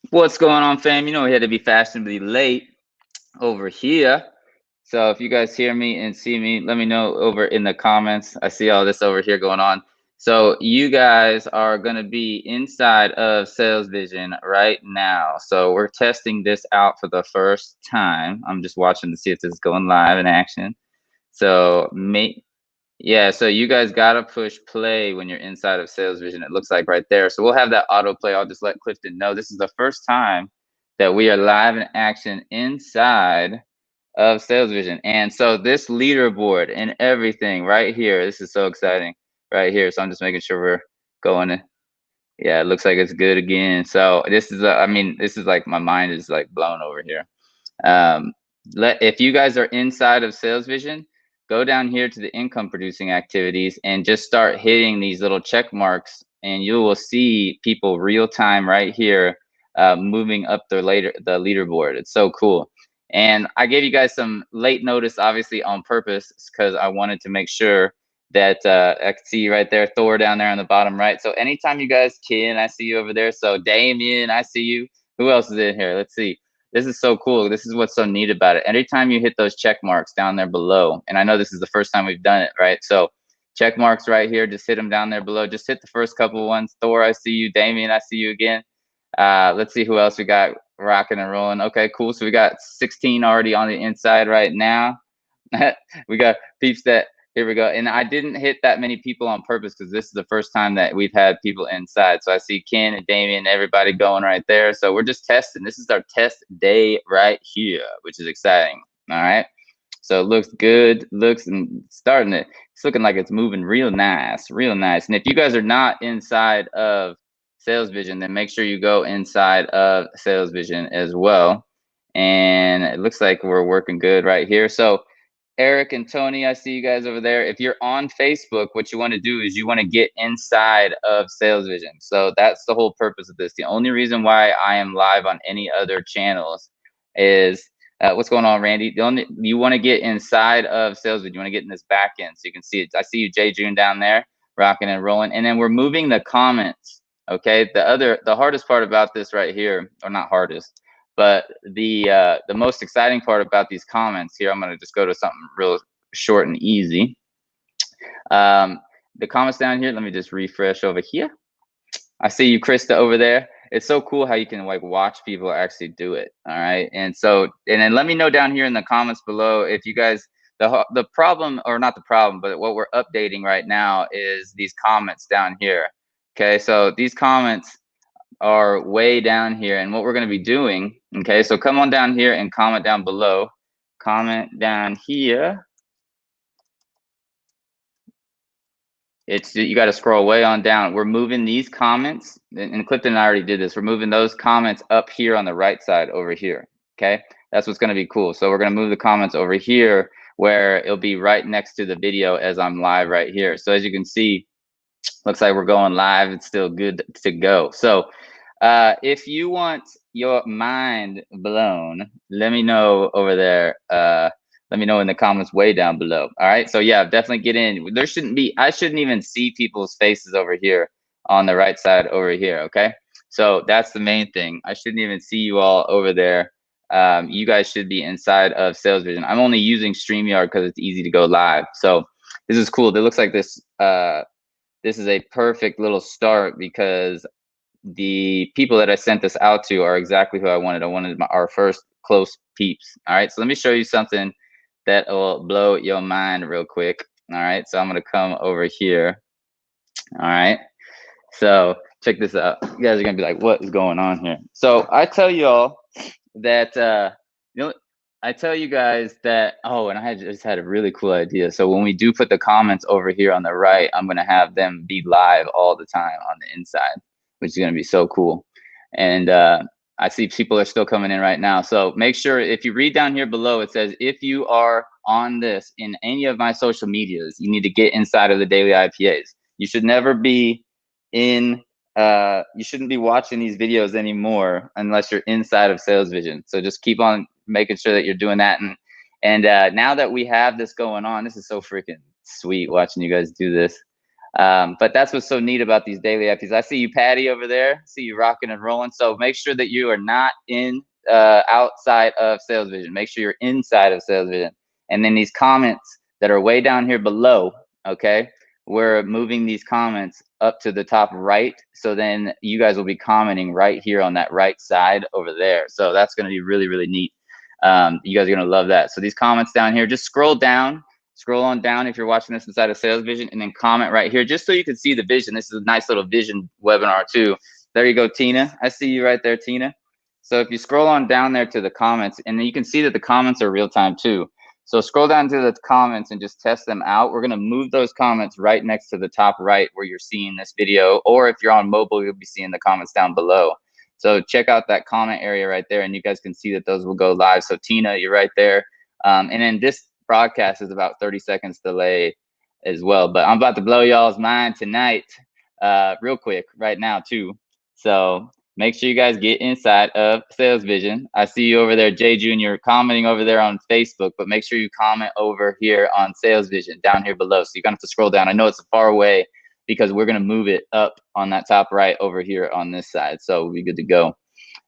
What's going on, fam? You know we had to be fashionably late over here. So if you guys hear me and see me, let me know over in the comments. I see all this over here going on. So you guys are going to be inside of Sales Vision right now. So we're testing this out for the first time. I'm just watching to see if this is going live in action. So yeah, so you guys gotta push play when you're inside of Sales Vision. It looks like right there. So we'll have that autoplay. I'll just let Clifton know this is the first time that we are live in action inside of Sales Vision. And so this leaderboard and everything right here, this is so exciting right here. So I'm just making sure we're going in. Yeah, it looks like it's good again. So this is, I mean, this is like my mind is like blown over here. Um, if you guys are inside of Sales Vision, go down here to the income producing activities and just start hitting these little check marks, and you will see people real time right here moving up the leaderboard. It's so cool. And I gave you guys some late notice, obviously on purpose, because I wanted to make sure that I can see you right there, Thor down there on the bottom right. So anytime you guys can, I see you over there. So Damien, I see you. Who else is in here? Let's see. This is so cool. This is what's so neat about it. Anytime you hit those check marks down there below, and I know this is the first time we've done it, right? So check marks right here, just hit them down there below. Just hit the first couple ones. Thor, I see you. Damien, I see you again. Let's see who else we got rocking and rolling. Okay, cool. So we got 16 already on the inside right now. We got peeps that, here we go. And I didn't hit that many people on purpose because this is the first time that we've had people inside. So I see Ken and Damien, everybody going right there. So we're just testing. This is our test day right here, which is exciting. All right. So it looks good, looks and starting it. It's looking like it's moving real nice, real nice. And if you guys are not inside of Sales Vision, then make sure you go inside of Sales Vision as well. And it looks like we're working good right here. So Eric and Tony, I see you guys over there. If you're on Facebook, what you want to do is you want to get inside of Sales Vision. So that's the whole purpose of this. The only reason why I am live on any other channels is what's going on, Randy? You want to get inside of Sales Vision. You want to get in this back end so you can see it. I see you, Jay June, down there, rocking and rolling. And then we're moving the comments. Okay. The hardest part about this right here, or not hardest, but the most exciting part about these comments here, I'm going to just go to something real short and easy. The comments down here, let me just refresh over here. I see you, Krista, over there. It's so cool how you can like watch people actually do it. All right. And then let me know down here in the comments below if you guys, the problem, or not the problem, but what we're updating right now is these comments down here. Okay. So these comments are way down here, and what we're going to be doing, okay, so come on down here and comment down below. Comment down here. You got to scroll way on down. We're moving these comments, and Clifton and I already did this. We're moving those comments up here on the right side over here. Okay, that's what's going to be cool. So we're going to move the comments over here where it'll be right next to the video as I'm live right here. So as you can see, looks like we're going live. It's still good to go. So if you want your mind blown, let me know over there. Let me know in the comments way down below. All right. So yeah, definitely get in. I shouldn't even see people's faces over here on the right side over here. Okay. So that's the main thing. I shouldn't even see you all over there. You guys should be inside of Sales Vision. I'm only using StreamYard because it's easy to go live. So this is cool. It looks like this is a perfect little start because the people that I sent this out to are exactly who I wanted. I wanted our first close peeps. All right, so let me show you something that will blow your mind real quick. All right, so I'm gonna come over here. All right, so check this out. You guys are gonna be like, what is going on here? So I tell y'all that I tell you guys that, oh, and I just had a really cool idea. So when we do put the comments over here on the right, I'm gonna have them be live all the time on the inside, which is gonna be so cool. And I see people are still coming in right now. So make sure if you read down here below, it says, if you are on this in any of my social medias, you need to get inside of the daily IPAs. You should never be in, you shouldn't be watching these videos anymore unless you're inside of Sales Vision. So just keep on making sure that you're doing that. And now that we have this going on, this is so freaking sweet watching you guys do this. But that's what's so neat about these daily FPs. I see you, Patty, over there. See you rocking and rolling. So make sure that you are not in outside of Sales Vision. Make sure you're inside of Sales Vision. And then these comments that are way down here below, okay, we're moving these comments up to the top right. So then you guys will be commenting right here on that right side over there. So that's going to be really, really neat. You guys are going to love that. So these comments down here, just scroll down. Scroll on down if you're watching this inside of Sales Vision, and then comment right here just so you can see the vision. This is a nice little vision webinar too. There you go, Tina. I see you right there, Tina. So if you scroll on down there to the comments, and then you can see that the comments are real time too. So scroll down to the comments and just test them out. We're gonna move those comments right next to the top right where you're seeing this video, or if you're on mobile, you'll be seeing the comments down below. So check out that comment area right there, and you guys can see that those will go live. So Tina, you're right there. And then this broadcast is about 30 seconds delayed as well, but I'm about to blow y'all's mind tonight real quick right now too. So make sure you guys get inside of Sales Vision. I see you over there, Jay Jr., commenting over there on Facebook, but make sure you comment over here on Sales Vision down here below. So you're gonna have to scroll down. I know it's far away because we're gonna move it up on that top right over here on this side. So we'll be good to go.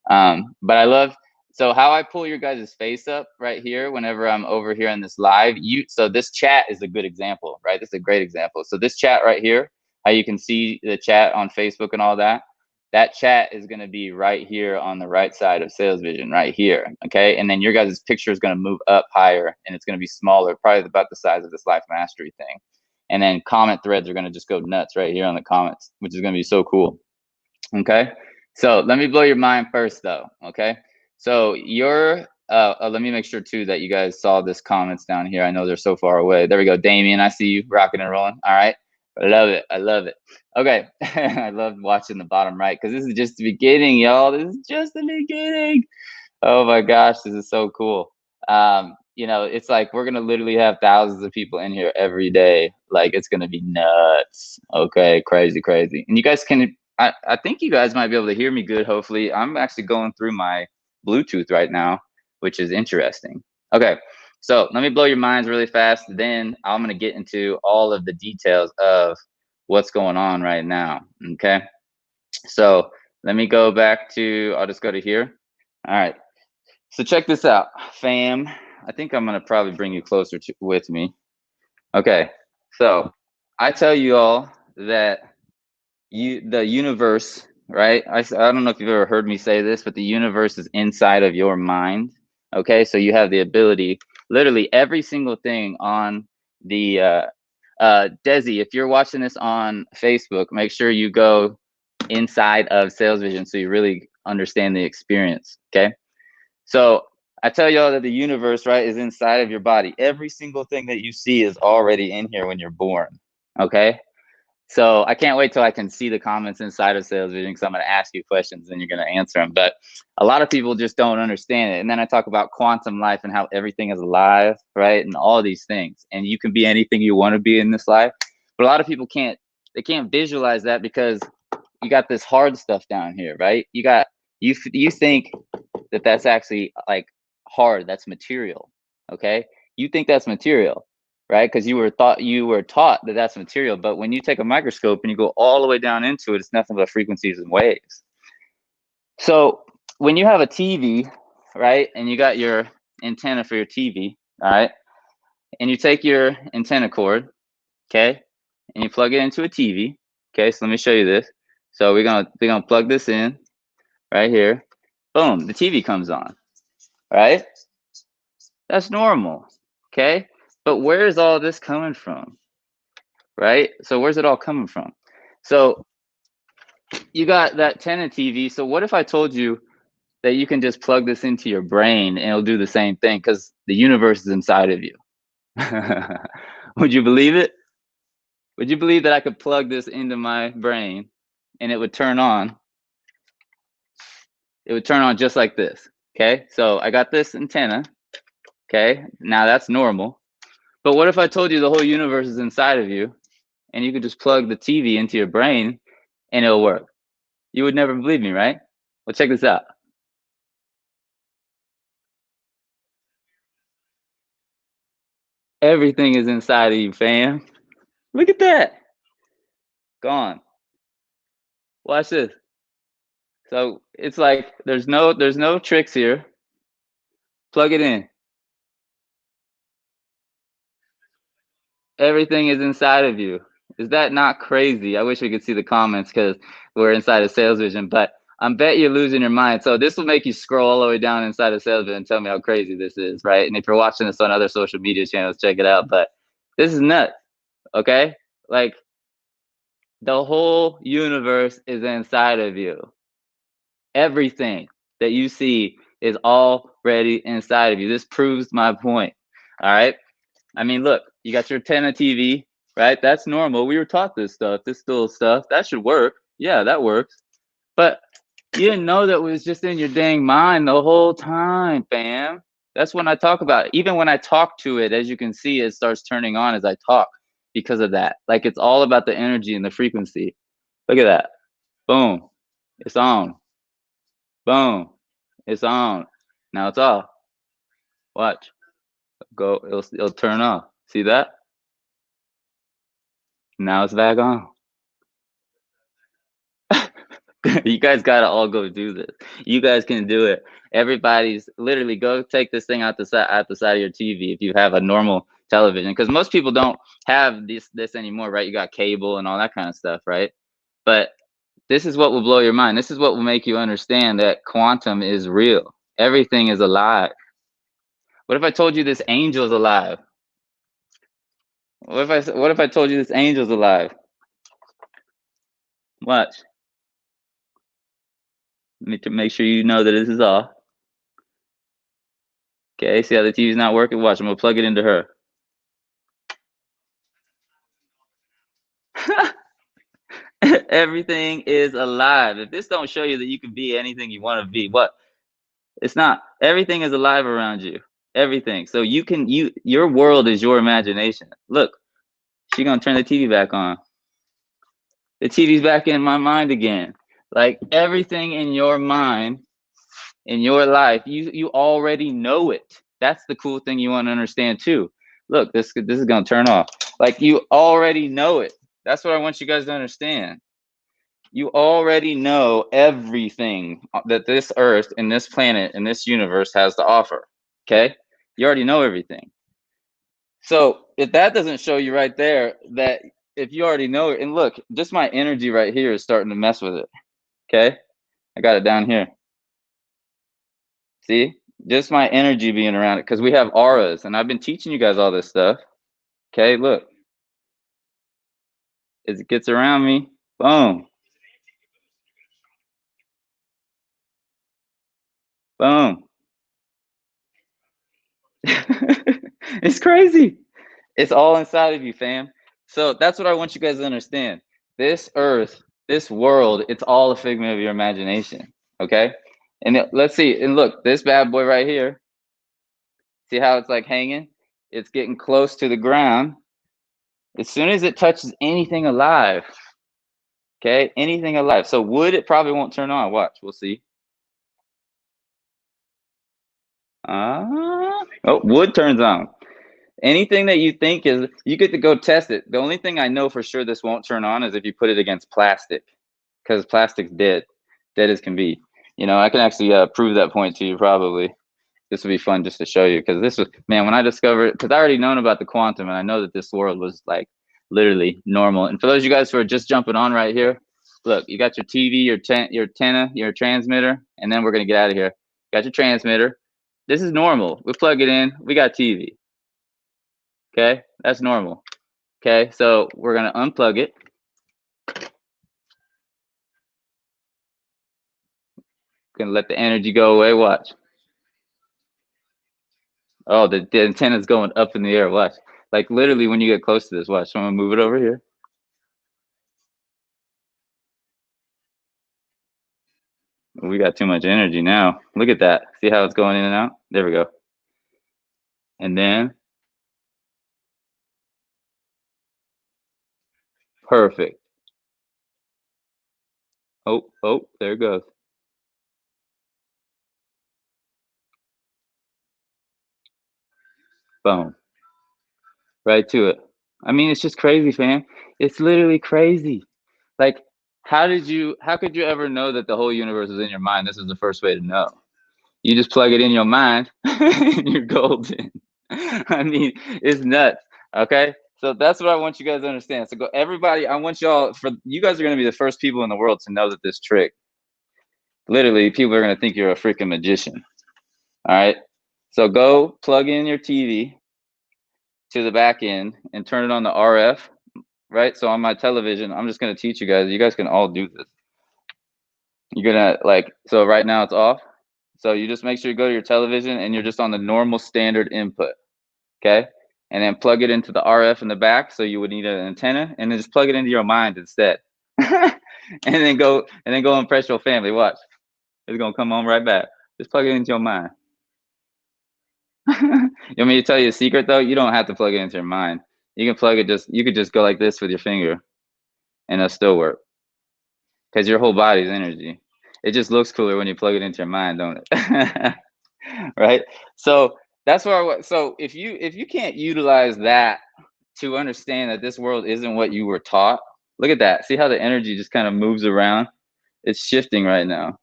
But I love, so how I pull your guys' face up right here whenever I'm over here in this live, so this chat is a good example, right? This is a great example. So this chat right here, how you can see the chat on Facebook and all that, that chat is going to be right here on the right side of Sales Vision, right here, okay? And then your guys' picture is going to move up higher, and it's going to be smaller, probably about the size of this Life Mastery thing. And then comment threads are going to just go nuts right here on the comments, which is going to be so cool, okay? So let me blow your mind first though, okay? So let me make sure too that you guys saw this comments down here. I know they're so far away. There we go, Damien, I see you rocking and rolling. All right, I love it, I love it. Okay, I love watching the bottom right because this is just the beginning, y'all. This is just the beginning. Oh my gosh, this is so cool. You know, it's like we're gonna literally have thousands of people in here every day. Like it's gonna be nuts. Okay, crazy, crazy. And you guys can, I think you guys might be able to hear me good, hopefully. I'm actually going through my Bluetooth right now, which is interesting. Okay, so let me blow your minds really fast. Then I'm gonna get into all of the details of what's going on right now, okay? So let me go back to, I'll just go to here. All right, so check this out, fam. I think I'm gonna probably bring you closer with me. Okay, so I tell you all that the universe, right? I don't know if you've ever heard me say this, but the universe is inside of your mind. Okay, so you have the ability, literally every single thing on the Desi, if you're watching this on Facebook, make sure you go inside of Sales Vision so you really understand the experience. Okay, so I tell y'all that the universe, right, is inside of your body. Every single thing that you see is already in here when you're born. Okay, so I can't wait till I can see the comments inside of Sales Vision because I'm going to ask you questions and you're going to answer them. But a lot of people just don't understand it. And then I talk about quantum life and how everything is alive, right? And all these things. And you can be anything you want to be in this life. But a lot of people can't visualize that because you got this hard stuff down here, right? You think that that's actually like hard, that's material, okay? You think that's material, right? Because you were taught that that's material, but when you take a microscope and you go all the way down into it, it's nothing but frequencies and waves. So when you have a TV, right, and you got your antenna for your TV, all right, and you take your antenna cord, okay, and you plug it into a TV, okay. So let me show you this. So we're gonna plug this in right here. Boom, the TV comes on, right? That's normal, okay? But where is all this coming from, right? So where's it all coming from? So you got that antenna TV. So what if I told you that you can just plug this into your brain and it'll do the same thing because the universe is inside of you? Would you believe it? Would you believe that I could plug this into my brain and it would turn on? It would turn on just like this, okay? So I got this antenna, okay? Now that's normal. But what if I told you the whole universe is inside of you and you could just plug the TV into your brain and it'll work? You would never believe me, right? Well, check this out. Everything is inside of you, fam. Look at that. Gone. Watch this. So it's like there's no tricks here. Plug it in. Everything is inside of you. Is that not crazy? I wish we could see the comments because we're inside of Sales Vision, but I bet you're losing your mind. So this will make you scroll all the way down inside of Sales Vision and tell me how crazy this is, right? And if you're watching this on other social media channels, check it out. But this is nuts, okay? Like the whole universe is inside of you. Everything that you see is already inside of you. This proves my point. All right. I mean, look, you got your antenna TV, right? That's normal. We were taught this stuff, this little stuff. That should work. Yeah, that works. But you didn't know that was just in your dang mind the whole time, fam. That's when I talk about it. Even when I talk to it, as you can see, it starts turning on as I talk because of that. Like it's all about the energy and the frequency. Look at that. Boom. It's on. Boom. It's on. Now it's off. Watch. Go. It'll turn off. See that? Now it's back on. You guys gotta all go do this. You guys can do it. Everybody's literally go take this thing out the side of your TV if you have a normal television, because most people don't have this anymore, right? You got cable and all that kind of stuff, right? But this is what will blow your mind. This is what will make you understand that quantum is real. Everything is alive. What if I told you this angel's alive? What if I told you this angel's alive? Watch. Need to make sure you know that this is off. Okay, see how the TV's not working? Watch, I'm gonna plug it into her. Everything is alive. If this don't show you that you can be anything you want to be, what? It's not. Everything is alive around you. Everything. So your world is your imagination. Look, she gonna turn the TV back on. The TV's back in my mind again. Like everything in your mind, in your life, you already know it. That's the cool thing you want to understand too. Look, this is gonna turn off. Like you already know it. That's what I want you guys to understand. You already know everything that this earth and this planet and this universe has to offer. Okay? You already know everything. So if that doesn't show you right there that if you already know it, and look, just my energy right here is starting to mess with it. Okay? I got it down here. See? Just my energy being around it, because we have auras, and I've been teaching you guys all this stuff. Okay, look. As it gets around me, boom. Boom. It's crazy. It's all inside of you, fam. So that's what I want you guys to understand. This earth, this world, it's all a figment of your imagination. Okay? And let's see. And look, this bad boy right here, see how it's like hanging? It's getting close to the ground. As soon as it touches anything alive, okay, anything alive. So wood, it probably won't turn on. Watch, we'll see. Oh, wood turns on. Anything that you think is, you get to go test it. The only thing I know for sure this won't turn on is if you put it against plastic, because plastic's dead as can be. You know, I can actually prove that point to you probably. This would be fun just to show you, because this was, man, when I discovered, because I already known about the quantum and I know that this world was like literally normal. And for those of you guys who are just jumping on right here, look, you got your TV, your antenna, your transmitter, and then we're gonna get out of here. Got your transmitter. This is normal. We plug it in. We got TV. Okay, that's normal. Okay, so we're gonna unplug it. Gonna let the energy go away. Watch. Oh, the antenna's going up in the air. Watch. Like literally when you get close to this, watch. So I'm gonna move it over here. We got too much energy now. Look at that. See how it's going in and out? There we go. And then perfect. Oh, there it goes. Boom. Right to it. I mean, it's just crazy, fam. It's literally crazy. Like, how could you ever know that the whole universe is in your mind? This is the first way to know. You just plug it in your mind and you're golden. I mean, it's nuts. Okay. So that's what I want you guys to understand. So go, everybody, I want y'all, you guys are going to be the first people in the world to know that this trick, literally, people are going to think you're a freaking magician. All right. So go plug in your TV to the back end and turn it on the RF, right? So on my television, I'm just going to teach you guys. You guys can all do this. You're going to so right now it's off. So you just make sure you go to your television and you're just on the normal standard input. Okay. And then plug it into the RF in the back. So you would need an antenna, and then just plug it into your mind instead. and then go impress your family. Watch. It's going to come on right back. Just plug it into your mind. You want me to tell you a secret though? You don't have to plug it into your mind. You could just go like this with your finger and it'll still work. Because your whole body's energy. It just looks cooler when you plug it into your mind, don't it? Right? So that's where so if you can't utilize that to understand that this world isn't what you were taught, look at that. See how the energy just kind of moves around? It's shifting right now.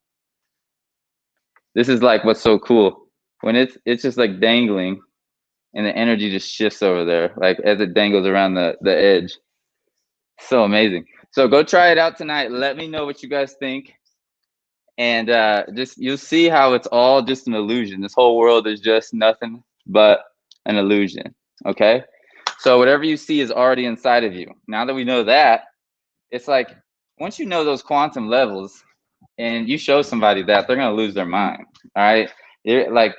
This is like what's so cool. When it's just like dangling and the energy just shifts over there, like as it dangles around the edge. So amazing. So go try it out tonight. Let me know what you guys think. And just you'll see how it's all just an illusion. This whole world is just nothing but an illusion. Okay. So whatever you see is already inside of you. Now that we know that, it's like once you know those quantum levels and you show somebody that, they're gonna lose their mind. All right. That's like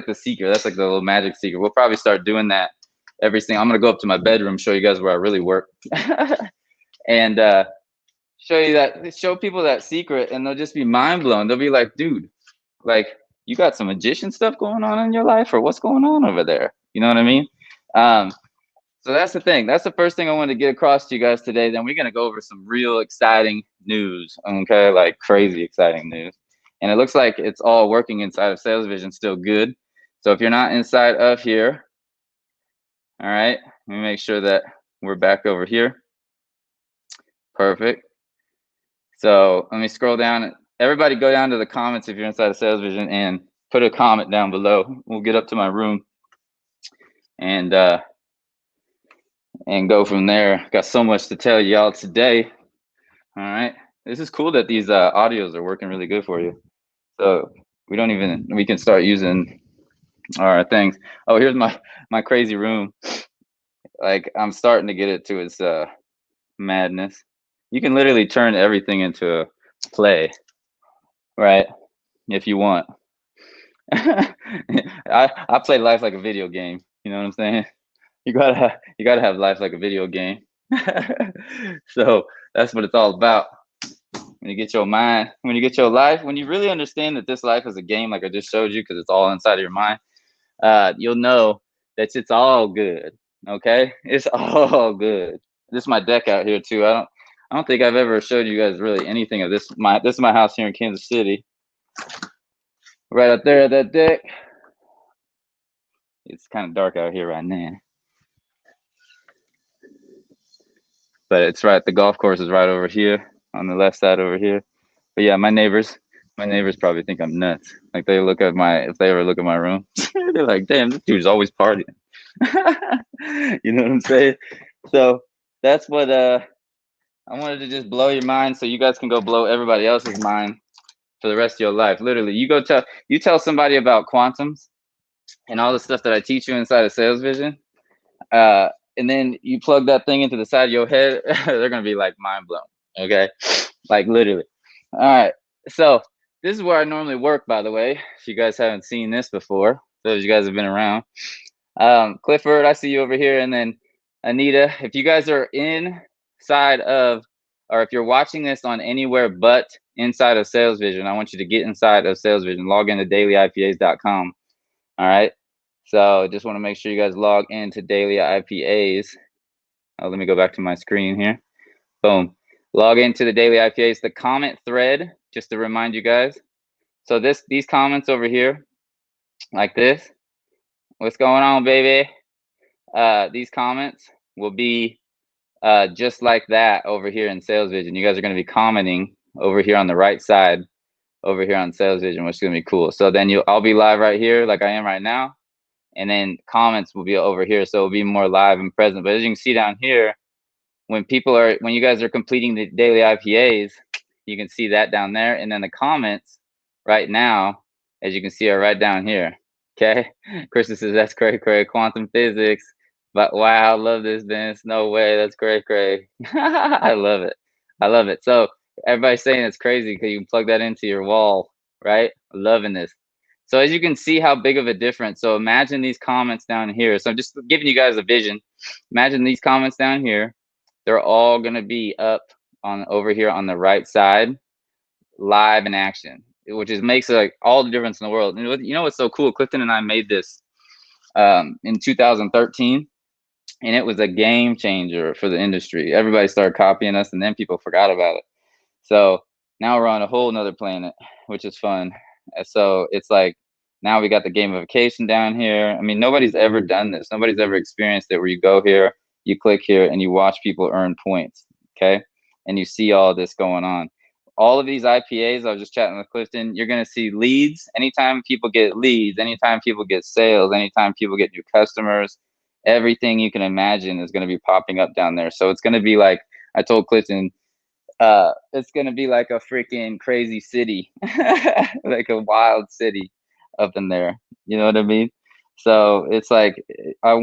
the secret. That's like the little magic secret. We'll probably start doing that every single. I'm gonna go up to my bedroom, show you guys where I really work. And show people that secret, and they'll just be mind blown. They'll be like, dude, like, you got some magician stuff going on in your life, or what's going on over there? You know what I mean? So that's the thing. That's the first thing I wanted to get across to you guys today. Then we're going to go over some real exciting news. Okay. Like crazy exciting news. And it looks like it's all working inside of Sales Vision still good. So if you're not inside of here, all right, let me make sure that we're back over here. Perfect. So let me scroll down. Everybody go down to the comments if you're inside of Sales Vision and put a comment down below. We'll get up to my room and go from there. Got so much to tell y'all today. All right. This is cool that these audios are working really good for you. So we can start using our things. Oh, here's my crazy room. Like I'm starting to get it to its madness. You can literally turn everything into a play, right? If you want. I play life like a video game. You know what I'm saying? You gotta have life like a video game. So that's what it's all about. When you get your mind, when you get your life, when you really understand that this life is a game, like I just showed you, because it's all inside of your mind, you'll know that it's all good. Okay, it's all good. This is my deck out here too. I don't think I've ever showed you guys really anything of this. This is my house here in Kansas City. Right up there, that deck. It's kind of dark out here right now, but it's right. The golf course is right over here on the left side over here. But yeah, my neighbors probably think I'm nuts. Like if they ever look at my room, they're like, "Damn, this dude's always partying." You know what I'm saying? So that's what I wanted to just blow your mind, so you guys can go blow everybody else's mind for the rest of your life. Literally, you tell somebody about quantums and all the stuff that I teach you inside of Sales Vision, and then you plug that thing into the side of your head, they're gonna be like mind blown. Okay, like literally. All right, so this is where I normally work, by the way. If you guys haven't seen this before, those of you guys have been around. Clifford, I see you over here, and then Anita. If you guys are inside of, or if you're watching this on anywhere but inside of Sales Vision, I want you to get inside of Sales Vision. Log into dailyipas.com. All right. So just want to make sure you guys log into Daily IPAs. Oh, let me go back to my screen here. Boom. Log into the Daily IPAs, the comment thread, just to remind you guys. So these comments over here, like this. What's going on, baby? These comments will be just like that over here in Sales Vision. You guys are going to be commenting over here on the right side, over here on Sales Vision, which is going to be cool. So then I'll be live right here like I am right now, and then comments will be over here, so it'll be more live and present. But as you can see down here, when you guys are completing the daily IPAs, you can see that down there, and then the comments right now, as you can see, are right down here. Okay, Krista says that's cray quantum physics. But wow, I love this, Vince. No way, that's cray. I love it. I love it. So everybody's saying it's crazy because you can plug that into your wall, right? Loving this. So as you can see how big of a difference. So imagine these comments down here. So I'm just giving you guys a vision. Imagine these comments down here. They're all gonna be up over here on the right side, live in action, which makes like all the difference in the world. And you know what's so cool? Clifton and I made this in 2013. And it was a game changer for the industry. Everybody started copying us, and then people forgot about it. So now we're on a whole nother planet, which is fun. So it's like now we got the gamification down here. I mean, nobody's ever done this. Nobody's ever experienced it where you go here, you click here, and you watch people earn points, okay? And you see all this going on. All of these IPAs, I was just chatting with Clifton, you're going to see leads. Anytime people get leads, anytime people get sales, anytime people get new customers, everything you can imagine is going to be popping up down there. So it's going to be like, I told Clifton, it's going to be like a freaking crazy city, like a wild city up in there. You know what I mean? So it's like, I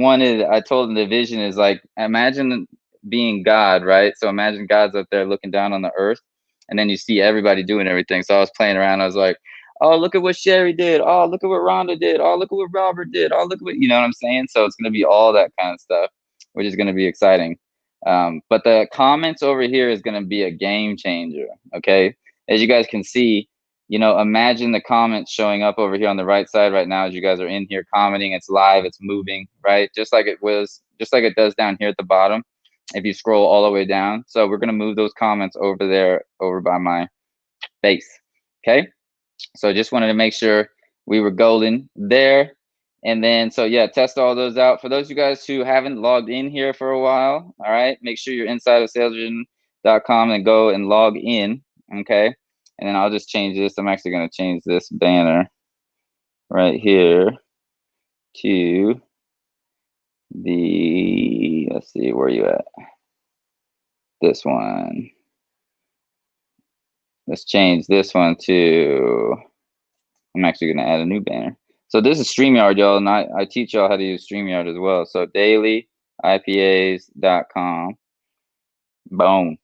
told him the vision is like, imagine being God, right? So imagine God's up there looking down on the earth, and then you see everybody doing everything. So I was playing around. I was like, oh, look at what Sherry did. Oh, look at what Rhonda did. Oh, look at what Robert did. Oh, look at what, you know what I'm saying? So it's going to be all that kind of stuff, which is going to be exciting. But the comments over here is going to be a game changer. Okay. As you guys can see, imagine the comments showing up over here on the right side right now as you guys are in here commenting. It's live, it's moving, right? Just like it does down here at the bottom if you scroll all the way down. So we're going to move those comments over there, over by my base. Okay. So I just wanted to make sure we were golden there. And then, so yeah, test all those out. For those of you guys who haven't logged in here for a while, all right, make sure you're inside of salesvision.com and go and log in, okay? And then I'll just change this. I'm actually going to change this banner right here to let's see, where are you at? This one. Let's change this one to, I'm actually going to add a new banner. So this is StreamYard, y'all, and I teach y'all how to use StreamYard as well. So dailyipas.com. Boom.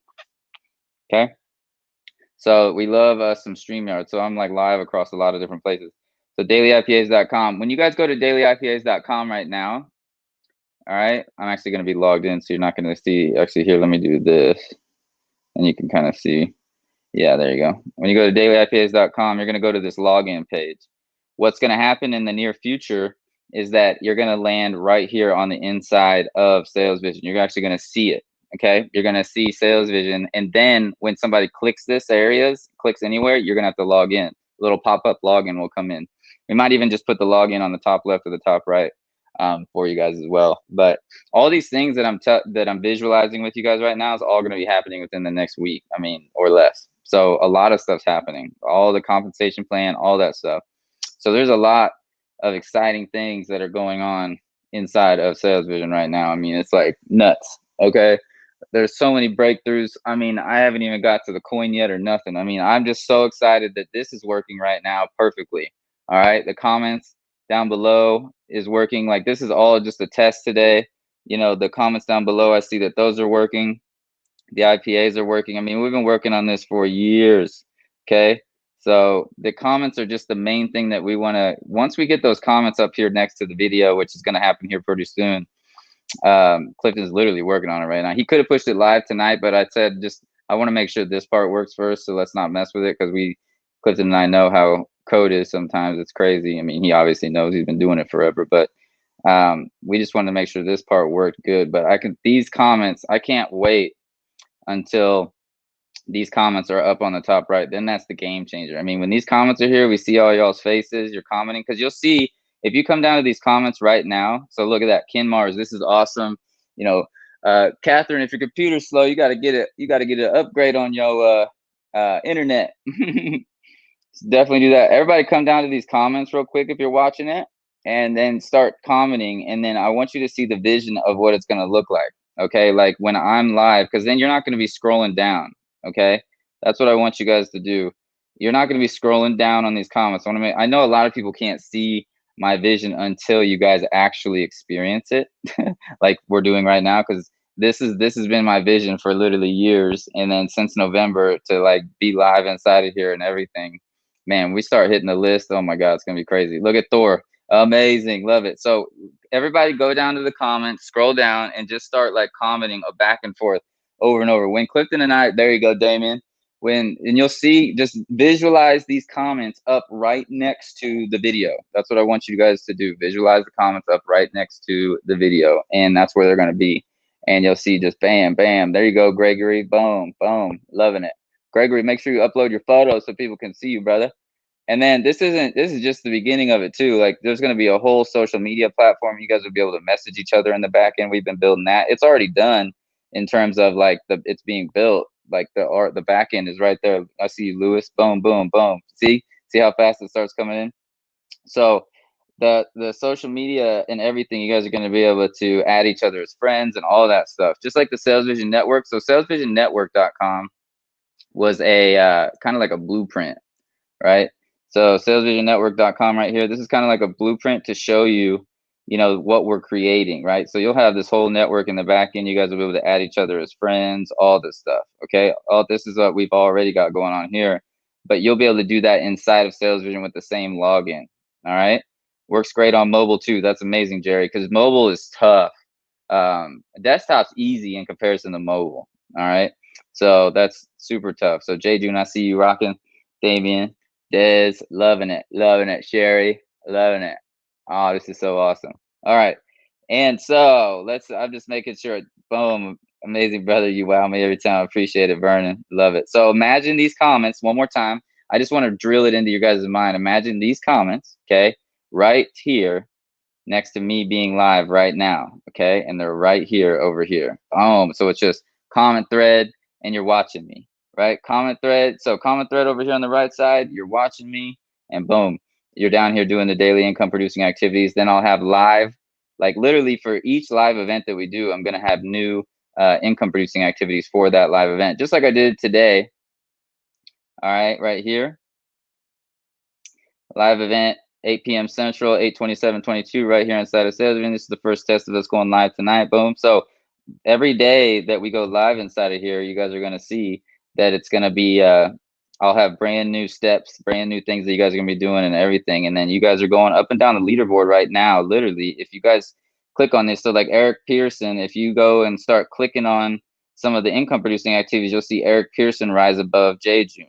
Okay. So we love some StreamYard. So I'm like live across a lot of different places. So dailyipas.com. When you guys go to dailyipas.com right now, all right, I'm actually going to be logged in, so you're not going to see. Actually, here, let me do this, and you can kind of see. Yeah, there you go. When you go to dailyipas.com, you're going to go to this login page. What's going to happen in the near future is that you're going to land right here on the inside of Sales Vision. You're actually going to see it. Okay. You're going to see Sales Vision. And then when somebody clicks clicks anywhere, you're going to have to log in. A little pop-up login will come in. We might even just put the login on the top left or the top right for you guys as well. But all these things that I'm visualizing with you guys right now is all going to be happening within the next week. I mean, or less. So a lot of stuff's happening. All the compensation plan, all that stuff. So there's a lot of exciting things that are going on inside of Sales Vision right now. I mean, it's like nuts. Okay. There's so many breakthroughs. I mean, I haven't even got to the coin yet or nothing. I mean, I'm just so excited that this is working right now perfectly. All right. The comments down below is working. Like, this is all just a test today. The comments down below, I see that those are working. The IPAs are working. I mean, we've been working on this for years. Okay. So the comments are just the main thing that we want to, once we get those comments up here next to the video, which is going to happen here pretty soon. Clifton's literally working on it right now. He could have pushed it live tonight, but I said, I want to make sure this part works first. So let's not mess with it, because Clifton and I know how code is sometimes. It's crazy. I mean, he obviously knows, he's been doing it forever, but we just wanted to make sure this part worked good. But these comments, I can't wait until these comments are up on the top right. Then that's the game changer. I mean, when these comments are here, we see all y'all's faces, you're commenting, because you'll see if you come down to these comments right now. So look at that, Ken Mars, this is awesome. Catherine, if your computer's slow, you gotta get it. You gotta get an upgrade on your internet. Definitely do that. Everybody come down to these comments real quick if you're watching it, and then start commenting. And then I want you to see the vision of what it's going to look like. Okay. Like when I'm live, because then you're not going to be scrolling down. Okay. That's what I want you guys to do. You're not going to be scrolling down on these comments. I know a lot of people can't see my vision until you guys actually experience it, like we're doing right now. Because this has been my vision for literally years. And then since November to like be live inside of here and everything, man, we start hitting the list. Oh my God, it's gonna be crazy. Look at Thor. Amazing. Love it. So everybody go down to the comments, scroll down, and just start like commenting a back and forth over and over. When Clifton and I, there you go, Damien. And you'll see, just visualize these comments up right next to the video. That's what I want you guys to do. Visualize the comments up right next to the video. And that's where they're gonna be. And you'll see just bam, bam. There you go, Gregory. Boom, boom. Loving it. Gregory, make sure you upload your photos so people can see you, brother. And then this is just the beginning of it too. Like there's going to be a whole social media platform. You guys will be able to message each other in the back end. We've been building that. It's already done in terms of like it's being built. Like the back end is right there. I see you, Lewis. Boom, boom, boom. See how fast it starts coming in. So the social media and everything, you guys are going to be able to add each other as friends and all that stuff, just like the Sales Vision Network. So salesvisionnetwork.com was a kind of like a blueprint, right? So salesvisionnetwork.com right here, this is kind of like a blueprint to show you, what we're creating, right? So you'll have this whole network in the back end. You guys will be able to add each other as friends, all this stuff, okay? All this is what we've already got going on here, but you'll be able to do that inside of Sales Vision with the same login, all right? Works great on mobile too. That's amazing, Jerry, because mobile is tough. Desktop's easy in comparison to mobile, all right? So that's super tough. So Jay June, I see you rocking. Damien, Des, loving it. Sherry, loving it. Oh, this is so awesome. All right. And so I'm just making sure, boom, amazing brother. You wow me every time. I appreciate it, Vernon. Love it. So imagine these comments one more time. I just want to drill it into your guys' mind. Imagine these comments, okay, right here next to me being live right now, okay? And they're right here over here. Boom. So it's just comment thread and you're watching me, right? Comment thread. So comment thread over here on the right side, you're watching me, and boom, you're down here doing the daily income producing activities. Then I'll have live, like literally for each live event that we do, I'm going to have new income producing activities for that live event, just like I did today. All right here. Live event, 8 p.m. Central, 8/27/22, right here inside of Sales Vision. This is the first test of us going live tonight. Boom. So every day that we go live inside of here, you guys are going to see that it's going to be, I'll have brand new steps, brand new things that you guys are going to be doing and everything. And then you guys are going up and down the leaderboard right now, literally. If you guys click on this, so like Eric Pearson, if you go and start clicking on some of the income producing activities, you'll see Eric Pearson rise above Jay June.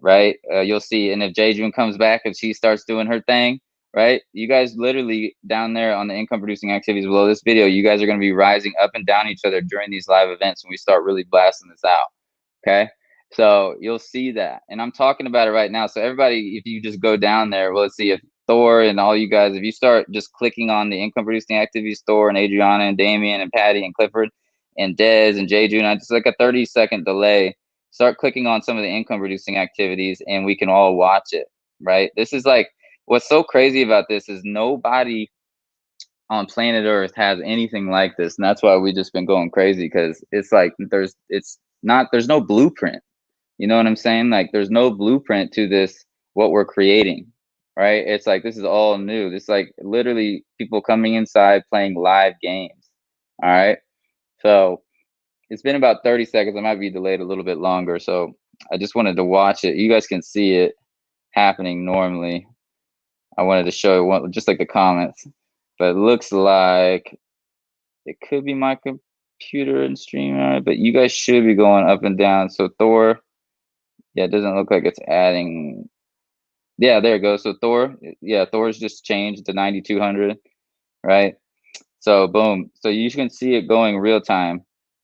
Right? You'll see. And if Jay June comes back, if she starts doing her thing, right? You guys literally down there on the income producing activities below this video, you guys are going to be rising up and down each other during these live events when we start really blasting this out. Okay. So you'll see that. And I'm talking about it right now. So everybody, if you just go down there, well, let's see if Thor and all you guys, if you start just clicking on the income producing activities, Thor and Adriana and Damien and Patty and Clifford and Dez and Jay June, just like a 30-second delay. Start clicking on some of the income producing activities and we can all watch it, right? This is like, what's so crazy about this is nobody on planet Earth has anything like this. And that's why we've just been going crazy, because it's like, there's no blueprint. You know what I'm saying? Like there's no blueprint to this, what we're creating, right? It's like, this is all new. This is like literally people coming inside playing live games. All right. So it's been about 30 seconds. I might be delayed a little bit longer. So I just wanted to watch it. You guys can see it happening normally. I wanted to show you just like the comments, but it looks like it could be my computer and stream, but you guys should be going up and down. So Thor, yeah, it doesn't look like it's adding. Yeah, there it goes. So Thor, yeah, Thor's just changed to 9,200, right? So boom. So you can see it going real time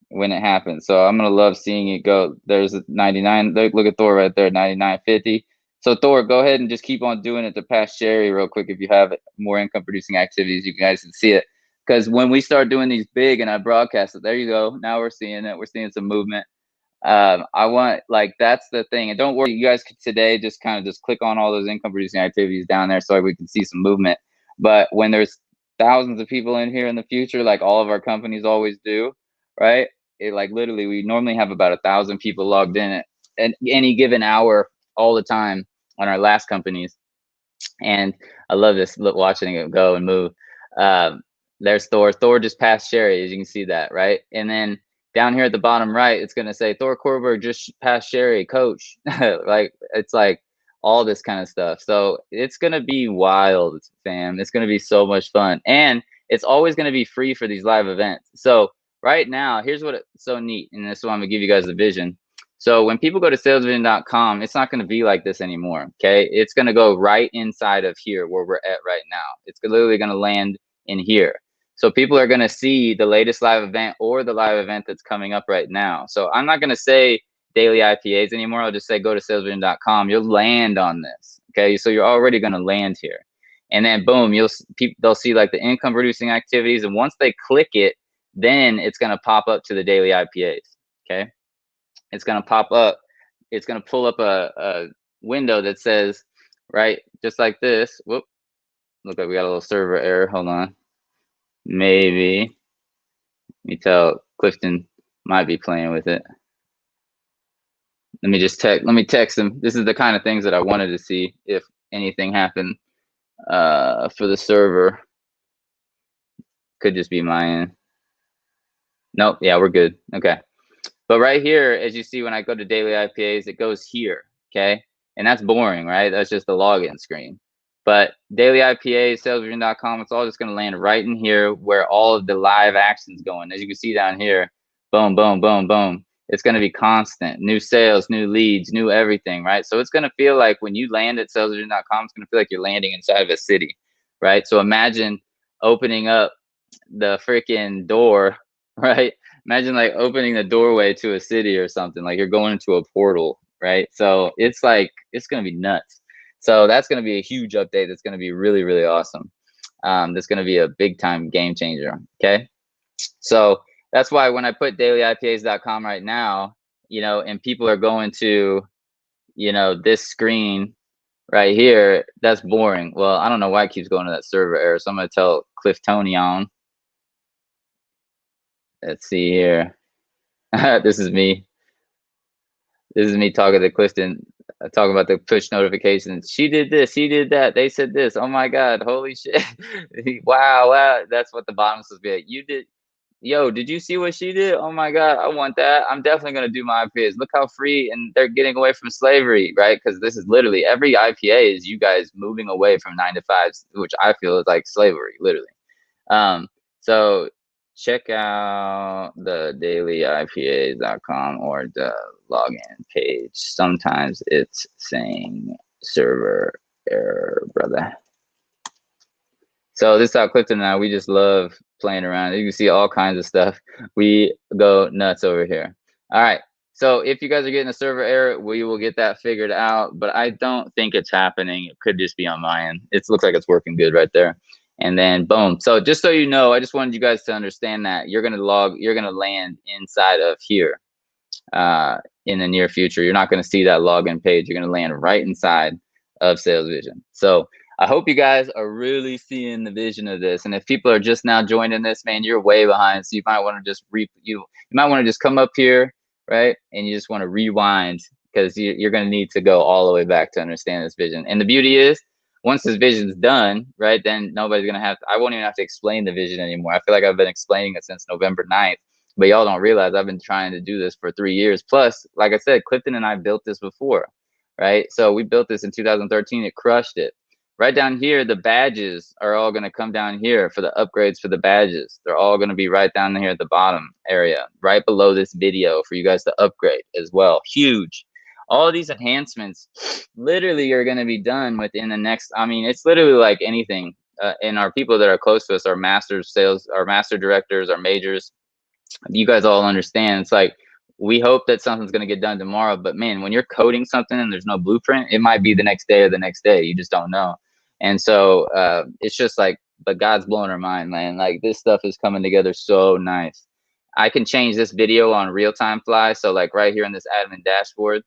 when it happens. So I'm gonna love seeing it go. There's 99. Look at Thor right there, 99.50. So Thor, go ahead and just keep on doing it to pass Sherry real quick. If you have more income producing activities, you guys can see it. Because when we start doing these big and I broadcast it, there you go. Now we're seeing it. We're seeing some movement. I want, like, that's the thing. And don't worry, you guys could today just kind of just click on all those income producing activities down there so we can see some movement. But when there's thousands of people in here in the future, like all of our companies always do, right? It, like, literally, we normally have about 1,000 people logged in at any given hour all the time on our last companies. And I love this, watching it go and move. There's Thor. Thor just passed Sherry, as you can see that, right? And then down here at the bottom right, it's going to say Thor Korberg just passed Sherry, coach. Like, it's like all this kind of stuff. So it's going to be wild, fam. It's going to be so much fun. And it's always going to be free for these live events. So right now, here's what it's so neat. And this is why I'm going to give you guys the vision. So when people go to salesvision.com, it's not going to be like this anymore. Okay. It's going to go right inside of here where we're at right now. It's literally going to land in here. So people are going to see the latest live event or the live event that's coming up right now. So I'm not going to say daily IPAs anymore. I'll just say go to salesvision.com. You'll land on this. Okay. So you're already going to land here. And then boom, they'll see like the income producing activities. And once they click it, then it's going to pop up to the daily IPAs. Okay. It's going to pop up. It's going to pull up a window that says, right, just like this. Whoop. Look like we got a little server error. Hold on. Maybe. Let me tell Clifton might be playing with it. Let me text him. This is the kind of things that I wanted to see if anything happened for the server. Could just be my end. Nope. Yeah, we're good. Okay. But right here, as you see, when I go to daily IPAs, it goes here, okay? And that's boring, right? That's just the login screen. But daily IPAs, salesvision.com, it's all just going to land right in here where all of the live action's going. As you can see down here, boom, boom, boom, boom. It's going to be constant. New sales, new leads, new everything, right? So it's going to feel like when you land at salesvision.com, it's going to feel like you're landing inside of a city, right? So imagine opening up the freaking door, right? Imagine like opening the doorway to a city or something, like you're going into a portal, right? So it's like, it's going to be nuts. So that's going to be a huge update. That's going to be really, really awesome. That's going to be a big time game changer. Okay. So that's why when I put dailyipas.com right now, you know, and people are going to, you know, this screen right here, that's boring. Well, I don't know why it keeps going to that server error. So I'm going to tell Cliftonion. Let's see here. This is me. This is me talking to Clifton, talking about the push notifications. She did this, he did that, they said this. Oh my God, holy shit. Wow, wow. That's what the bottom supposed to be like. You did, yo, did you see what she did? Oh my God, I want that. I'm definitely going to do my IPAs. Look how free, and they're getting away from slavery, right? Because this is literally, every IPA is you guys moving away from 9 to 5s, which I feel is like slavery, literally. So check out the dailyipas.com or the login page. Sometimes it's saying server error, brother. So this is how Clifton and I, we just love playing around. You can see all kinds of stuff. We go nuts over here. All right. So if you guys are getting a server error, we will get that figured out, but I don't think it's happening. It could just be on my end. It looks like it's working good right there. And then boom. So just so you know, I just wanted you guys to understand that you're going to land inside of here in the near future. You're not going to see that login page. You're going to land right inside of Sales Vision. So I hope you guys are really seeing the vision of this. And if people are just now joining this, man, you're way behind. So you might want to just you might want to just come up here, right? And you just want to rewind, because you're going to need to go all the way back to understand this vision. And the beauty is, once this vision's done, right, then nobody's going to have to, I won't even have to explain the vision anymore. I feel like I've been explaining it since November 9th, but y'all don't realize I've been trying to do this for 3 years. Plus, like I said, Clifton and I built this before, right? So we built this in 2013. It crushed it. Right down here, the badges are all going to come down here for the upgrades for the badges. They're all going to be right down here at the bottom area, right below this video for you guys to upgrade as well. Huge. All of these enhancements literally are going to be done within the next, I mean, it's literally like anything. And our people that are close to us, our master sales, our master directors, our majors, you guys all understand. It's like, we hope that something's going to get done tomorrow, but man, when you're coding something and there's no blueprint, it might be the next day or the next day. You just don't know. And so it's just like but God's blowing our mind, man. Like this stuff is coming together so nice. I can change this video on real-time fly. So like right here in this admin dashboard,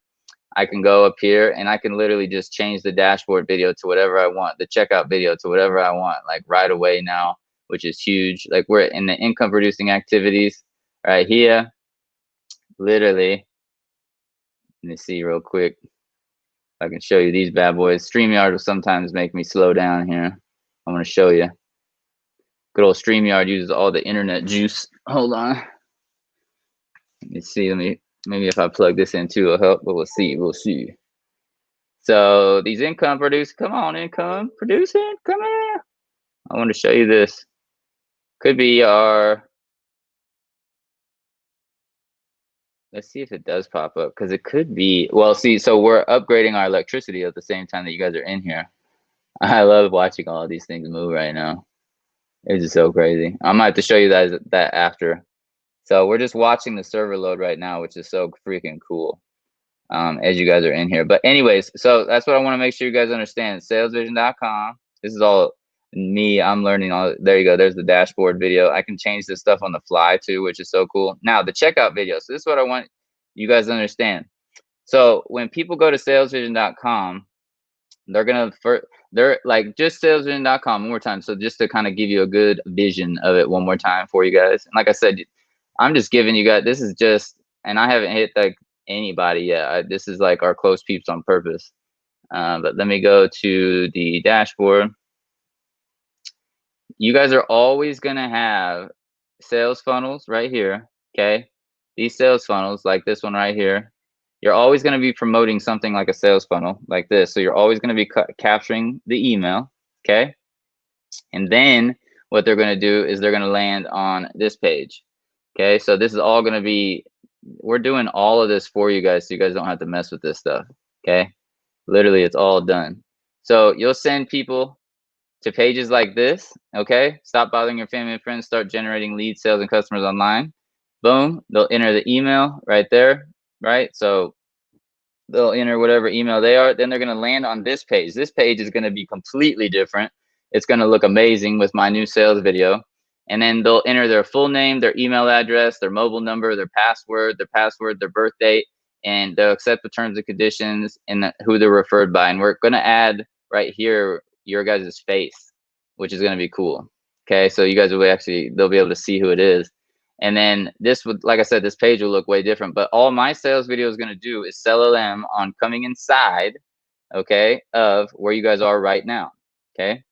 I can go up here and I can literally just change the dashboard video to whatever I want, the checkout video to whatever I want, like right away now, which is huge. Like we're in the income producing activities right here. Literally, let me see real quick. I can show you these bad boys. StreamYard will sometimes make me slow down here. I'm going to show you. Good old StreamYard uses all the internet juice. Hold on. Let me see. Maybe if I plug this in too, it'll help, but we'll see. We'll see. So these income produce, come on, income producing, come here. I want to show you this. Could be our, let's see if it does pop up, because it could be, well, see, so we're upgrading our electricity at the same time that you guys are in here. I love watching all of these things move right now. It's just so crazy. I might have to show you that after. So we're just watching the server load right now, which is so freaking cool. As you guys are in here. But anyways, so that's what I want to make sure you guys understand. Salesvision.com. This is all me. I'm learning all. There you go. There's the dashboard video. I can change this stuff on the fly too, which is so cool. Now the checkout video. So this is what I want you guys to understand. So when people go to salesvision.com, they're like just salesvision.com one more time. So just to kind of give you a good vision of it one more time for you guys. And like I said, I'm just giving you guys, this is just, and I haven't hit like anybody yet. This is like our close peeps on purpose. But let me go to the dashboard. You guys are always going to have sales funnels right here. Okay. These sales funnels, like this one right here, you're always going to be promoting something like a sales funnel like this. So you're always going to be capturing the email. Okay. And then what they're going to do is they're going to land on this page. Okay. So this is all going to be, we're doing all of this for you guys so you guys don't have to mess with this stuff. Okay. Literally, it's all done. So you'll send people to pages like this. Okay. Stop bothering your family and friends. Start generating leads, sales, and customers online. Boom. They'll enter the email right there. Right. So they'll enter whatever email they are. Then they're going to land on this page. This page is going to be completely different. It's going to look amazing with my new sales video. And then they'll enter their full name, their email address, their mobile number, their password, their birth date, and they'll accept the terms and conditions and who they're referred by. And we're going to add right here your guys' face, which is going to be cool. Okay, so you guys will actually, they'll be able to see who it is. And then this would, like I said, this page will look way different. But all my sales video is going to do is sell them on coming inside, okay, of where you guys are right now. Okay,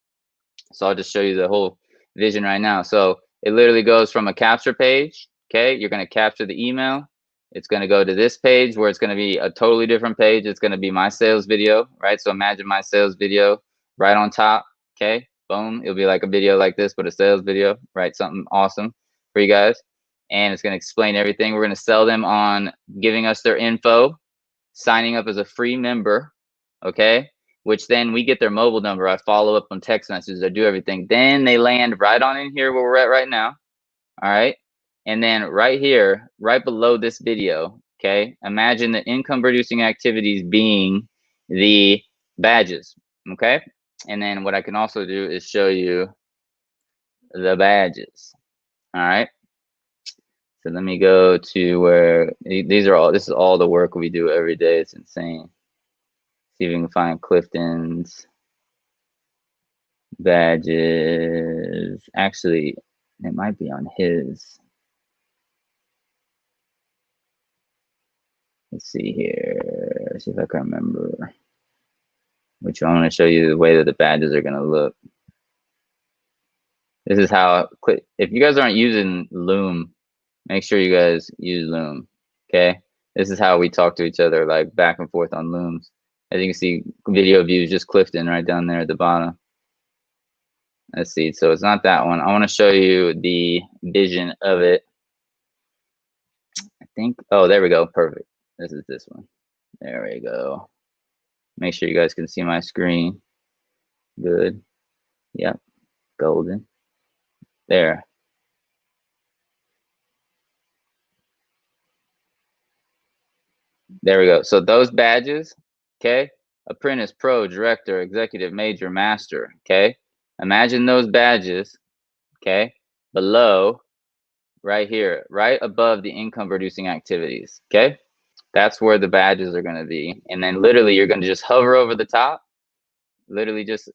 so I'll just show you the whole vision right now. So it literally goes from a capture page. Okay, you're going to capture the email. It's going to go to this page where it's going to be a totally different page. It's going to be my sales video, right? So imagine my sales video right on top. Okay, boom. It'll be like a video like this, but a sales video, right? Something awesome for you guys. And it's going to explain everything. We're going to sell them on giving us their info, signing up as a free member, okay? Which then we get their mobile number. I follow up on text messages. I do everything. Then they land right on in here where we're at right now, all right? And then right here, right below this video, okay? Imagine the income producing activities being the badges, okay? And then what I can also do is show you the badges, all right? So let me go to where this is all the work we do every day. It's insane. See if we can find Clifton's badges. Actually, it might be on his. Let's see here. Let's see if I can remember which one. I'm going to show you the way that the badges are going to look. This is how, if you guys aren't using Loom, make sure you guys use Loom, okay? This is how we talk to each other, like back and forth on Looms. As you can see, video views, just Clifton right down there at the bottom. Let's see, so it's not that one. I want to show you the vision of it. I think, oh, there we go, perfect. This is this one. There we go. Make sure you guys can see my screen. Good. Yep, golden. There. There we go. So those badges, okay? Apprentice, pro, director, executive, major, master, okay? Imagine those badges, okay, below, right here, right above the income producing activities, okay? That's where the badges are going to be. And then literally you're going to just hover over the top, literally just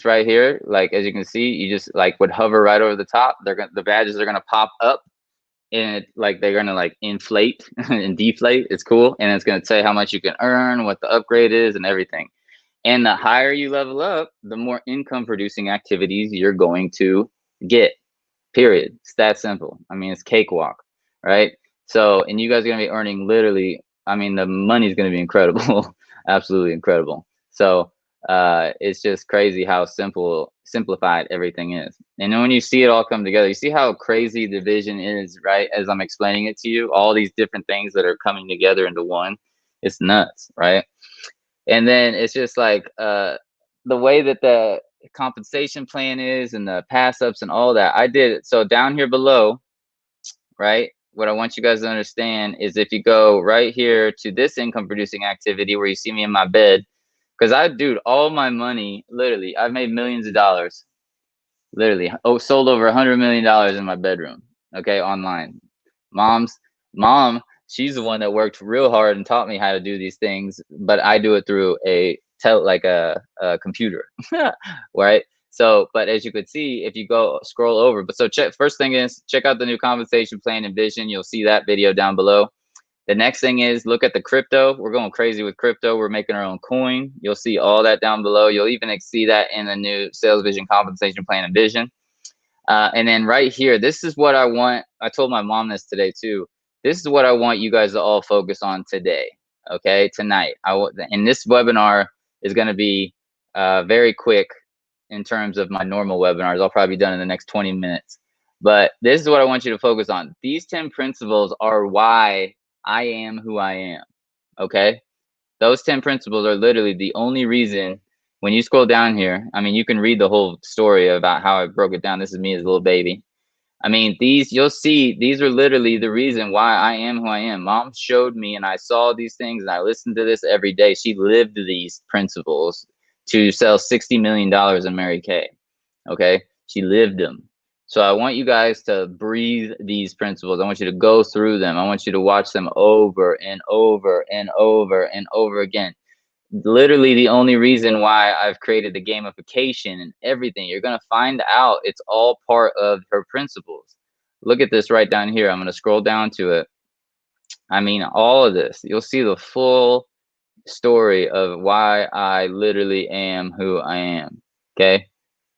right here, like as you can see, you just like would hover right over the top. The badges are going to pop up, and like they're going to like inflate and deflate. It's cool, and it's going to tell you how much you can earn, what the upgrade is, and everything. And the higher you level up, the more income producing activities you're going to get. Period. It's that simple. I mean, it's cakewalk, right? So, and you guys are going to be earning literally, I mean, the money is going to be incredible. Absolutely incredible. So, it's just crazy how simplified everything is. And then when you see it all come together, you see how crazy the vision is, right? As I'm explaining it to you, all these different things that are coming together into one. It's nuts, right? And then it's just like the way that the compensation plan is and the pass ups and all that. I did it. So down here below, right? What I want you guys to understand is if you go right here to this income producing activity where you see me in my bed, because dude, all my money, literally, I've made millions of dollars, literally. Oh, sold over $100 million in my bedroom. Okay, online. Mom, she's the one that worked real hard and taught me how to do these things, but I do it through a computer, right? So, but as you could see, if you go scroll over, but so first thing is check out the new compensation plan and vision. You'll see that video down below. The next thing is look at the crypto. We're going crazy with crypto. We're making our own coin. You'll see all that down below. You'll even see that in the new sales vision, compensation plan, and vision. And then right here, this is what I want. I told my mom this today too. This is what I want you guys to all focus on today. Okay, tonight. And this webinar is going to be very quick in terms of my normal webinars. I'll probably be done in the next 20 minutes. But this is what I want you to focus on. These 10 principles are why I am who I am. Okay, those 10 principles are literally the only reason. When you scroll down here, I mean, you can read the whole story about how I broke it down. This is me as a little baby. I mean, you'll see, these are literally the reason why I am who I am. Mom showed me, and I saw these things, and I listened to this every day. She lived these principles to sell $60 million in Mary Kay. Okay, she lived them. So I want you guys to breathe these principles. I want you to go through them. I want you to watch them over and over and over and over again. Literally the only reason why I've created the gamification and everything, you're going to find out it's all part of her principles. Look at this right down here. I'm going to scroll down to it. I mean, all of this, you'll see the full story of why I literally am who I am. Okay.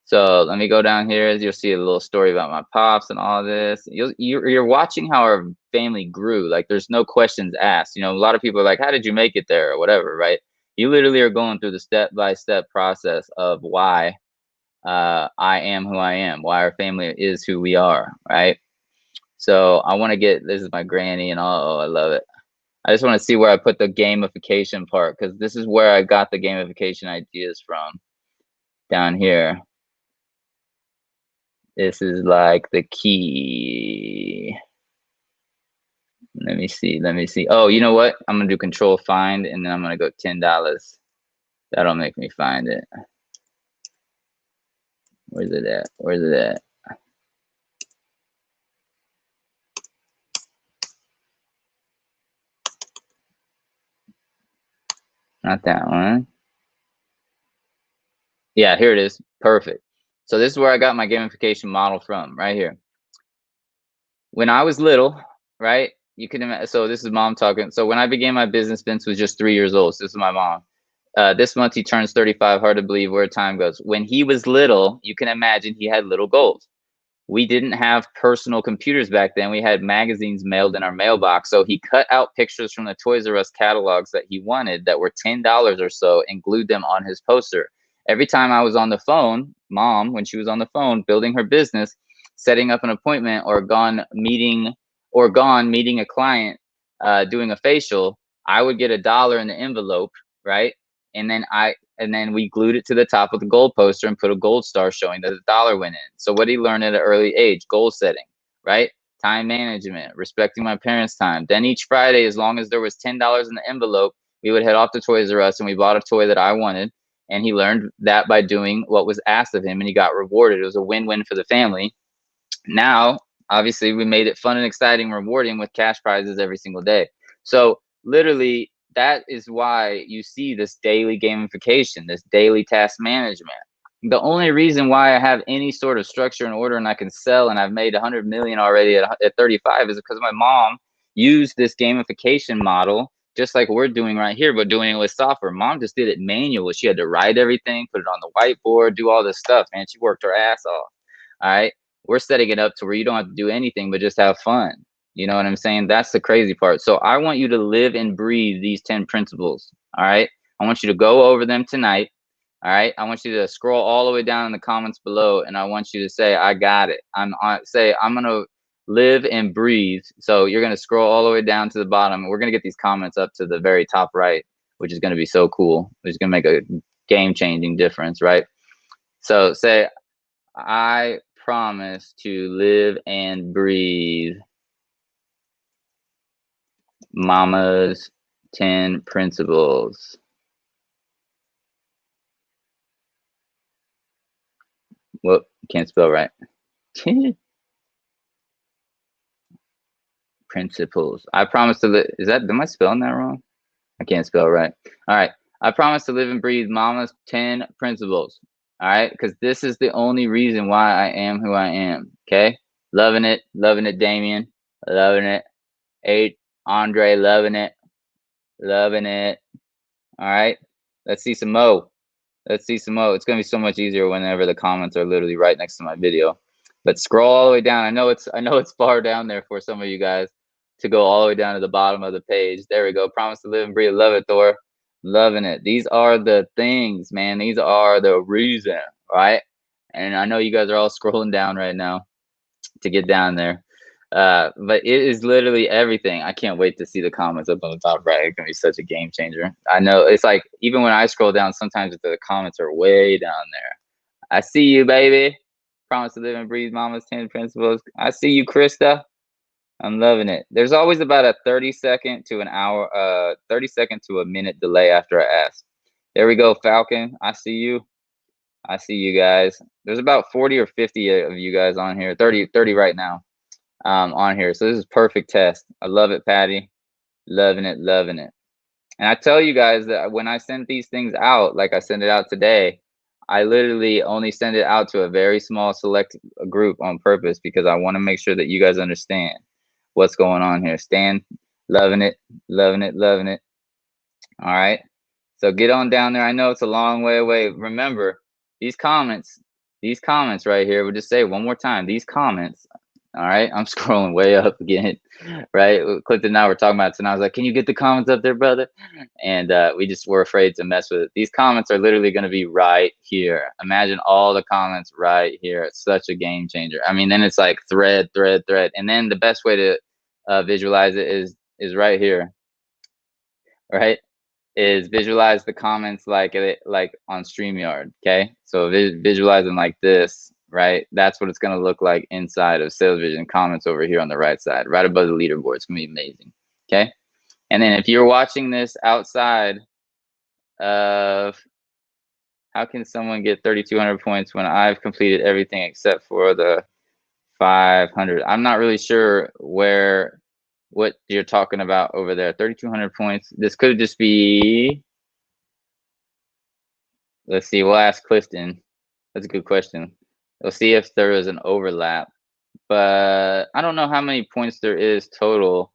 So let me go down here. You'll see a little story about my pops and all this. You're watching how our family grew. Like there's no questions asked. You know, a lot of people are like, how did you make it there or whatever, right? You literally are going through the step-by-step process of why I am who I am, why our family is who we are, right? So I want to this is my granny and all. Oh, I love it. I just want to see where I put the gamification part because this is where I got the gamification ideas from down here. This is like the key. Let me see. Oh, you know what? I'm going to do control find and then I'm going to go $10. That'll make me find it. Where's it at? Not that one. Yeah, here it is. Perfect. So this is where I got my gamification model from, right here. When I was little, right? You can imagine. So this is mom talking. So when I began my business, Vince was just 3 years old. So this is my mom. This month he turns 35. Hard to believe where time goes. When he was little, you can imagine he had little goals. We didn't have personal computers back then. We had magazines mailed in our mailbox. So he cut out pictures from the Toys R Us catalogs that he wanted that were $10 or so and glued them on his poster. Every time I was on the phone, mom, when she was on the phone building her business, setting up an appointment or gone meeting a client, doing a facial, I would get $1 in the envelope, right? And then we glued it to the top of the gold poster and put a gold star showing that $1 went in. So what did he learn at an early age? Goal setting, right? Time management, respecting my parents' time. Then each Friday, as long as there was $10 in the envelope, we would head off to Toys R Us and we bought a toy that I wanted. and he learned that by doing what was asked of him, and he got rewarded. It was a win-win for the family. Now, obviously, we made it fun and exciting, rewarding with cash prizes every single day. So literally, that is why you see this daily gamification, this daily task management. The only reason why I have any sort of structure and order and I can sell and I've made 100 million already at 35 is because my mom used this gamification model, just like we're doing right here, but doing it with software. Mom just did it manual. She had to write everything, put it on the whiteboard, do all this stuff, man. She worked her ass off. All right. We're setting it up to where you don't have to do anything but just have fun. You know what I'm saying? That's the crazy part. So I want you to live and breathe these 10 principles. All right. I want you to go over them tonight. All right. I want you to scroll all the way down in the comments below, and I want you to say, I got it. I'm going to live and breathe. So you're going to scroll all the way down to the bottom. We're going to get these comments up to the very top right, which is going to be so cool. It's going to make a game-changing difference, right? So say, I promise to live and breathe Mama's 10 principles. Whoop, can't spell right. Principles. I promise to live. Am I spelling that wrong? I can't spell right. All right. I promise to live and breathe Mama's 10 principles. All right. Because this is the only reason why I am who I am. Okay. Loving it, Damien. Loving it. 8, Andre, loving it. Loving it. All right. Let's see some mo. Let's see some mo. It's going to be so much easier whenever the comments are literally right next to my video. But scroll all the way down. I know it's far down there for some of you guys to go all the way down to the bottom of the page. There we go. Promise to live and breathe. Love it, Thor. Loving it. These are the things, man. These are the reason, right? And I know you guys are all scrolling down right now to get down there. But it is literally everything. I can't wait to see the comments up on the top right. It's gonna be such a game changer. I know it's like even when I scroll down, sometimes the comments are way down there. I see you, baby. Promise to live and breathe Mama's 10 principles. I see you, Krista. I'm loving it. There's always about a 30-second to an hour, 30-second to a minute delay after I ask. There we go, Falcon. I see you. I see you guys. There's about 40 or 50 of you guys on here. 30 right now on here. So this is perfect test. I love it, Patty. Loving it, loving it. And I tell you guys that when I send these things out, like I send it out today, I literally only send it out to a very small select group on purpose because I want to make sure that you guys understand what's going on here. Stan, loving it, loving it, loving it. All right. So get on down there. I know it's a long way away. Remember, these comments right here, we'll just say it one more time. These comments, all right, I'm scrolling way up again, right? Clifton and I were talking about it, and I was like, can you get the comments up there, brother? And we just were afraid to mess with it. These comments are literally going to be right here. Imagine all the comments right here. It's such a game changer. I mean, then it's like thread. And then the best way to visualize it is right here, right? Is visualize the comments like on StreamYard, okay? So visualize them like this, right? That's what it's going to look like inside of Sales Vision comments over here on the right side, right above the leaderboard. It's going to be amazing, okay? And then if you're watching this outside of, how can someone get 3,200 points when I've completed everything except for the 500? I'm not really sure what you're talking about over there. 3,200 points. This could just be, let's see, we'll ask Clifton. That's a good question. We'll see if there is an overlap, but I don't know how many points there is total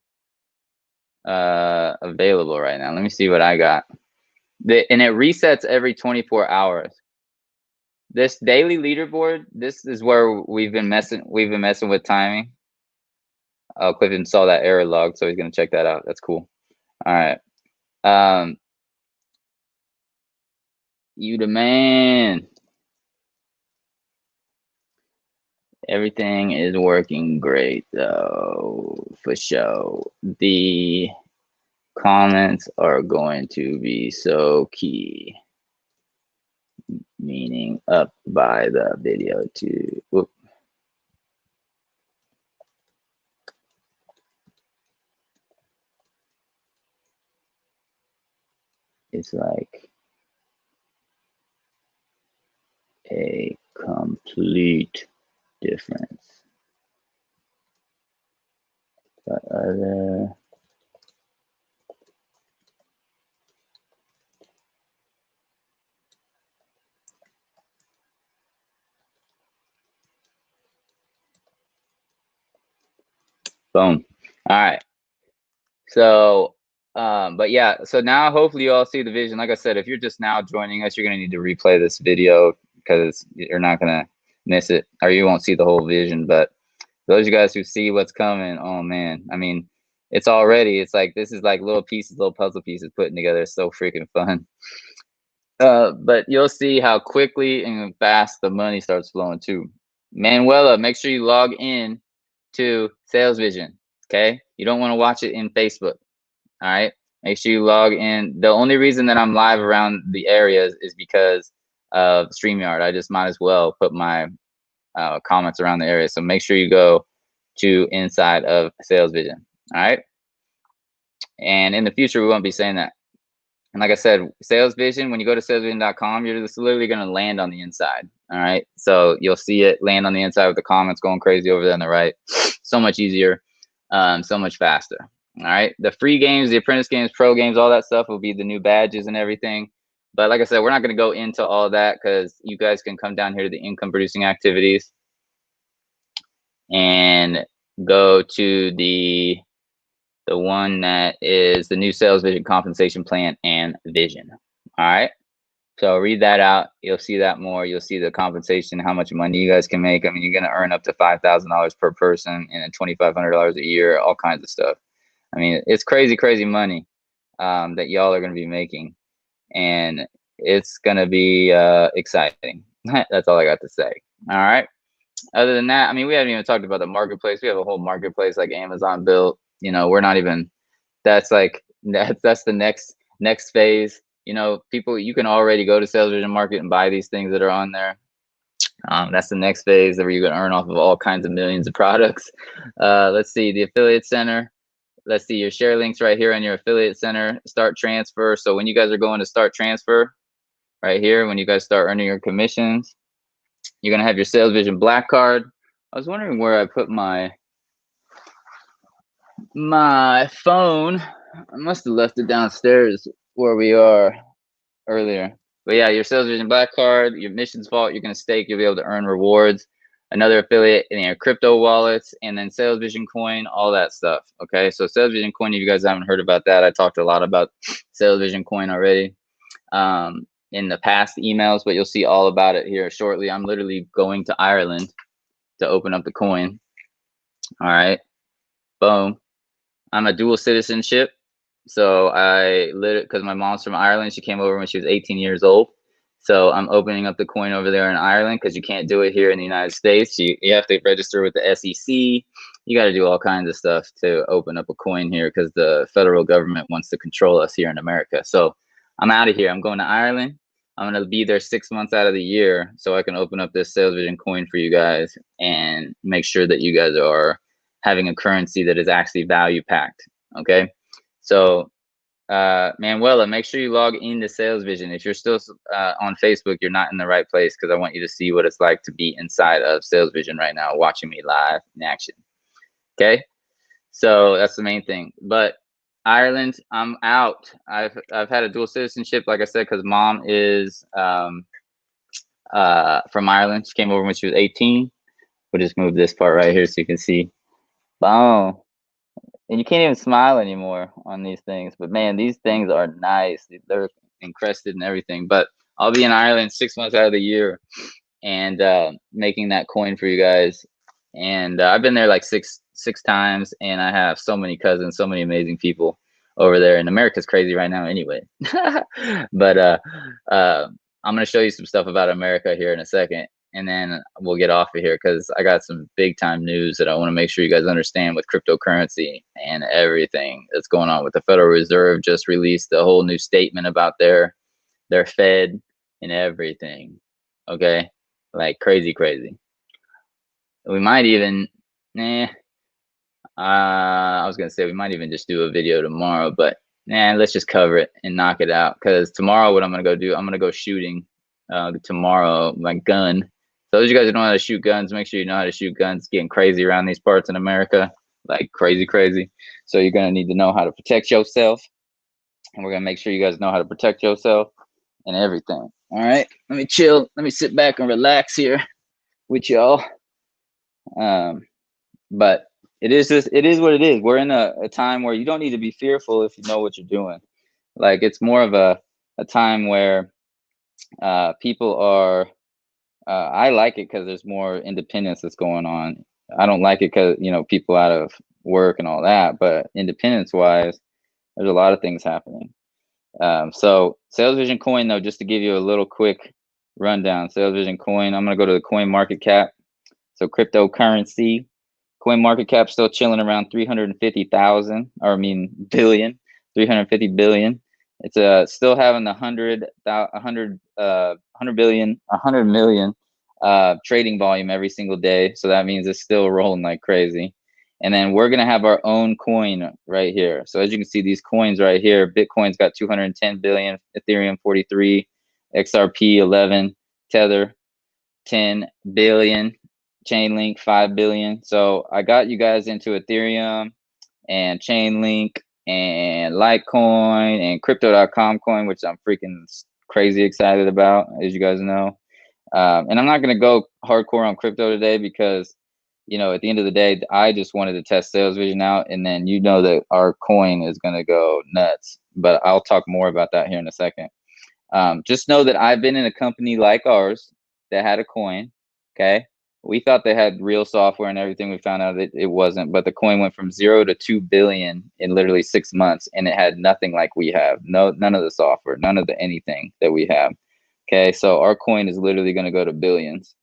available right now. Let me see what I got. And it resets every 24 hours. This daily leaderboard, this is where we've been messing with timing. Oh, Clifton saw that error log, so he's gonna check that out. That's cool. All right. You the man. Everything is working great though, for sure. The comments are going to be so key. Meaning up by the video too. Whoop. It's like a complete difference. But other boom. All right. So, but yeah, so now hopefully you all see the vision. Like I said, if you're just now joining us, you're gonna need to replay this video because you're not gonna miss it, or you won't see the whole vision. But those of you guys who see what's coming, oh man, I mean, it's like this is like little pieces, little puzzle pieces putting together. It's so freaking fun. But you'll see how quickly and fast the money starts flowing too. Manuela, make sure you log in to Sales Vision. Okay, you don't want to watch it in Facebook. All right, make sure you log in. The only reason that I'm live around the areas is because of StreamYard. I just might as well put my comments around the area. So make sure you go to inside of Sales Vision. All right, and in the future we won't be saying that. And like I said, Sales Vision, when you go to salesvision.com, you're just literally going to land on the inside. All right. So you'll see it land on the inside with the comments going crazy over there on the right. So much easier, so much faster. All right. The free games, the apprentice games, pro games, all that stuff will be the new badges and everything. But like I said, we're not going to go into all that because you guys can come down here to the income producing activities and go to the one that is the new Sales Vision compensation plan and vision. All right. So read that out. You'll see that more. You'll see the compensation, how much money you guys can make. I mean, you're going to earn up to $5,000 per person and $2,500 a year, all kinds of stuff. I mean, it's crazy, crazy money that y'all are going to be making. And it's going to be exciting. That's all I got to say. All right. Other than that, I mean, we haven't even talked about the marketplace. We have a whole marketplace like Amazon built. You know, we're not even, that's the next phase. You know, people, you can already go to Sales Vision Market and buy these things that are on there. That's the next phase where you're going to earn off of all kinds of millions of products. Let's see, the affiliate center. Let's see your share links right here on your affiliate center. Start transfer. So when you guys are going to start transfer right here, when you guys start earning your commissions, you're going to have your Sales Vision Black card. I was wondering where I put my phone. I must have left it downstairs where we are earlier. But yeah, your Sales Vision Black card, your missions vault, you're going to stake. You'll be able to earn rewards, another affiliate in your crypto wallets, and then Sales Vision Coin, all that stuff. Okay, so Sales Vision Coin, if you guys haven't heard about that, I talked a lot about Sales Vision Coin already in the past emails, but you'll see all about it here shortly. I'm literally going to Ireland to open up the coin. All right, boom. I'm a dual citizenship. So I literally, because my mom's from Ireland, she came over when she was 18 years old. So I'm opening up the coin over there in Ireland because you can't do it here in the United States. You have to register with the SEC. You got to do all kinds of stuff to open up a coin here because the federal government wants to control us here in America. So I'm out of here. I'm going to Ireland. I'm going to be there 6 months out of the year so I can open up this Sales Vision coin for you guys and make sure that you guys are having a currency that is actually value packed. Okay. So Manuela, make sure you log into Sales Vision. If you're still on Facebook, you're not in the right place because I want you to see what it's like to be inside of Sales Vision right now, watching me live in action. Okay, so that's the main thing. But Ireland, I'm out. I've had a dual citizenship, like I said, because mom is from Ireland. She came over when she was 18. We'll just move this part right here so you can see. Boom. And you can't even smile anymore on these things. But man, these things are nice. They're encrusted and everything. But I'll be in Ireland 6 months out of the year and making that coin for you guys. And I've been there like six times, and I have so many cousins, so many amazing people over there. And America's crazy right now anyway. But I'm going to show you some stuff about America here in a second. And then we'll get off of here because I got some big time news that I want to make sure you guys understand with cryptocurrency and everything that's going on with the Federal Reserve. Just released a whole new statement about their Fed and everything. Okay, like crazy. We might even, I was gonna say we might even just do a video tomorrow, but let's just cover it and knock it out. Because tomorrow, what I'm gonna go do, I'm gonna go shooting tomorrow, my gun. So those of you guys who don't know how to shoot guns, make sure you know how to shoot guns. It's getting crazy around these parts in America, like crazy, crazy. So you're gonna need to know how to protect yourself, and we're gonna make sure you guys know how to protect yourself and everything. All right, let me chill. Let me sit back and relax here with y'all. But it is what it is. We're in a time where you don't need to be fearful if you know what you're doing. Like it's more of a time where people are. I like it because there's more independence that's going on. I don't like it because people out of work and all that. But independence wise, there's a lot of things happening. So Sales Vision Coin, though, just to give you a little quick rundown. Sales Vision Coin. I'm gonna go to the coin market cap. So cryptocurrency. Coin market cap still chilling around 350,000, or I mean billion, 350 billion. It's still having the 100 million trading volume every single day. So that means it's still rolling like crazy. And then we're gonna have our own coin right here. So as you can see, these coins right here, Bitcoin's got 210 billion, Ethereum 43, XRP 11, Tether 10 billion, Chainlink 5 billion. So I got you guys into Ethereum and Chainlink and Litecoin and Crypto.com coin, which I'm freaking crazy excited about, as you guys know. And I'm not going to go hardcore on crypto today because, at the end of the day, I just wanted to test Sales Vision out. And then that our coin is going to go nuts. But I'll talk more about that here in a second. Just know that I've been in a company like ours that had a coin. Okay. We thought they had real software and everything. We found out that it wasn't, but the coin went from 0 to 2 billion in literally 6 months, and it had nothing like we have. None of the software, none of the anything that we have. Okay. So our coin is literally going to go to billions.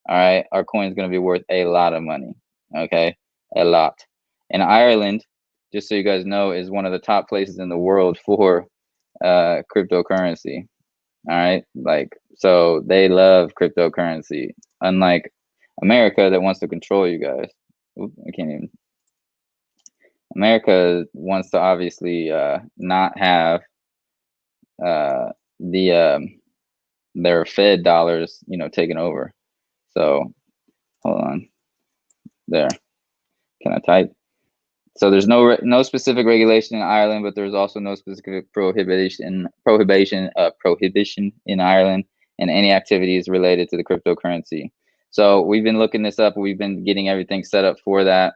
All right. Our coin is going to be worth a lot of money. Okay. A lot. And Ireland, just so you guys know, is one of the top places in the world for cryptocurrency. All right. So they love cryptocurrency, unlike America that wants to control you guys. Oop, I can't even. America wants to obviously not have their Fed dollars, taken over. So hold on. There. Can I type? So there's no specific regulation in Ireland, but there's also no specific prohibition in Ireland and any activities related to the cryptocurrency. So we've been looking this up. We've been getting everything set up for that.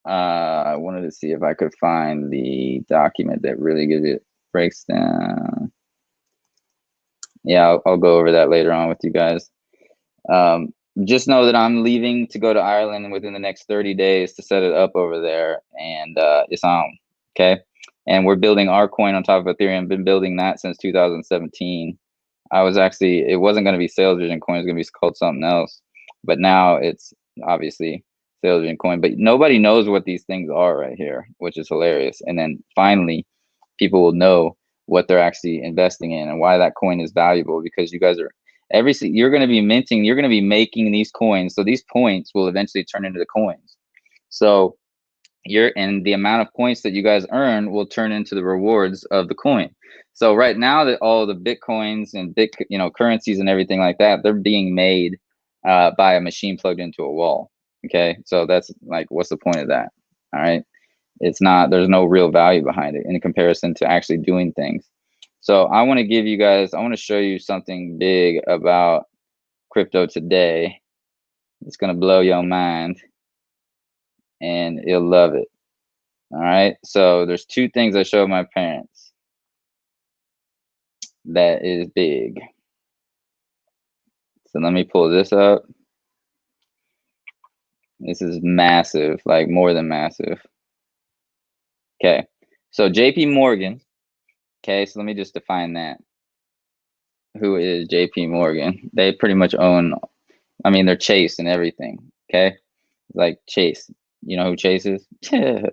I wanted to see if I could find the document that really breaks down. Yeah, I'll go over that later on with you guys. Just know that I'm leaving to go to Ireland within the next 30 days to set it up over there, and it's on. Okay. And we're building our coin on top of Ethereum. Been building that since 2017. It wasn't going to be Sales Vision Coin. It's going to be called something else. But now it's obviously Sales Vision Coin. But nobody knows what these things are right here, which is hilarious. And then finally, people will know what they're actually investing in and why that coin is valuable, because you guys are you're going to be minting, you're going to be making these coins. So these points will eventually turn into the coins. So and the amount of points that you guys earn will turn into the rewards of the coin. So right now that all the Bitcoins and currencies and everything like that, they're being made by a machine plugged into a wall. Okay. So that's what's the point of that? All right. There's no real value behind it in comparison to actually doing things. So I want to show you something big about crypto today. It's going to blow your mind and you'll love it. All right. So there's two things I showed my parents that is big. So let me pull this up. This is massive, like more than massive. Okay. So JP Morgan. Okay. So let me just define that. Who is JP Morgan? They pretty much own, they're Chase and everything. Okay. Like Chase. You know who Chase is? All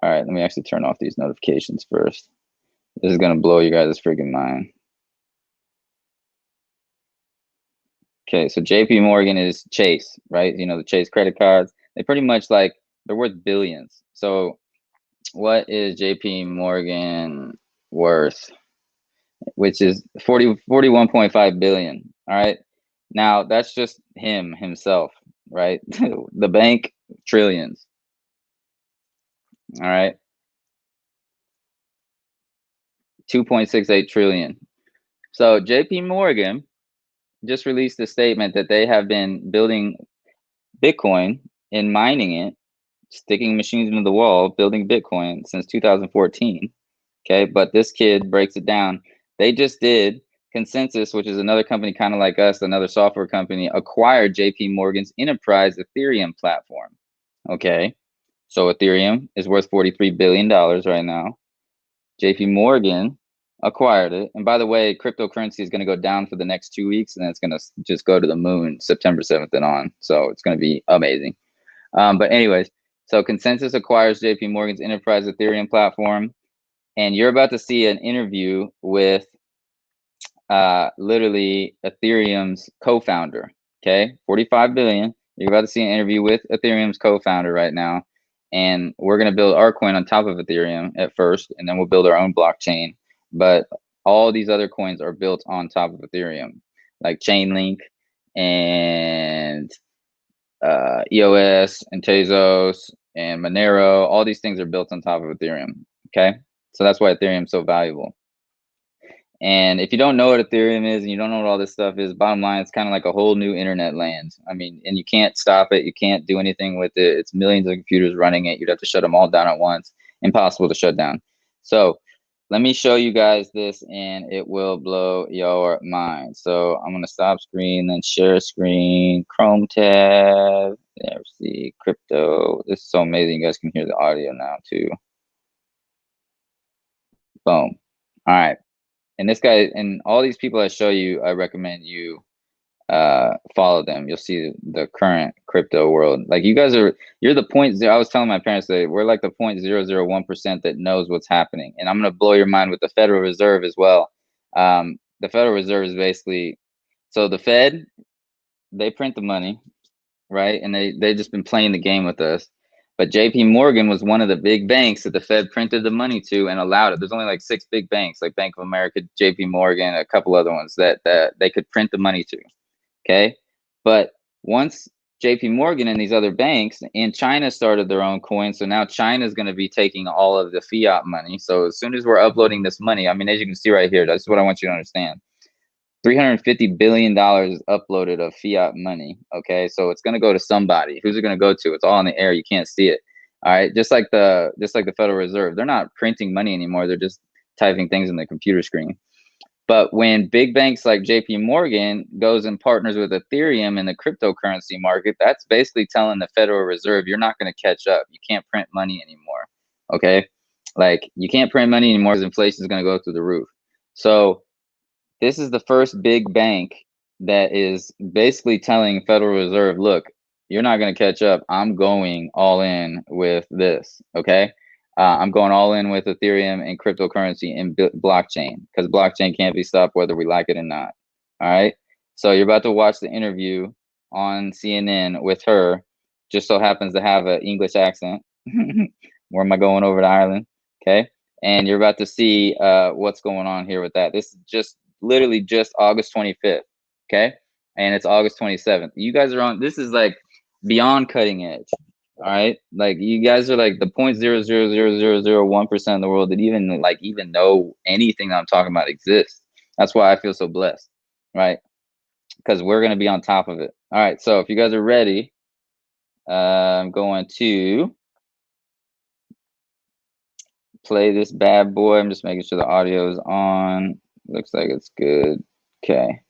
right. Let me actually turn off these notifications first. This is going to blow you guys' freaking mind. Okay. So JP Morgan is Chase, right? The Chase credit cards. They pretty much they're worth billions. So what is JP Morgan worth? which is 41.5 billion. All right. Now that's just himself, right? The bank, trillions. All right. 2.68 trillion. So JP Morgan just released a statement that they have been building Bitcoin and mining it, sticking machines into the wall, building Bitcoin since 2014. Okay, but this kid breaks it down. They just did Consensus, which is another company kind of like us, another software company, acquired JP Morgan's enterprise Ethereum platform. Okay, so Ethereum is worth $43 billion right now. JP Morgan acquired it. And by the way, cryptocurrency is going to go down for the next 2 weeks, and then it's going to just go to the moon September 7th and on. So it's going to be amazing. But anyways, so Consensus acquires JP Morgan's enterprise Ethereum platform. And you're about to see an interview with literally Ethereum's co-founder. Okay, 45 billion. You're about to see an interview with Ethereum's co-founder right now, and we're gonna build our coin on top of Ethereum at first, and then we'll build our own blockchain. But all these other coins are built on top of Ethereum, like Chainlink and EOS and Tezos and Monero. All these things are built on top of Ethereum. Okay, so that's why Ethereum is so valuable. And if you don't know what Ethereum is and you don't know what all this stuff is, bottom line, it's kind of like a whole new internet land. I mean, and you can't stop it. You can't do anything with it. It's millions of computers running it. You'd have to shut them all down at once. Impossible to shut down. So let me show you guys this and it will blow your mind. So I'm going to stop screen, then share screen, Chrome tab. There, see crypto. This is so amazing. You guys can hear the audio now too. Boom. All right. And this guy and all these people I show you, I recommend you follow them. You'll see the current crypto world. Like you guys you're the point zero. I was telling my parents that we're like the 0.001% that knows what's happening. And I'm gonna blow your mind with the Federal Reserve as well. The Federal Reserve is basically, so the Fed, they print the money, right? And they just been playing the game with us. But JP Morgan was one of the big banks that the Fed printed the money to and allowed it. There's only like 6 big banks, like Bank of America, JP Morgan, a couple other ones that they could print the money to. Okay. But once JP Morgan and these other banks in China started their own coin, so now China is going to be taking all of the fiat money. So as soon as we're uploading this money, I mean, as you can see right here, that's what I want you to understand. $350 billion is uploaded of fiat money. Okay, so it's going to go to somebody. Who's it going to go to? It's all in the air. You can't see it. All right, just like the Federal Reserve, they're not printing money anymore. They're just typing things in the computer screen. But when big banks like JP Morgan goes and partners with Ethereum in the cryptocurrency market, that's basically telling the Federal Reserve, you're not going to catch up. You can't print money anymore. Okay, like you can't print money anymore because inflation is going to go through the roof. So this is the first big bank that is basically telling Federal Reserve, look, you're not going to catch up. I'm going all in with this. Okay. I'm going all in with Ethereum and cryptocurrency and blockchain, because blockchain can't be stopped whether we like it or not. All right. So you're about to watch the interview on CNN with her. Just so happens to have an English accent. Where am I going over to Ireland? Okay. And you're about to see what's going on here with that. This is just literally just August 25th. Okay. And it's August 27th. You guys are on, this is like beyond cutting edge. All right. Like you guys are like the 0.00001% of the world that even know anything that I'm talking about exists. That's why I feel so blessed. Right. Because we're going to be on top of it. All right. So if you guys are ready, I'm going to play this bad boy. I'm just making sure the audio is on. Looks like it's good. Okay.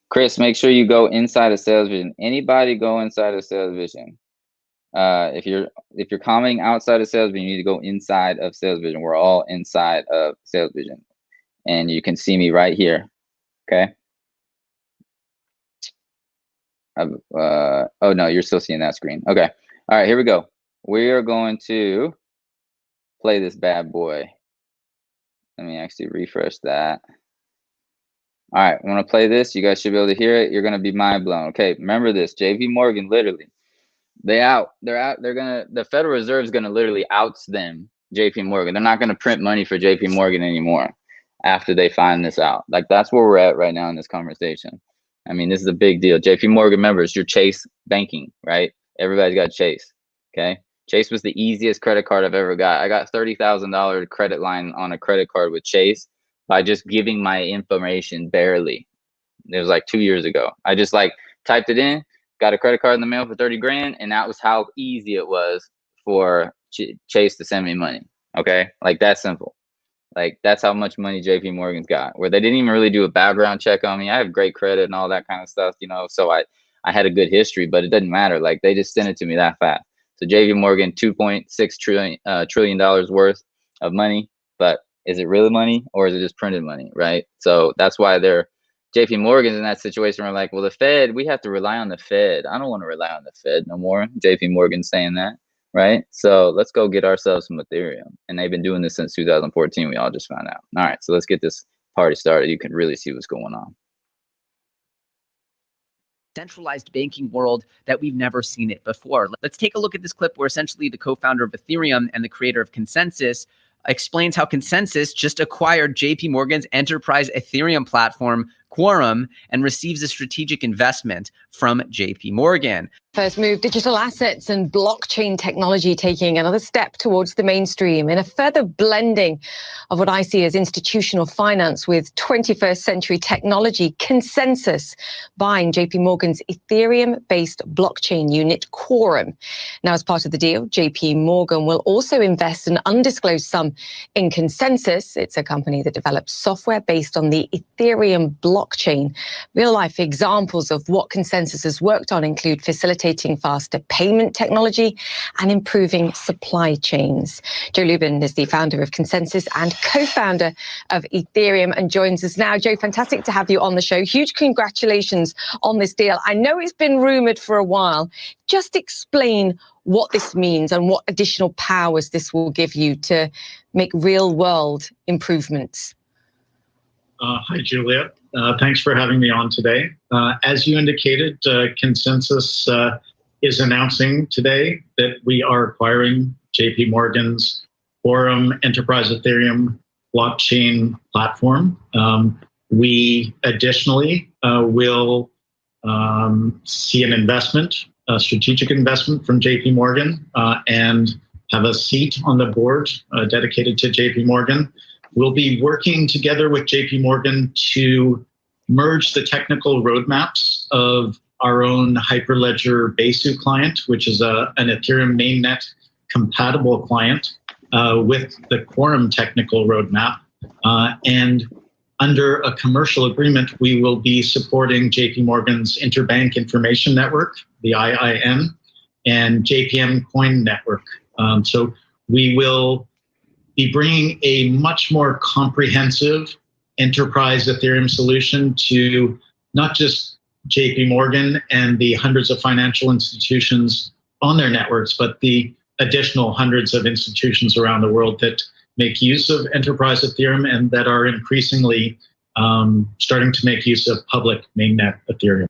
Chris, make sure you go inside of Sales Vision. Anybody go inside of Sales Vision. If you're commenting outside of Sales Vision, you need to go inside of Sales Vision. We're all inside of Sales Vision. And you can see me right here. Okay. Oh no, you're still seeing that screen. Okay. All right, here we go. We are going to play this bad boy. Let me actually refresh that. All right, I'm gonna play this. You guys should be able to hear it. You're gonna be mind blown. Okay, remember this. JP Morgan, literally, the Federal Reserve is gonna literally out them, JP Morgan. They're not gonna print money for JP Morgan anymore. after they find this out. Like, that's where we're at right now in this conversation. I mean, this is a big deal. JP Morgan members, your Chase banking, right? Everybody's got Chase. Okay. Chase was the easiest credit card I've ever got. I got $30,000 credit line on a credit card with Chase by just giving my information barely. It was like 2 years ago. I just like typed it in, got a credit card in the mail for 30 grand. And that was how easy it was for Chase to send me money. Okay. Like, that's simple. Like, that's how much money JP Morgan's got, where they didn't even really do a background check on me. I have great credit and all that kind of stuff, so I had a good history, but it doesn't matter. Like, they just sent it to me that fast. So JP Morgan, $2.6 trillion worth of money, but is it really money or is it just printed money, right? So that's why JP Morgan's in that situation where, like, well, the Fed, we have to rely on the Fed. I don't want to rely on the Fed no more. JP Morgan's saying that. Right. So let's go get ourselves some Ethereum. And they've been doing this since 2014. We all just found out. All right. So let's get this party started. You can really see what's going on. Centralized banking world that we've never seen it before. Let's take a look at this clip where essentially the co-founder of Ethereum and the creator of Consensus explains how Consensus just acquired JP Morgan's enterprise Ethereum platform, Quorum, and receives a strategic investment from JP Morgan. First move, digital assets and blockchain technology taking another step towards the mainstream in a further blending of what I see as institutional finance with 21st century technology. Consensus buying JP Morgan's Ethereum-based blockchain unit, Quorum. Now, as part of the deal, JP Morgan will also invest an undisclosed sum in Consensus. It's a company that develops software based on the Ethereum blockchain. Real-life examples of what Consensus has worked on include facilitating faster payment technology and improving supply chains. Joe Lubin is the founder of Consensus and co-founder of Ethereum and joins us now. Joe, fantastic to have you on the show. Huge congratulations on this deal. I know it's been rumored for a while. Just explain what this means and what additional powers this will give you to make real world improvements. Hi, Julia. Thanks for having me on today. As you indicated, Consensus is announcing today that we are acquiring JP Morgan's Quorum Enterprise Ethereum blockchain platform. We additionally will see an investment, a strategic investment from JP Morgan, and have a seat on the board dedicated to JP Morgan. We'll be working together with JP Morgan to merge the technical roadmaps of our own Hyperledger Besu client, which is an Ethereum mainnet compatible client, with the Quorum technical roadmap. And under a commercial agreement, we will be supporting JP Morgan's Interbank Information Network, the IIN, and JPM Coin Network. So we will be bringing a much more comprehensive enterprise Ethereum solution to not just JP Morgan and the hundreds of financial institutions on their networks, but the additional hundreds of institutions around the world that make use of enterprise Ethereum and that are increasingly starting to make use of public mainnet Ethereum.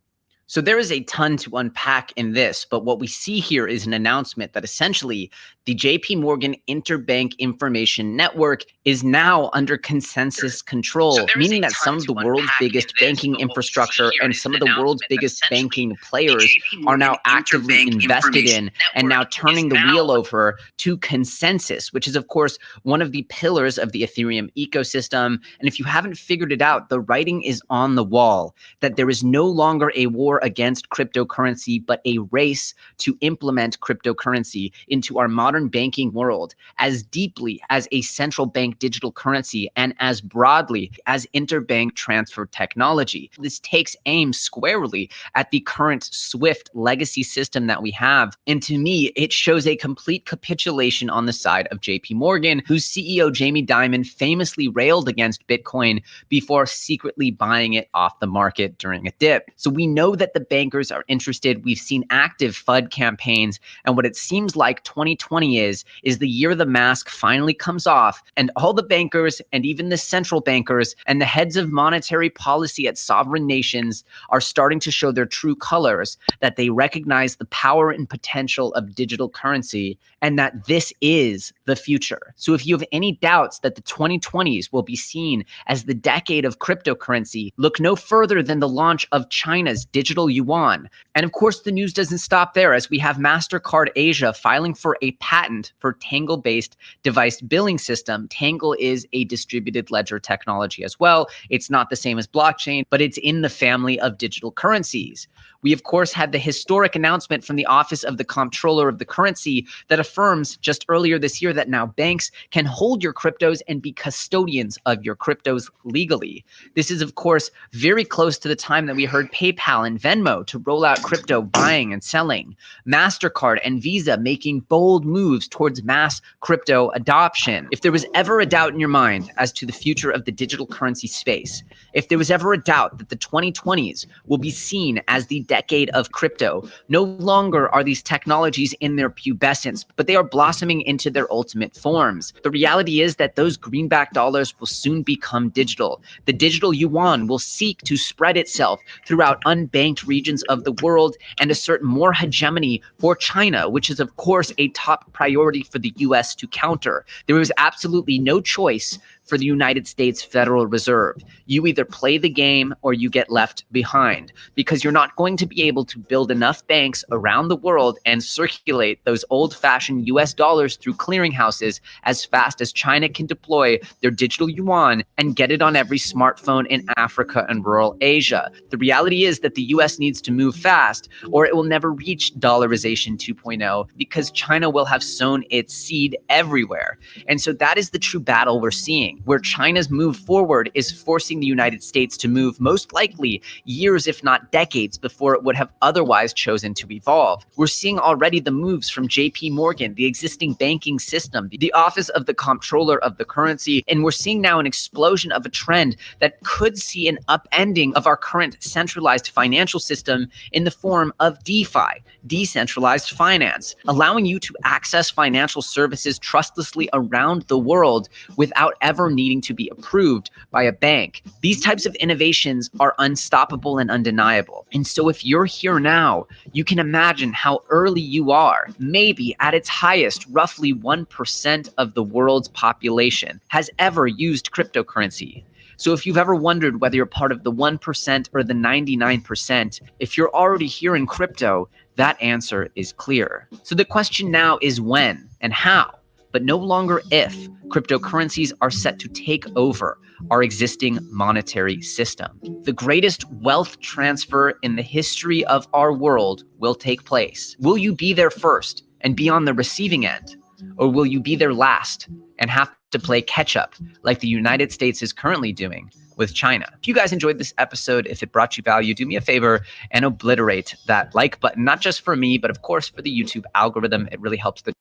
So there is a ton to unpack in this, but what we see here is an announcement that essentially the JP Morgan Interbank Information Network is now under Consensus control, meaning that some of the world's biggest banking infrastructure and some of the world's biggest banking players are now actively invested in and now turning the wheel over to Consensus, which is, of course, one of the pillars of the Ethereum ecosystem. And if you haven't figured it out, the writing is on the wall that there is no longer a war against cryptocurrency, but a race to implement cryptocurrency into our modern banking world as deeply as a central bank digital currency and as broadly as interbank transfer technology. This takes aim squarely at the current SWIFT legacy system that we have. And to me, it shows a complete capitulation on the side of JP Morgan, whose CEO Jamie Dimon famously railed against Bitcoin before secretly buying it off the market during a dip. So we know that that the bankers are interested. We've seen active FUD campaigns, and what it seems like 2020 is the year the mask finally comes off, and all the bankers and even the central bankers and the heads of monetary policy at sovereign nations are starting to show their true colors, that they recognize the power and potential of digital currency, and that this is the future. So if you have any doubts that the 2020s will be seen as the decade of cryptocurrency, look no further than the launch of China's digital yuan. And of course, the news doesn't stop there, as we have MasterCard Asia filing for a patent for Tangle-based device billing system. Tangle is a distributed ledger technology as well. It's not the same as blockchain, but it's in the family of digital currencies. We, of course, had the historic announcement from the Office of the Comptroller of the Currency that affirms just earlier this year that now banks can hold your cryptos and be custodians of your cryptos legally. This is, of course, very close to the time that we heard PayPal and Venmo to roll out crypto buying and selling, MasterCard and Visa making bold moves towards mass crypto adoption. If there was ever a doubt in your mind as to the future of the digital currency space, if there was ever a doubt that the 2020s will be seen as the decade of crypto, no longer are these technologies in their pubescence, but they are blossoming into their ultimate forms. The reality is that those greenback dollars will soon become digital. The digital yuan will seek to spread itself throughout unbanked regions of the world and assert more hegemony for China, which is, of course, a top priority for the US to counter. There was absolutely no choice for the United States Federal Reserve. You either play the game or you get left behind, because you're not going to be able to build enough banks around the world and circulate those old-fashioned US dollars through clearinghouses as fast as China can deploy their digital yuan and get it on every smartphone in Africa and rural Asia. The reality is that the US needs to move fast, or it will never reach dollarization 2.0, because China will have sown its seed everywhere. And so that is the true battle we're seeing, where China's move forward is forcing the United States to move most likely years, if not decades, before it would have otherwise chosen to evolve. We're seeing already the moves from JP Morgan, the existing banking system, the Office of the Comptroller of the Currency, and we're seeing now an explosion of a trend that could see an upending of our current centralized financial system in the form of DeFi, decentralized finance, allowing you to access financial services trustlessly around the world without ever needing to be approved by a bank. These types of innovations are unstoppable and undeniable. And so if you're here now, you can imagine how early you are. Maybe at its highest, roughly 1% of the world's population has ever used cryptocurrency. So if you've ever wondered whether you're part of the 1% or the 99%, if you're already here in crypto, that answer is clear. So the question now is when and how, but no longer if, cryptocurrencies are set to take over our existing monetary system. The greatest wealth transfer in the history of our world will take place. Will you be there first and be on the receiving end? Or will you be there last and have to play catch up like the United States is currently doing with China? If you guys enjoyed this episode, if it brought you value, do me a favor and obliterate that like button, not just for me, but of course for the YouTube algorithm. It really helps the.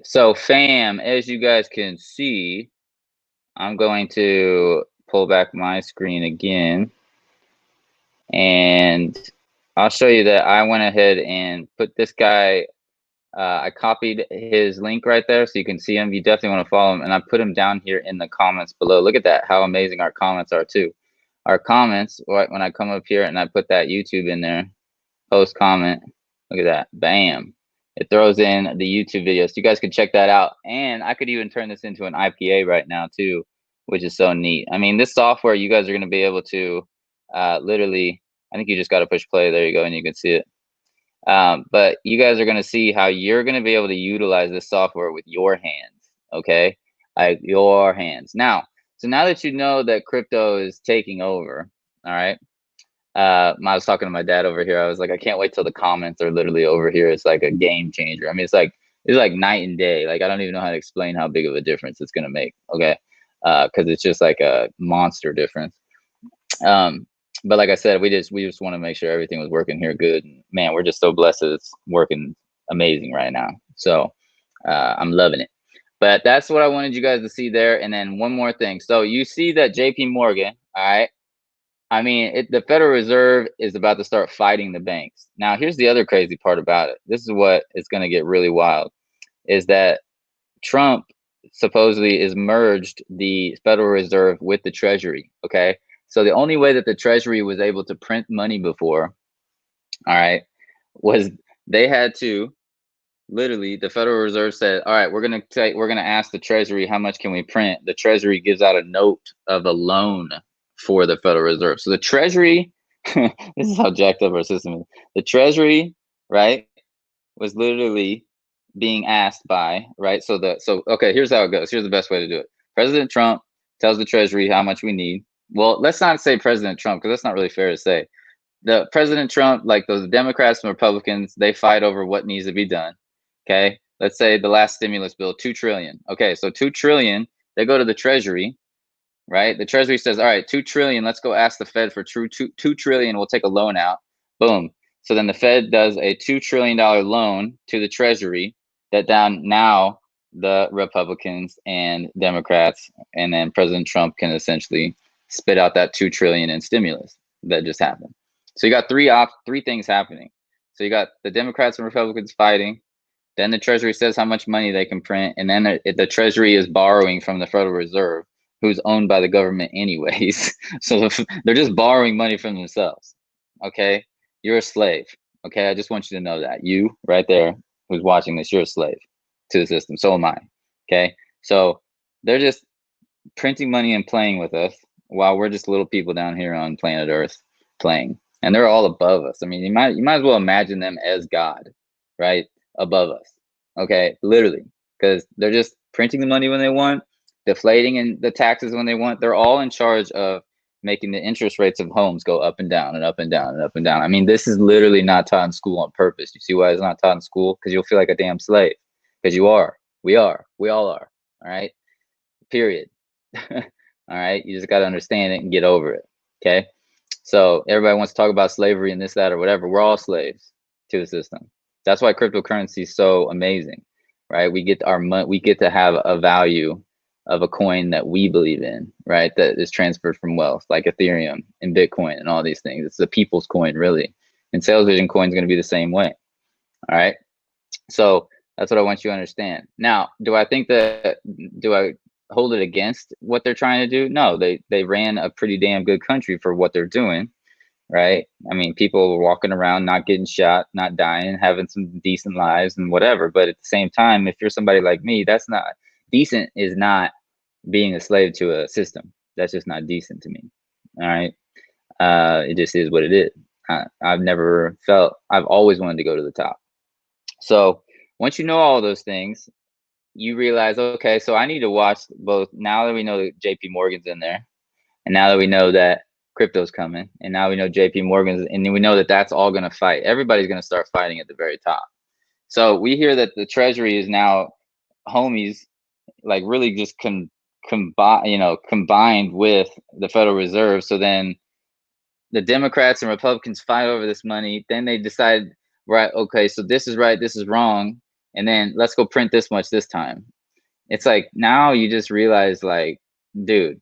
So fam, as you guys can see, I'm going to pull back my screen again, and I'll show you that I went ahead and put this guy, I copied his link right there so you can see him. You definitely want to follow him, and I put him down here in the comments below. Look at that, how amazing our comments are too. Our comments, right, when I come up here and I put that YouTube in there, post comment, look at that, bam. It throws in the YouTube video, so you guys can check that out. And I could even turn this into an IPA right now too, which is so neat. I mean, this software, you guys are going to be able to literally, I think you just got to push play. There you go, and you can see it. But you guys are going to see how you're going to be able to utilize this software with your hands, okay? Like your hands. Now, so now that you know that crypto is taking over, all right? I was talking to my dad over here. I was like, I can't wait till the comments are literally over here. It's like a game changer. I mean, it's like night and day. Like, I don't even know how to explain how big of a difference it's gonna make. Okay, because it's just like a monster difference. But like I said, we just want to make sure everything was working here good. And man, we're just so blessed that it's working amazing right now. So I'm loving it. But that's what I wanted you guys to see there. And then one more thing. So you see that JP Morgan, all right, I mean, the Federal Reserve is about to start fighting the banks. Now, here's the other crazy part about it. This is what is going to get really wild, is that Trump supposedly is merged the Federal Reserve with the Treasury. Okay. So the only way that the Treasury was able to print money before, all right, was they had to literally, the Federal Reserve said, all right, we're gonna ask the Treasury how much can we print. The Treasury gives out a note of a loan for the Federal Reserve. So the Treasury, this is how jacked up our system is. The Treasury, right, was literally being asked by, right? So okay, here's how it goes. Here's the best way to do it. President Trump tells the Treasury how much we need. Well, let's not say President Trump, because that's not really fair to say. The President Trump, like those Democrats and Republicans, they fight over what needs to be done. Okay. Let's say the last stimulus bill, 2 trillion. Okay. So 2 trillion, they go to the Treasury, right? The Treasury says, all right, 2 trillion, let's go ask the Fed for 2 trillion. We'll take a loan out. Boom. So then the Fed does a $2 trillion loan to the Treasury that now the Republicans and Democrats and then President Trump can essentially spit out that 2 trillion in stimulus that just happened. So you got three things happening. So you got the Democrats and Republicans fighting. Then the Treasury says how much money they can print, and then the Treasury is borrowing from the Federal Reserve, who's owned by the government anyways. So they're just borrowing money from themselves. Okay, you're a slave. Okay, I just want you to know that. You right there, who's watching this, you're a slave to the system. So am I. Okay, so they're just printing money and playing with us while we're just little people down here on planet Earth playing. And they're all above us. I mean, you might as well imagine them as God, right? Above us. Okay, literally, because they're just printing the money when they want, deflating and the taxes when they want. They're all in charge of making the interest rates of homes go up and down and up and down and up and down. I mean, this is literally not taught in school on purpose. You see why it's not taught in school? Because you'll feel like a damn slave. Because you are. We are. We all are. All right. Period. All right. You just got to understand it and get over it. Okay. So everybody wants to talk about slavery and this, that, or whatever. We're all slaves to the system. That's why cryptocurrency is so amazing, right? We get our money, we get to have a value of a coin that we believe in, right? That is transferred from wealth, like Ethereum and Bitcoin and all these things. It's the people's coin, really. And Sales Vision coin is going to be the same way. All right. So that's what I want you to understand. Now, do I hold it against what they're trying to do? No, they ran a pretty damn good country for what they're doing, right? I mean, people were walking around, not getting shot, not dying, having some decent lives and whatever. But at the same time, if you're somebody like me, that's not decent, is not being a slave to a system. That's just not decent to me. All right. It just is what it is. I've always wanted to go to the top. So once you know all those things, you realize, okay, so I need to watch both. Now that we know that JP Morgan's in there, and now that we know that crypto's coming, and now we know JP Morgan's, and we know that that's all going to fight. Everybody's going to start fighting at the very top. So we hear that the Treasury is now homies, like really just combined with the Federal Reserve. So then the Democrats and Republicans fight over this money. Then they decide, right, okay, so this is right, this is wrong. And then let's go print this much this time. It's like, now you just realize, like, dude,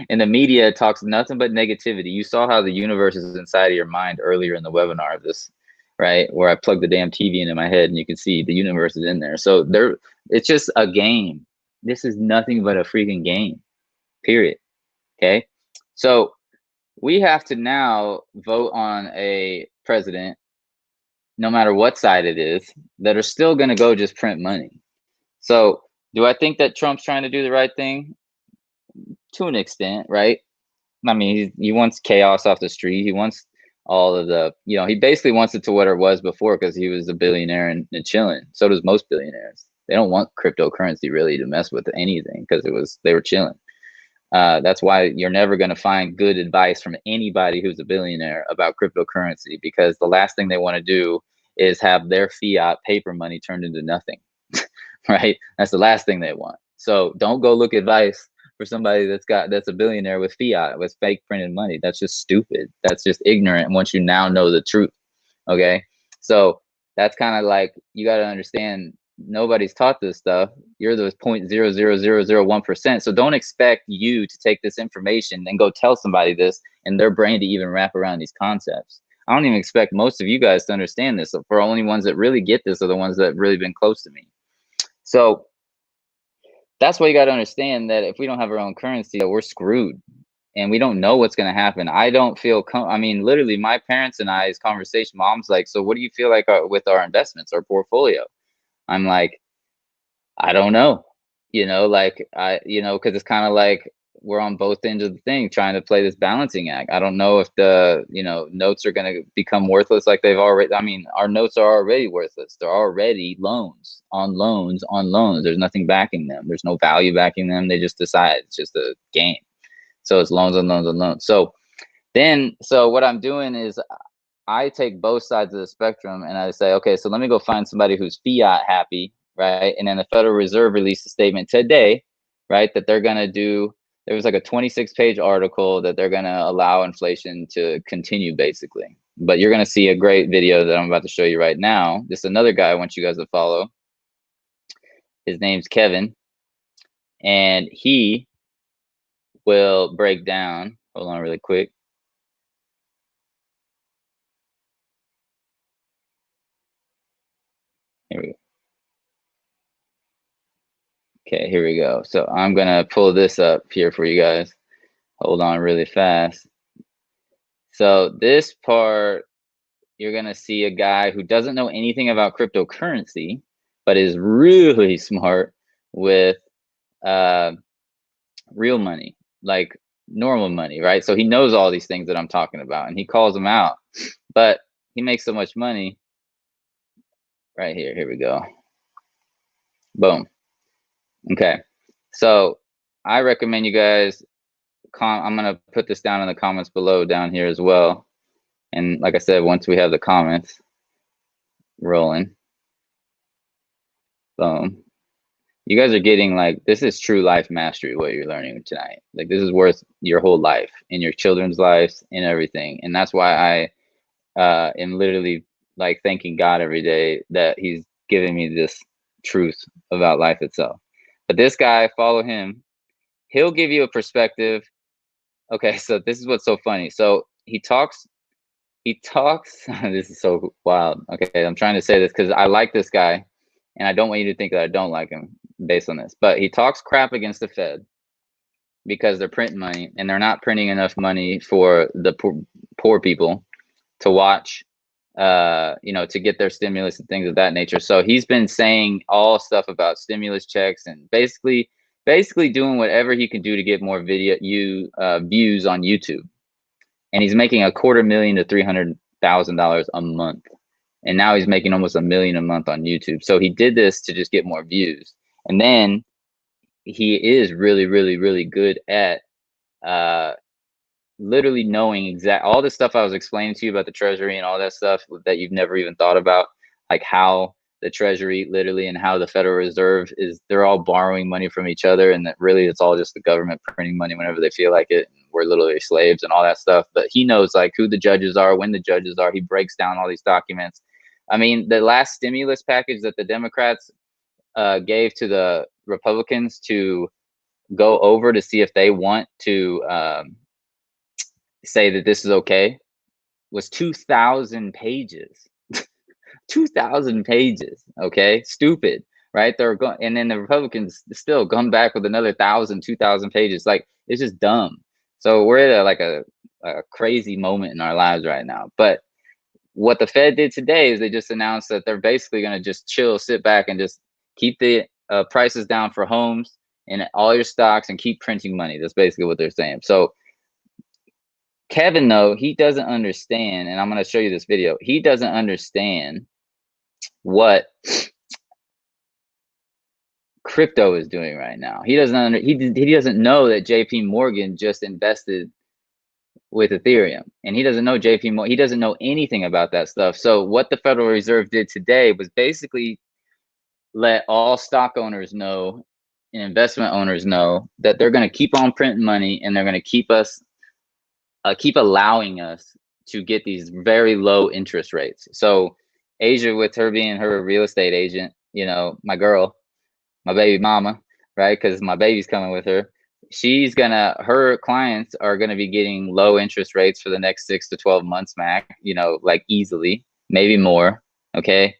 and the media talks nothing but negativity. You saw how the universe is inside of your mind earlier in the webinar of this, right? Where I plugged the damn TV into my head and you can see the universe is in there. So it's just a game. This is nothing but a freaking game, period. Okay. So we have to now vote on a president, no matter what side it is, that are still going to go just print money. So do I think that Trump's trying to do the right thing? To an extent, right? I mean, he wants chaos off the street. He wants all of the, he basically wants it to what it was before, because he was a billionaire and chilling. So does most billionaires. They don't want cryptocurrency really to mess with anything, because they were chilling. That's why you're never going to find good advice from anybody who's a billionaire about cryptocurrency, because the last thing they want to do is have their fiat paper money turned into nothing, right? That's the last thing they want. So don't go look advice for somebody that's a billionaire with fiat, with fake printed money. That's just stupid. That's just ignorant once you now know the truth. Okay. So that's kind of like, you got to understand Nobody's taught this stuff. You're the 0.00001%. So don't expect you to take this information and go tell somebody this and their brain to even wrap around these concepts. I don't even expect most of you guys to understand this. So for only ones that really get this are the ones that have really been close to me. So that's why you got to understand that if we don't have our own currency, we're screwed. And we don't know what's going to happen. I don't feel, I mean, literally my parents and I's conversation, mom's like, so what do you feel like with our investments, our portfolio? I'm like, I don't know, like cause it's kind of like we're on both ends of the thing trying to play this balancing act. I don't know if the, notes are going to become worthless like they've already, I mean, our notes are already worthless. They're already loans on loans on loans. There's nothing backing them. There's no value backing them. They just decide it's just a game. So it's loans on loans on loans. So what I'm doing is I take both sides of the spectrum and I say, okay, so let me go find somebody who's fiat happy, right? And then the Federal Reserve released a statement today, right, that they're going to do, there was like a 26-page article that they're going to allow inflation to continue basically. But you're going to see a great video that I'm about to show you right now. This is another guy I want you guys to follow. His name's Kevin. And he will break down, hold on really quick. Here we go. Okay, here we go. So I'm going to pull this up here for you guys. Hold on really fast. So this part, you're going to see a guy who doesn't know anything about cryptocurrency, but is really smart with real money, like normal money, right? So he knows all these things that I'm talking about and he calls them out, but he makes so much money. Right here, here we go. Boom. Okay, so I recommend you guys, I'm going to put this down in the comments below down here as well. And like I said, once we have the comments rolling, boom. You guys are getting like, this is true life mastery, what you're learning tonight. Like this is worth your whole life and your children's lives and everything. And that's why I am literally like thanking God every day that he's giving me this truth about life itself. But this guy, follow him. He'll give you a perspective. Okay, so this is what's so funny. So he talks, this is so wild. Okay, I'm trying to say this because I like this guy and I don't want you to think that I don't like him based on this. But he talks crap against the Fed because they're printing money and they're not printing enough money for the poor people to watch, to get their stimulus and things of that nature. So he's been saying all stuff about stimulus checks and basically doing whatever he can do to get more views on YouTube. And he's making $250,000 to $300,000 a month. And now he's making almost $1 million a month on YouTube. So he did this to just get more views. And then he is really, really, really good at literally knowing all the stuff I was explaining to you about the Treasury and all that stuff that you've never even thought about, like how the Treasury literally and how the Federal Reserve they're all borrowing money from each other, and that really it's all just the government printing money whenever they feel like it. And we're literally slaves and all that stuff. But he knows like who the judges are, when the judges are. He breaks down all these documents. I mean, the last stimulus package that the Democrats gave to the Republicans to go over to see if they want to say that this is okay was 2,000 pages. 2,000 pages. Okay, stupid, right? They're going, and then the Republicans still come back with another 1,000, 2,000 pages. Like it's just dumb. So we're at like a crazy moment in our lives right now. But what the Fed did today is they just announced that they're basically going to just chill, sit back, and just keep the prices down for homes and all your stocks and keep printing money. That's basically what they're saying. So Kevin, though, he doesn't understand, and I'm going to show you this video. He doesn't understand what crypto is doing right now. He doesn't he doesn't know that JP Morgan just invested with Ethereum, and he doesn't know JP Morgan. He doesn't know anything about that stuff. So what the Federal Reserve did today was basically let all stock owners know and investment owners know that they're going to keep on printing money, and they're going to keep allowing us to get these very low interest rates. So Asia, with her being her real estate agent, you know, my girl, my baby mama, right? Because my baby's coming with her. Her clients are gonna be getting low interest rates for the next 6 to 12 months, max, you know, like easily, maybe more. Okay.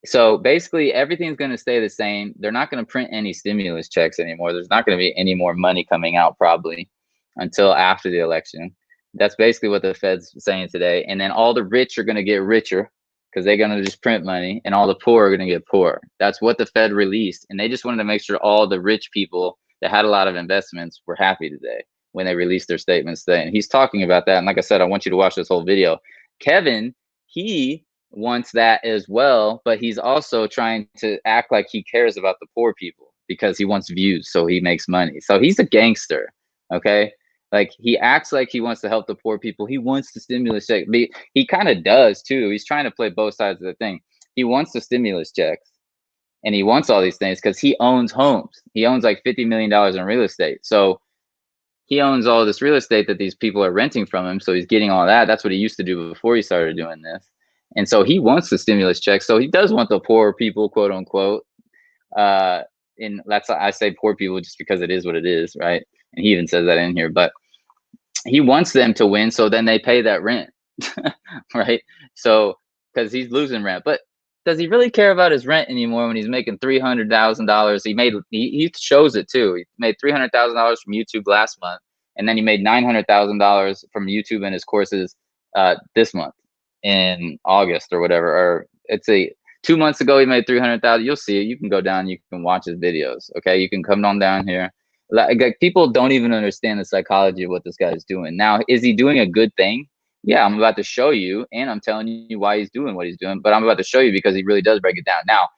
So basically everything's going to stay the same. They're not going to print any stimulus checks anymore. There's not going to be any more money coming out probably until after the election. That's basically what the Fed's saying today. And then all the rich are going to get richer because they're going to just print money, and all the poor are going to get poorer. That's what the Fed released. And they just wanted to make sure all the rich people that had a lot of investments were happy today when they released their statements today. And he's talking about that. And like I said, I want you to watch this whole video. Kevin, he wants that as well, but he's also trying to act like he cares about the poor people because he wants views, so he makes money. So he's a gangster, okay? Like, he acts like he wants to help the poor people. He wants the stimulus check. He kind of does too. He's trying to play both sides of the thing. He wants the stimulus checks and he wants all these things because he owns homes. He owns like $50 million in real estate. So he owns all this real estate that these people are renting from him. So he's getting all that. That's what he used to do before he started doing this. And so he wants the stimulus check. So he does want the poor people, quote unquote. And that's, I say poor people just because it is what it is, right? And he even says that in here, but he wants them to win, so then they pay that rent, right? So, because he's losing rent, but does he really care about his rent anymore when he's making $300,000? He shows it too. He made $300,000 from YouTube last month, and then he made $900,000 from YouTube and his courses this month in August or whatever. Or it's 2 months ago he made $300,000. You'll see it. You can go down. You can watch his videos. Okay, you can come on down here. Like, people don't even understand the psychology of what this guy is doing. Now, is he doing a good thing? Yeah, I'm about to show you, and I'm telling you why he's doing what he's doing, but I'm about to show you because he really does break it down. Now,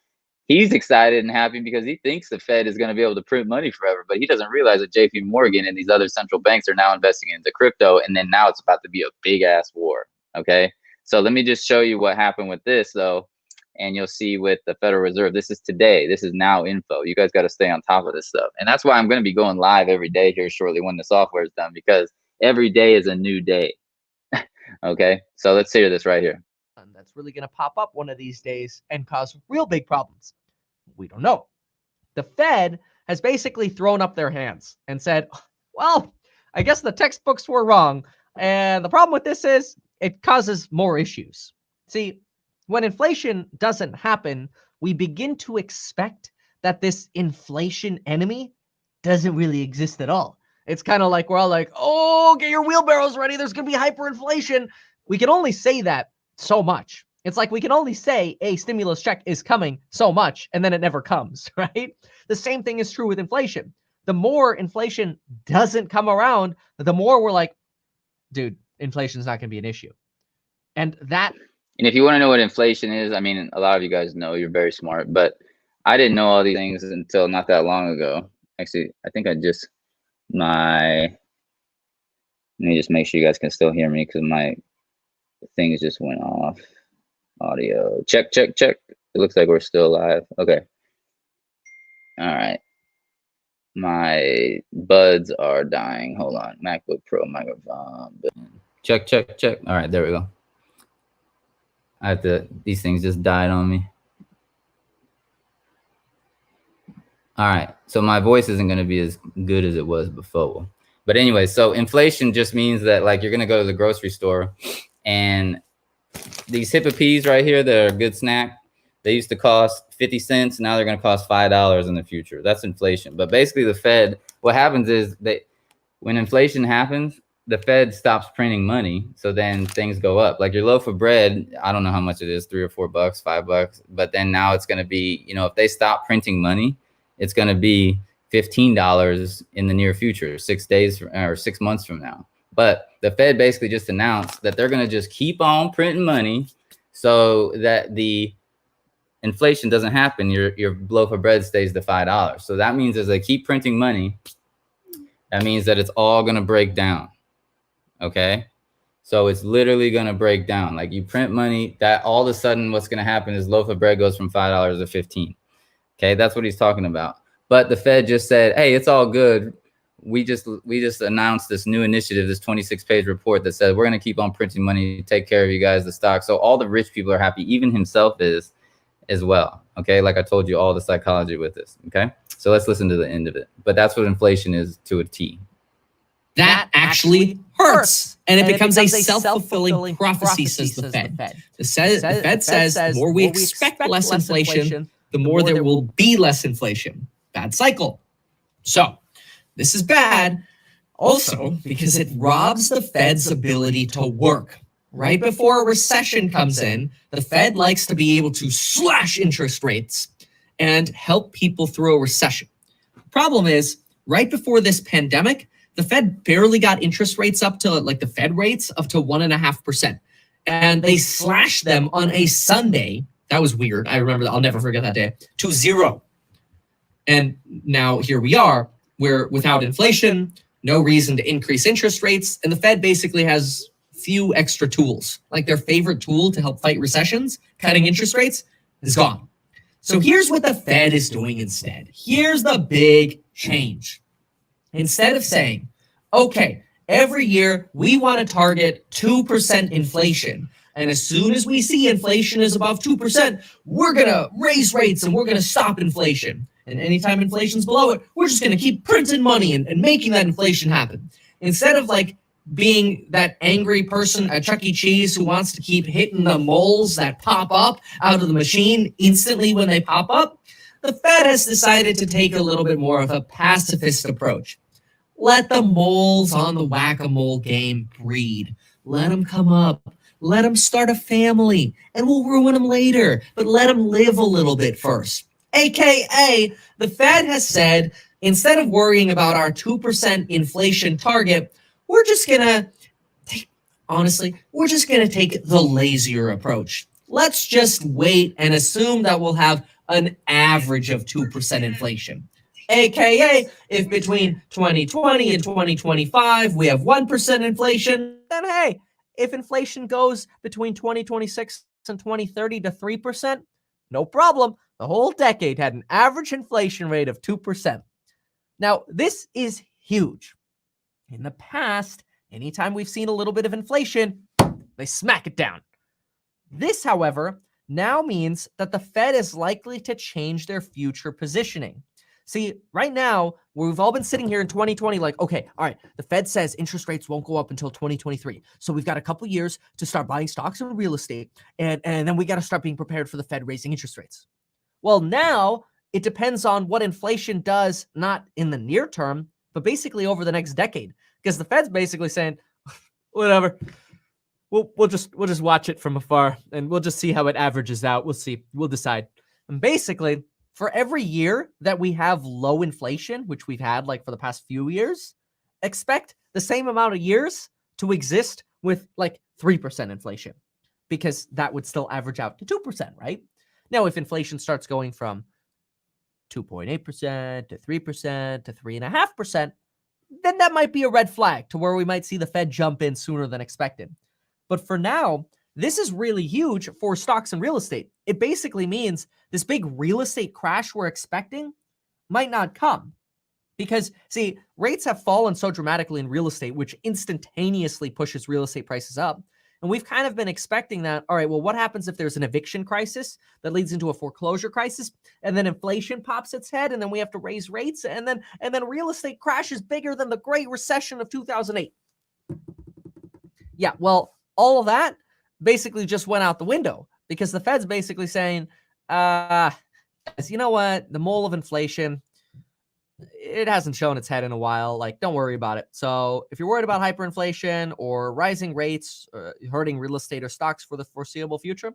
he's excited and happy because he thinks the Fed is going to be able to print money forever, but he doesn't realize that JP Morgan and these other central banks are now investing into crypto, and then now it's about to be a big-ass war, okay? So let me just show you what happened with this, though, and you'll see with the Federal Reserve. This is today. This is now info. You guys got to stay on top of this stuff. And that's why I'm going to be going live every day here shortly when the software is done, because every day is a new day. Okay, so let's hear this right here. And that's really going to pop up one of these days and cause real big problems. We don't know. The Fed has basically thrown up their hands and said, well, I guess the textbooks were wrong. And the problem with this is it causes more issues. See, when inflation doesn't happen, we begin to expect that this inflation enemy doesn't really exist at all. It's kind of like we're all like, oh, get your wheelbarrows ready. There's going to be hyperinflation. We can only say that so much. It's like we can only say a stimulus check is coming so much, and then it never comes, right? The same thing is true with inflation. The more inflation doesn't come around, the more we're like, dude, inflation's not going to be an issue. And if you want to know what inflation is, I mean, a lot of you guys know, you're very smart, but I didn't know all these things until not that long ago. Actually, I think let me just make sure you guys can still hear me because my things just went off. Audio, check. It looks like we're still live. Okay. All right. My buds are dying. Hold on. MacBook Pro microphone. Check. All right, there we go. These things just died on me. All right, so my voice isn't going to be as good as it was before. But anyway, so inflation just means that, like, you're going to go to the grocery store and these Hippo peas right here that are a good snack, they used to cost 50 cents. Now they're going to cost $5 in the future. That's inflation. But basically the Fed, what happens is that when inflation happens, the Fed stops printing money. So then things go up. Like your loaf of bread, I don't know how much it is, $3 or $4, $5. But then now it's going to be, you know, if they stop printing money, it's going to be $15 in the near future, 6 days or 6 months from now. But the Fed basically just announced that they're going to just keep on printing money so that the inflation doesn't happen. Your loaf of bread stays to $5. So that means as they keep printing money, that means that it's all going to break down. Okay. So it's literally going to break down. Like you print money, that all of a sudden what's going to happen is loaf of bread goes from $5 to 15. Okay. That's what he's talking about. But the Fed just said, hey, it's all good. We just announced this new initiative, this 26-page report that says we're going to keep on printing money to take care of you guys, the stock. So all the rich people are happy. Even himself is. as well. Okay, like I told you, all the psychology with this. Okay, so let's listen to the end of it. But that's what inflation is to a T. That actually hurts. And it becomes a self-fulfilling prophecy, says the Fed. The Fed says the more we expect less inflation, the more there will be less inflation. Bad cycle. So this is bad also because it robs the Fed's ability to work. Right before a recession comes in, the Fed likes to be able to slash interest rates and help people through a recession. The problem is, right before this pandemic, the Fed barely got interest rates up to, like the Fed rates, up to 1.5%. And they slashed them on a Sunday. That was weird. I remember that. I'll never forget that day. To 0. And now here we are, where without inflation, no reason to increase interest rates. And the Fed basically has few extra tools. Like their favorite tool to help fight recessions, cutting interest rates, is gone. So here's what the Fed is doing instead. Here's the big change. Instead of saying, okay, every year we want to target 2% inflation. And as soon as we see inflation is above 2%, we're going to raise rates and we're going to stop inflation. And anytime inflation's below it, we're just going to keep printing money and making that inflation happen. Instead of like being that angry person at Chuck E. Cheese who wants to keep hitting the moles that pop up out of the machine instantly when they pop up, the Fed has decided to take a little bit more of a pacifist approach. Let the moles on the whack-a-mole game breed. Let them come up. Let them start a family, and we'll ruin them later, but let them live a little bit first. AKA, the Fed has said, instead of worrying about our 2% inflation target, we're just going to take the lazier approach. Let's just wait and assume that we'll have an average of 2% inflation. AKA, if between 2020 and 2025 we have 1% inflation, then hey, if inflation goes between 2026 and 2030 to 3%, no problem. The whole decade had an average inflation rate of 2%. Now, this is huge. In the past, anytime we've seen a little bit of inflation, they smack it down. This, however, now means that the Fed is likely to change their future positioning. See, right now, we've all been sitting here in 2020 like, okay, all right, the Fed says interest rates won't go up until 2023. So we've got a couple years to start buying stocks and real estate, and then we got to start being prepared for the Fed raising interest rates. Well, now it depends on what inflation does, not in the near term, but basically over the next decade. Because the Fed's basically saying, whatever, we'll just watch it from afar, and we'll just see how it averages out. We'll see. We'll decide. And basically, for every year that we have low inflation, which we've had like for the past few years, expect the same amount of years to exist with like 3% inflation, because that would still average out to 2%, right? Now, if inflation starts going from 2.8% to 3% to 3.5%, then that might be a red flag to where we might see the Fed jump in sooner than expected. But for now, this is really huge for stocks and real estate. It basically means this big real estate crash we're expecting might not come. Because, see, rates have fallen so dramatically in real estate, which instantaneously pushes real estate prices up. And we've kind of been expecting that, all right, well, what happens if there's an eviction crisis that leads into a foreclosure crisis, and then inflation pops its head, and then we have to raise rates, and then real estate crashes bigger than the Great Recession of 2008. Yeah, well, all of that basically just went out the window, because the Fed's basically saying, you know what, the mole of inflation, it hasn't shown its head in a while. Like, don't worry about it. So if you're worried about hyperinflation or rising rates, hurting real estate or stocks for the foreseeable future,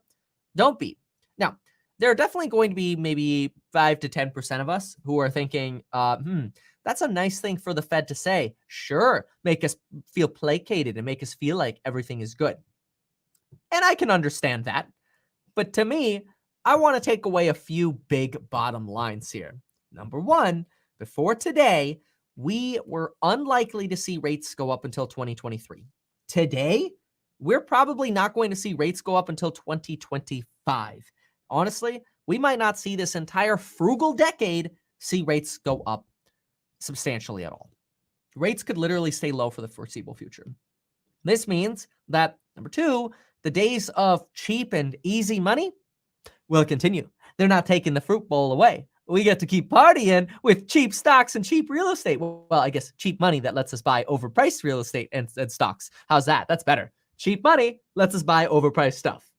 don't be. Now, there are definitely going to be maybe 5 to 10% of us who are thinking, that's a nice thing for the Fed to say. Sure, make us feel placated and make us feel like everything is good. And I can understand that. But to me, I want to take away a few big bottom lines here. Number one, before today, we were unlikely to see rates go up until 2023. Today, we're probably not going to see rates go up until 2025. Honestly, we might not see this entire frugal decade see rates go up substantially at all. Rates could literally stay low for the foreseeable future. This means that, number two, the days of cheap and easy money will continue. they're not taking the fruit bowl away. We get to keep partying with cheap stocks and cheap real estate. Well, I guess cheap money that lets us buy overpriced real estate and stocks. How's that? That's better. Cheap money lets us buy overpriced stuff,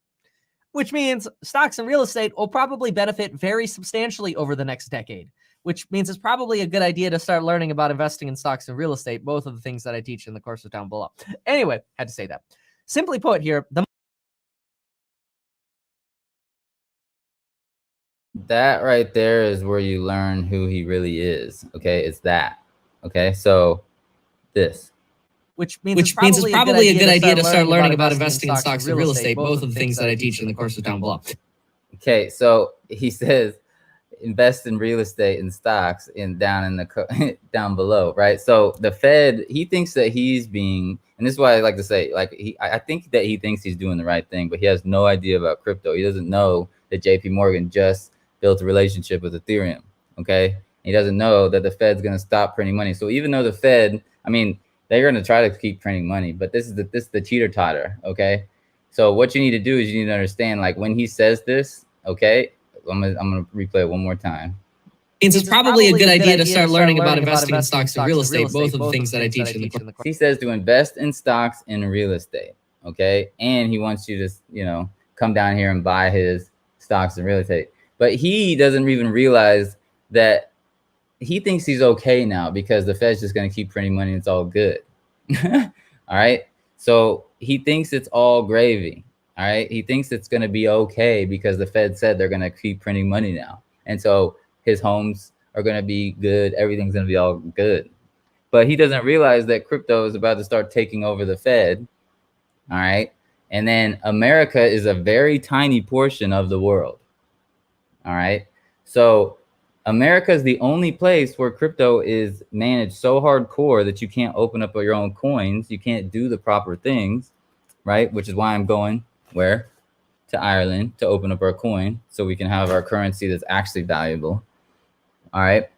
which means stocks and real estate will probably benefit very substantially over the next decade, which means it's probably a good idea to start learning about investing in stocks and real estate, both of the things that I teach in the courses down below. Anyway, had to say that. Simply put here, that right there is where you learn who he really is. Okay, it's that. Okay, so this. Which means it's probably a good idea to start learning about investing in stocks and real estate, both of the things that I teach in the courses down below. Okay, so he says invest in real estate and stocks down below, right? So the Fed, he thinks that he's being, and this is why I like to say, like, I think that he thinks he's doing the right thing, but he has no idea about crypto. He doesn't know that JP Morgan just built a relationship with Ethereum, okay? He doesn't know that the Fed's going to stop printing money. So even though the Fed, I mean, they're going to try to keep printing money, but this is the teeter-totter, okay? So what you need to do is you need to understand, like, when he says this, okay, I'm gonna replay it one more time. It's probably a good idea to start learning about investing in stocks and real estate, both of the things that I teach in the course. He says to invest in stocks and real estate, okay? And he wants you to, you know, come down here and buy his stocks and real estate. But he doesn't even realize that he thinks he's okay now because the Fed's just going to keep printing money and it's all good. All right. So he thinks it's all gravy. All right. He thinks it's going to be okay because the Fed said they're going to keep printing money now. And so his homes are going to be good. Everything's going to be all good. But he doesn't realize that crypto is about to start taking over the Fed. All right. And then America is a very tiny portion of the world. All right. So America is the only place where crypto is managed so hardcore that you can't open up your own coins. You can't do the proper things, right? Which is why I'm going where? To Ireland to open up our coin so we can have our currency that's actually valuable. All right.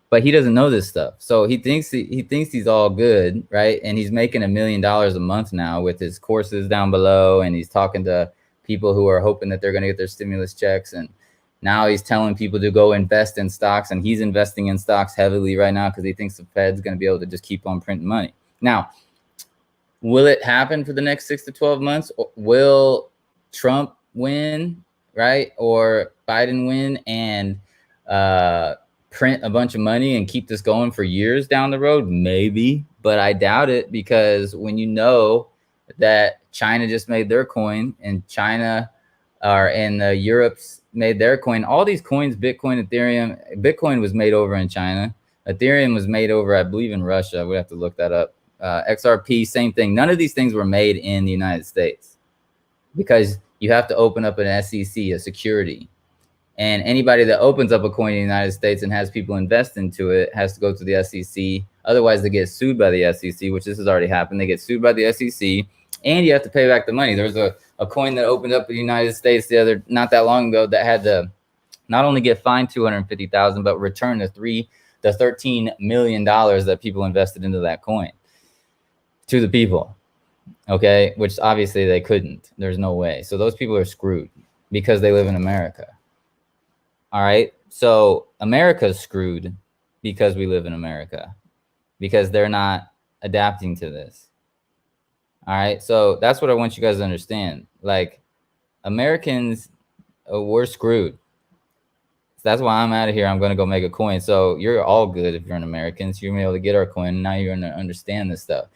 But he doesn't know this stuff. So he thinks he's all good, right? And he's making $1 million a month now with his courses down below. And he's talking to people who are hoping that they're going to get their stimulus checks. And now he's telling people to go invest in stocks, and he's investing in stocks heavily right now because he thinks the Fed's going to be able to just keep on printing money. Now, will it happen for the next 6 to 12 months? Will Trump win, right? Or Biden win and print a bunch of money and keep this going for years down the road? Maybe, but I doubt it, because when you know that China just made their coin and Europe's made their coin, all these coins, Bitcoin, Ethereum, Bitcoin was made over in China. Ethereum was made over, I believe, in Russia. We have to look that up. XRP, same thing. None of these things were made in the United States because you have to open up an SEC, a security. And anybody that opens up a coin in the United States and has people invest into it has to go to the SEC. Otherwise, they get sued by the SEC, which this has already happened. They get sued by the SEC, and you have to pay back the money. There was a coin that opened up in the United States not that long ago that had to not only get fined $250,000, but return the $13 million that people invested into that coin to the people. Okay, which obviously they couldn't. There's no way. So those people are screwed because they live in America. All right. So America's screwed because we live in America, because they're not adapting to this. All right. So that's what I want you guys to understand. Like, Americans, we're screwed. So that's why I'm out of here. I'm going to go make a coin. So you're all good if you're an American. So you're going to be able to get our coin. Now you're going to understand this stuff.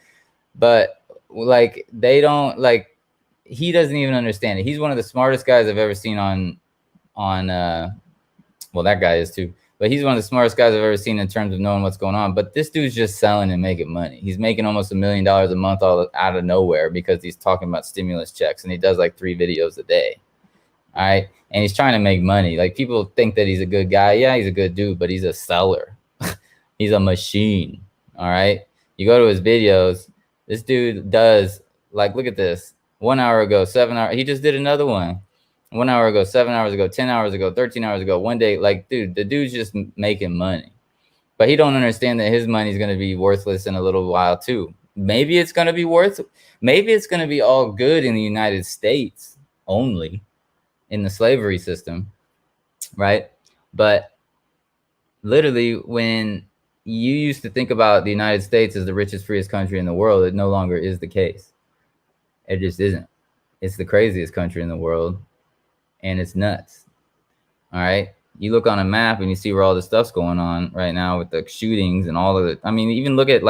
But like, they don't, like, he doesn't even understand it. He's one of the smartest guys I've ever seen on well, that guy is too. But he's one of the smartest guys I've ever seen in terms of knowing what's going on. But this dude's just selling and making money. He's making almost $1 million a month all out of nowhere because he's talking about stimulus checks, and he does like 3 videos a day. All right. And he's trying to make money. Like, people think that he's a good guy. Yeah, he's a good dude, but he's a seller. He's a machine. All right. You go to his videos. This dude does, like, look at this. 1 hour ago, 7 hours. He just did another one. 1 hour ago, 7 hours ago, 10 hours ago, 13 hours ago, one day. Like, dude, the dude's just making money. But he don't understand that his money is going to be worthless in a little while too. Maybe it's going to be maybe it's going to be all good in the United States only, in the slavery system. right? But literally, when you used to think about the United States as the richest, freest country in the world, it no longer is the case. It just isn't. It's the craziest country in the world, and it's nuts. All right. You look on a map and you see where all this stuff's going on right now with the shootings and all of it. I mean, even look at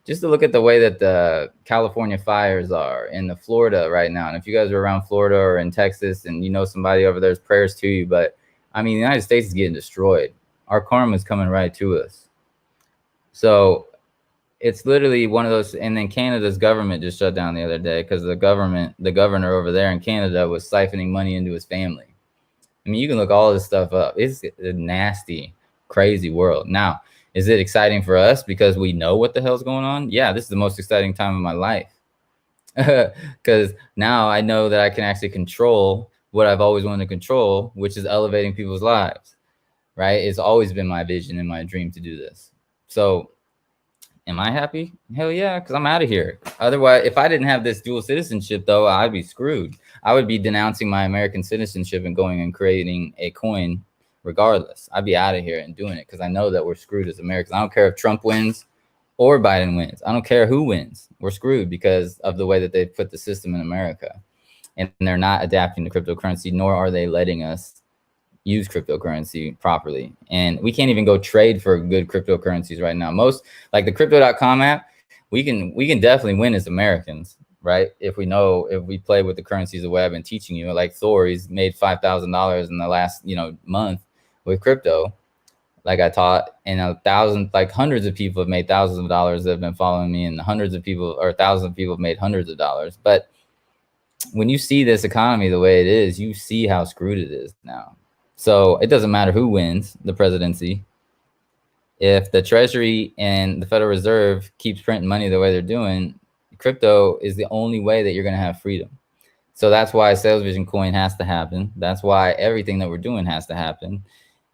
just to look at the way that the California fires are in the Florida right now. And if you guys are around Florida or in Texas and you know somebody over there's prayers to you. But I mean, the United States is getting destroyed. Our karma is coming right to us. So it's literally one of those. And then Canada's government just shut down the other day because the governor over there in Canada was siphoning money into his family. I mean, you can look all this stuff up. It's a nasty, crazy world. Now, is it exciting for us because we know what the hell's going on? Yeah, this is the most exciting time of my life. Because now I know that I can actually control what I've always wanted to control, which is elevating people's lives, right? It's always been my vision and my dream to do this. So am I happy? Hell yeah, because I'm out of here. Otherwise, if I didn't have this dual citizenship, though, I'd be screwed. I would be denouncing my American citizenship and going and creating a coin regardless. I'd be out of here and doing it because I know that we're screwed as Americans. I don't care if Trump wins or Biden wins. I don't care who wins. We're screwed because of the way that they put the system in America. And they're not adapting to cryptocurrency, nor are they letting us use cryptocurrency properly. And we can't even go trade for good cryptocurrencies right now. Most, like the crypto.com app, we can definitely win as Americans, right? If we play with the currencies the way I've been teaching you. Like Thor, he's made $5,000 in the last month with crypto, like I taught, and hundreds of people have made thousands of dollars that have been following me, and hundreds of people or thousands of people have made hundreds of dollars. But when you see this economy the way it is, you see how screwed it is now. So it doesn't matter who wins the presidency. If the Treasury and the Federal Reserve keeps printing money the way they're doing, crypto is the only way that you're going to have freedom. So that's why Sales Vision Coin has to happen. That's why everything that we're doing has to happen.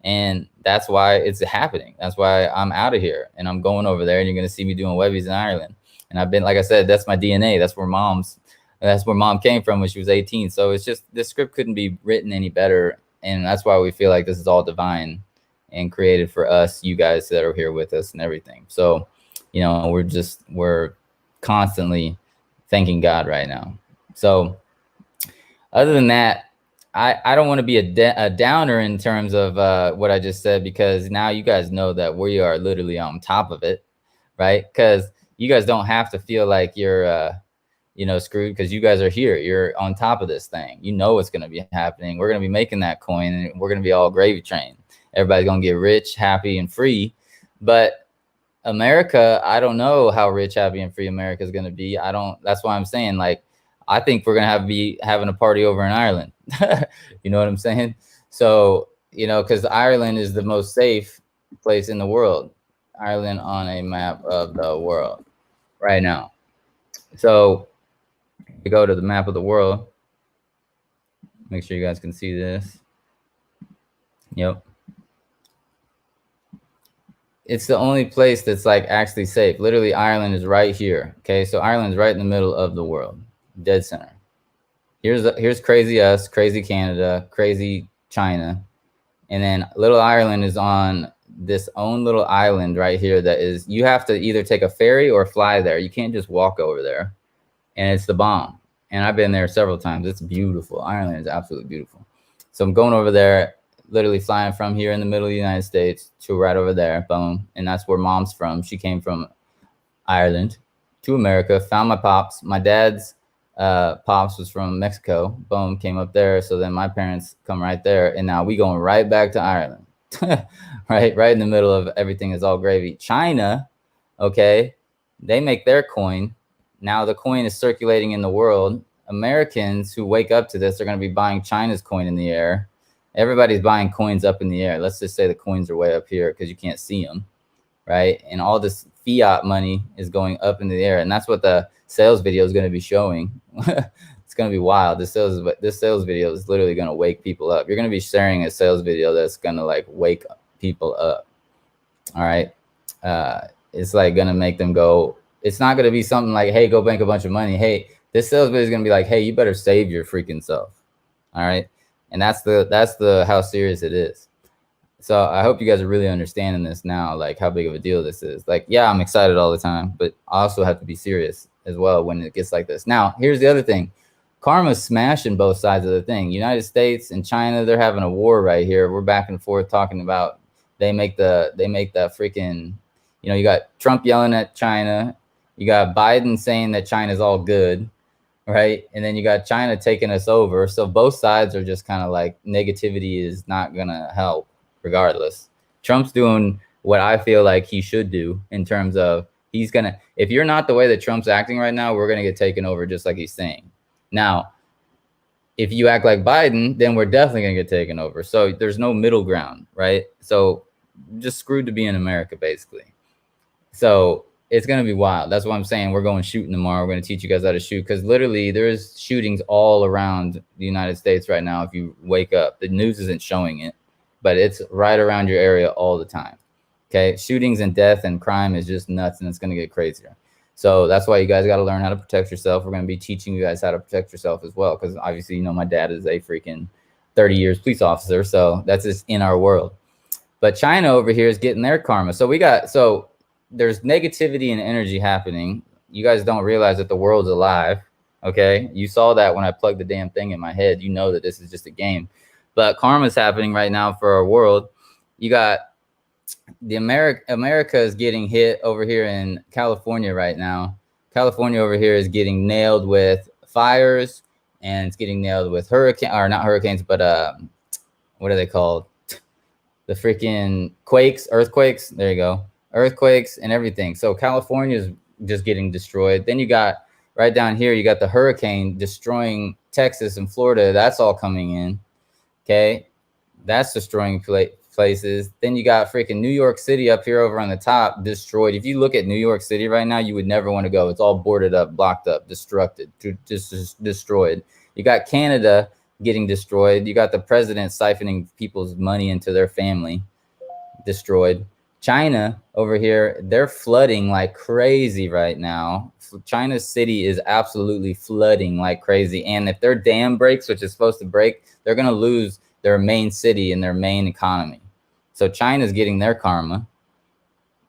And that's why it's happening. That's why I'm out of here and I'm going over there, and you're going to see me doing Webbies in Ireland. And I've been, like I said, that's my DNA. That's where mom came from when she was 18. So it's just, this script couldn't be written any better. And that's why we feel like this is all divine and created for us, you guys that are here with us and everything. So, we're constantly thanking God right now. So other than that, I don't want to be a downer in terms of what I just said, because now you guys know that we are literally on top of it, right? Because you guys don't have to feel like you're screwed, because you guys are here. You're on top of this thing. You know what's going to be happening. We're going to be making that coin, and we're going to be all gravy train. Everybody's going to get rich, happy, and free. But America, I don't know how rich, happy, and free America is going to be. That's why I'm saying, like, I think we're going to be having a party over in Ireland. You know what I'm saying? So, because Ireland is the most safe place in the world. Ireland on a map of the world right now. So we go to the map of the world. Make sure you guys can see this. Yep. It's the only place that's like actually safe. Literally, Ireland is right here. Okay, so Ireland's right in the middle of the world, dead center. Here's crazy us, crazy Canada, crazy China, and then little Ireland is on this own little island right here. That is, you have to either take a ferry or fly there. You can't just walk over there, and it's the bomb. And I've been there several times. It's beautiful. Ireland is absolutely beautiful. So I'm going over there, literally flying from here in the middle of the United States to right over there, boom. And that's where mom's from. She came from Ireland to America, found my pops. My dad's pops was from Mexico, boom, came up there. So then my parents come right there. And now we going right back to Ireland, right in the middle of everything is all gravy. China, okay, they make their coin. Now the coin is circulating in the world. Americans who wake up to this are going to be buying China's coin in the air. Everybody's buying coins up in the air. Let's just say the coins are way up here because you can't see them, right? And all this fiat money is going up in the air. And that's what the sales video is going to be showing. It's going to be wild. This sales video is literally going to wake people up. You're going to be sharing a sales video that's going to like wake people up. All right. It's like going to make them go. It's not going to be something like, hey, go bank a bunch of money. Hey, this sales video is going to be like, hey, you better save your freaking self. All right. And that's how serious it is. So I hope you guys are really understanding this now, like how big of a deal this is. Like, yeah, I'm excited all the time, but I also have to be serious as well when it gets like this. Now, here's the other thing. Karma's smashing both sides of the thing. United States and China, they're having a war right here. We're back and forth talking about they make the freaking, you know, you got Trump yelling at China. You got Biden saying that China's all good, right? And then you got China taking us over. So both sides are just kind of like negativity is not going to help regardless. Trump's doing what I feel like he should do in terms of he's going to, if you're not the way that Trump's acting right now, we're going to get taken over just like he's saying. Now, if you act like Biden, then we're definitely going to get taken over. So there's no middle ground, right? So just screwed to be in America, basically. So it's going to be wild. That's why I'm saying we're going shooting tomorrow. We're going to teach you guys how to shoot because literally there's shootings all around the United States right now. If you wake up, the news isn't showing it, but it's right around your area all the time. Okay. Shootings and death and crime is just nuts and it's going to get crazier. So that's why you guys got to learn how to protect yourself. We're going to be teaching you guys how to protect yourself as well. Because obviously, you know, my dad is a freaking 30 years police officer. So that's just in our world. But China over here is getting their karma. So there's negativity and energy happening. You guys don't realize that the world's alive. Okay. You saw that when I plugged the damn thing in my head. You know that this is just a game. But karma's happening right now for our world. You got the America is getting hit over here in California right now. California over here is getting nailed with fires and it's getting nailed with not hurricanes, but what are they called? The freaking earthquakes. There you go. Earthquakes and everything. So California is just getting destroyed. Then you got right down here, you got the hurricane destroying Texas and Florida. That's all coming in. Okay. That's destroying places. Then you got freaking New York City up here over on the top, destroyed. If you look at New York City right now, you would never want to go. It's all boarded up, blocked up, destroyed. You got Canada getting destroyed. You got the president siphoning people's money into their family, destroyed. China over here, they're flooding like crazy right now. China's city is absolutely flooding like crazy. And if their dam breaks, which is supposed to break, they're going to lose their main city and their main economy. So China's getting their karma.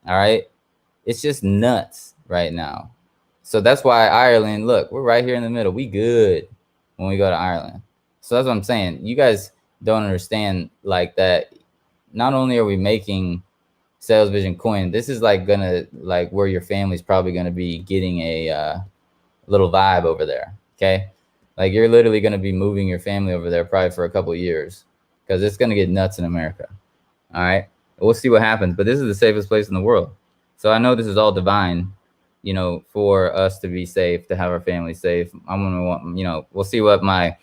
All right. It's just nuts right now. So that's why Ireland, look, we're right here in the middle. We good when we go to Ireland. So that's what I'm saying. You guys don't understand like that. Not only are we making Sales Vision coin, this is like gonna like where your family's probably gonna be getting a little vibe over there. Okay. Like you're literally going to be moving your family over there probably for a couple of years because it's going to get nuts in America. All right. We'll see what happens, but this is the safest place in the world. So I know this is all divine, you know, for us to be safe, to have our family safe. I'm going to want, you know, we'll see what my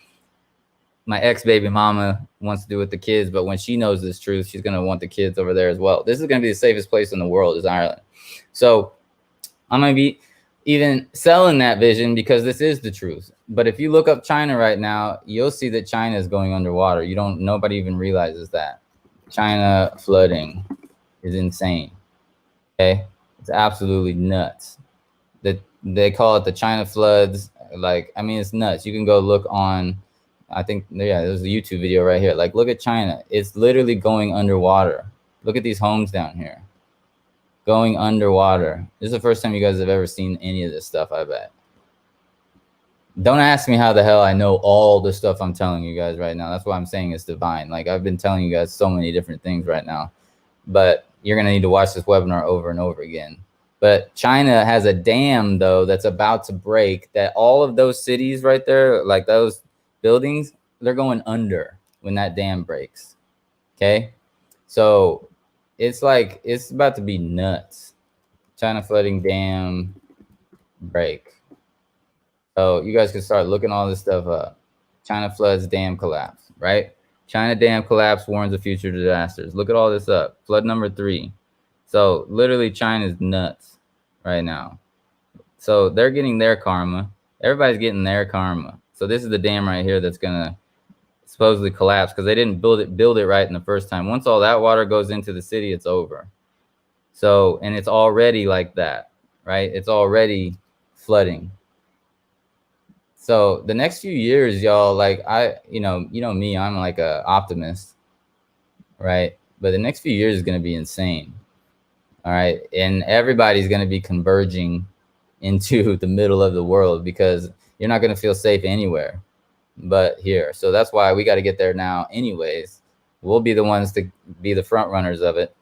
ex-baby mama wants to do with the kids. But when she knows this truth, she's going to want the kids over there as well. This is going to be the safest place in the world is Ireland. So I'm going to be even selling that vision because this is the truth. But if you look up China right now, you'll see that China is going underwater. Nobody even realizes that. China flooding is insane. Okay. It's absolutely nuts. They call it the China floods. Like, I mean, it's nuts. You can go look on, I think, yeah, there's a YouTube video right here. Like, look at China. It's literally going underwater. Look at these homes down here. Going underwater. This is the first time you guys have ever seen any of this stuff, I bet. Don't ask me how the hell I know all the stuff I'm telling you guys right now. That's why I'm saying it's divine. Like, I've been telling you guys so many different things right now. But you're going to need to watch this webinar over and over again. But China has a dam, though, that's about to break. That all of those cities right there, like those buildings, they're going under when that dam breaks. Okay? So it's like, it's about to be nuts. China flooding dam break. So you guys can start looking all this stuff up. China floods dam collapse, right? China dam collapse warns of future disasters. Look at all this up. Flood number 3. So literally China's nuts right now. So they're getting their karma. Everybody's getting their karma. So this is the dam right here that's going to supposedly collapse because they didn't build it right in the first time. Once all that water goes into the city, it's over. So, and it's already like that, right? It's already flooding. So the next few years, y'all, like you know me, I'm like a optimist, right? but the next few years is going to be insane. All right. And everybody's going to be converging into the middle of the world, because you're not going to feel safe anywhere but here. So that's why we got to get there now anyways. We'll be the ones to be the front runners of it.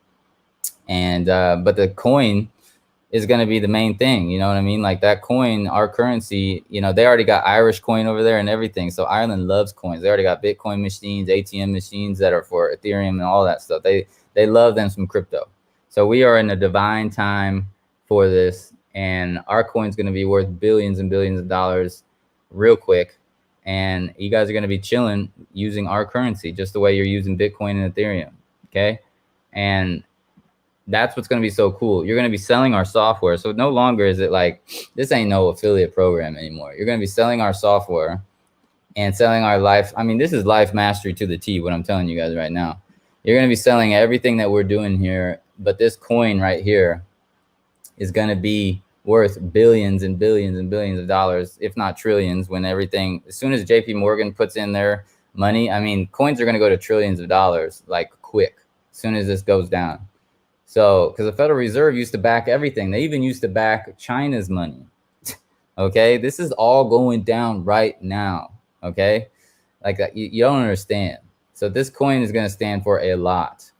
And but the coin is going to be the main thing. You know what I mean? Like that coin, our currency, you know, they already got Irish coin over there and everything. So Ireland loves coins. They already got Bitcoin machines, ATM machines that are for Ethereum and all that stuff. They love them some crypto. So we are in a divine time for this, and our coin's going to be worth billions and billions of dollars real quick. And you guys are going to be chilling using our currency just the way you're using Bitcoin and Ethereum. Okay. And that's what's going to be so cool. You're going to be selling our software. So no longer is it like, this ain't no affiliate program anymore. You're going to be selling our software and selling our life. I mean, this is life mastery to the T, what I'm telling you guys right now. You're going to be selling everything that we're doing here. But this coin right here is going to be worth billions and billions and billions of dollars, if not trillions, when everything, as soon as JP Morgan puts in their money, I mean, coins are going to go to trillions of dollars, like quick, as soon as this goes down. So, because the Federal Reserve used to back everything. They even used to back China's money. Okay. This is all going down right now. Okay. Like you don't understand. So this coin is going to stand for a lot.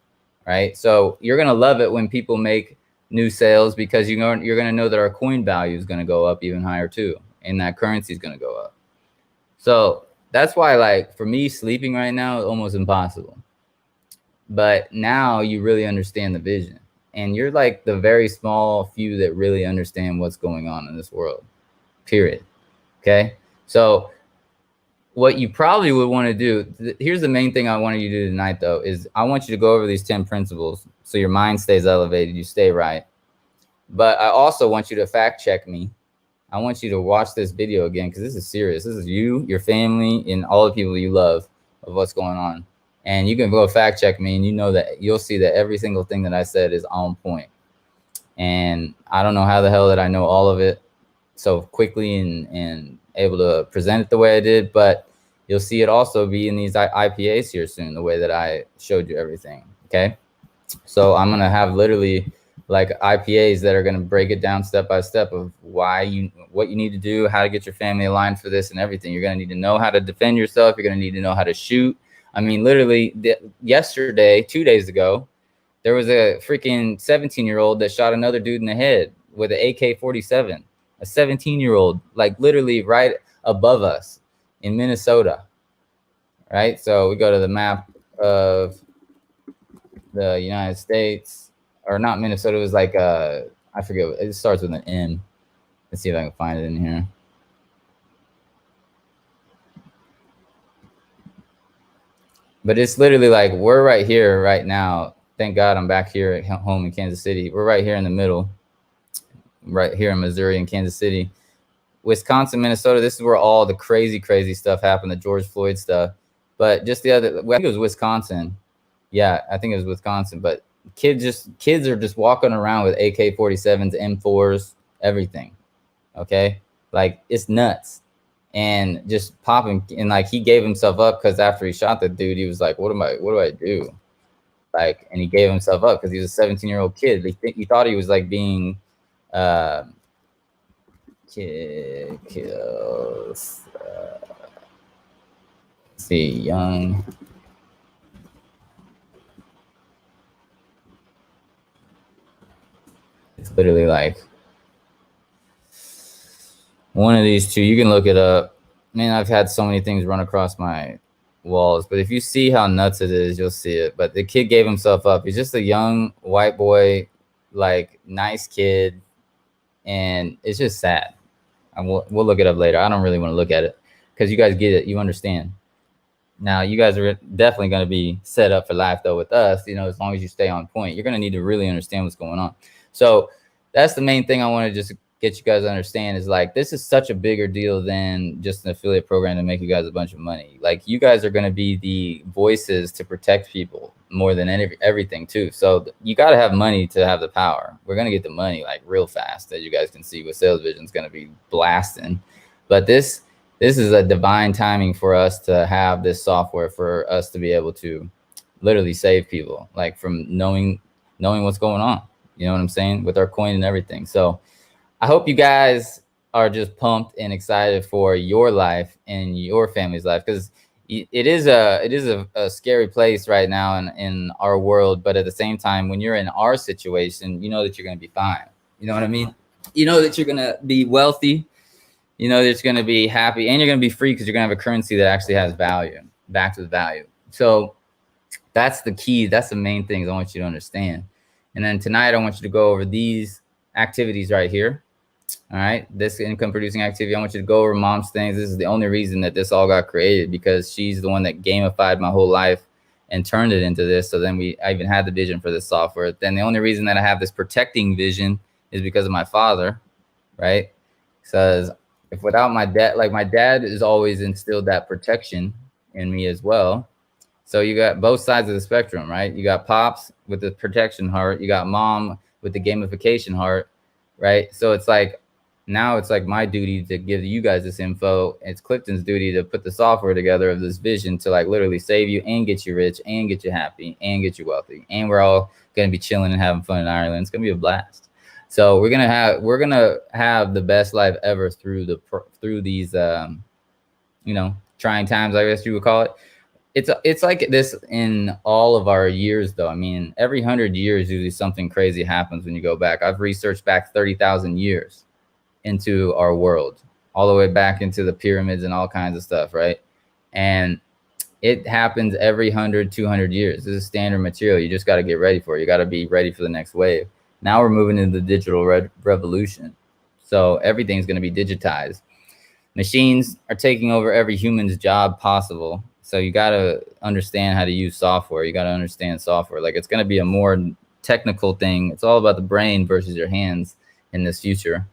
Right. So you're going to love it when people make new sales, because you're going to know that our coin value is going to go up even higher too. And that currency is going to go up. So that's why, like, for me, sleeping right now is almost impossible. But now you really understand the vision, and you're like the very small few that really understand what's going on in this world, period. Okay. So what you probably would want to do, here's the main thing I wanted you to do tonight, though, is I want you to go over these 10 principles so your mind stays elevated, you stay right. But I also want you to fact check me. I want you to watch this video again, because this is serious. This is you, your family, and all the people you love of what's going on. And you can go fact check me, and you know that you'll see that every single thing that I said is on point. And I don't know how the hell that I know all of it so quickly and able to present it the way I did, but you'll see it also be in these IPAs here soon, the way that I showed you everything. Okay. So I'm going to have literally like IPAs that are going to break it down step by step of what you need to do, how to get your family aligned for this and everything. You're going to need to know how to defend yourself. You're going to need to know how to shoot. I mean, literally yesterday, 2 days ago, there was a freaking 17-year-old that shot another dude in the head with an AK-47, a 17-year-old, like literally right above us in Minnesota. Right. So we go to the map of the United States, or not Minnesota. It was like, I forget. It starts with an M. Let's see if I can find it in here. But it's literally like, we're right here right now. Thank God I'm back here at home in Kansas City. We're right here in the middle, right here in Missouri and Kansas City. Wisconsin, Minnesota, this is where all the crazy, crazy stuff happened, the George Floyd stuff. But just I think it was Wisconsin. Yeah, I think it was Wisconsin. But kids are just walking around with AK-47s, M4s, everything. Okay? Like, it's nuts. And just popping, and like he gave himself up because after he shot the dude, he was like, what do I do? Like, and he gave himself up because he was a 17-year-old kid. He thought he was like being kills see young. It's literally like one of these two. You can look it up. Man, I've had so many things run across my walls, but if you see how nuts it is, you'll see it. But the kid gave himself up. He's just a young white boy, like nice kid, and it's just sad. And we'll look it up later. I don't really want to look at it because you guys get it. You understand. Now, you guys are definitely going to be set up for life, though, with us. You know, as long as you stay on point, you're going to need to really understand what's going on. So that's the main thing I want to just get you guys to understand is like, this is such a bigger deal than just an affiliate program to make you guys a bunch of money. Like, you guys are going to be the voices to protect people more than everything too. So you got to have money to have the power. We're going to get the money like real fast, as you guys can see with Sales Vision. It's going to be blasting. But this is a divine timing for us to have this software, for us to be able to literally save people, like from knowing what's going on. You know what I'm saying? With our coin and everything. So I hope you guys are just pumped and excited for your life and your family's life, because it is a scary place right now in our world. But at the same time, when you're in our situation, you know that you're going to be fine. You know what I mean? You know that you're going to be wealthy. You know that you're going to be happy, and you're going to be free, because you're going to have a currency that actually has value, back to the value. So that's the key. That's the main things I want you to understand. And then tonight, I want you to go over these activities right here. All right, this income producing activity, I want you to go over mom's things. This is the only reason that this all got created, because she's the one that gamified my whole life and turned it into this. So then I even had the vision for this software. Then the only reason that I have this protecting vision is because of my father, right? Says if without my dad, like my dad has always instilled that protection in me as well. So you got both sides of the spectrum, right? You got pops with the protection heart. You got mom with the gamification heart, right? So it's like, now it's like my duty to give you guys this info. It's Clifton's duty to put the software together of this vision to like literally save you and get you rich and get you happy and get you wealthy. And we're all going to be chilling and having fun in Ireland. It's going to be a blast. So we're going to have the best life ever through these, you know, trying times, I guess you would call it. It's like this in all of our years, though. I mean, every 100 years, usually something crazy happens when you go back. I've researched back 30,000 years into our world, all the way back into the pyramids and all kinds of stuff, right? And it happens every 100, 200 years. This is standard material. You just got to get ready for it. You got to be ready for the next wave. Now we're moving into the digital revolution. So everything's going to be digitized. Machines are taking over every human's job possible. So you got to understand how to use software. You got to understand software. Like, it's going to be a more technical thing. It's all about the brain versus your hands in this future.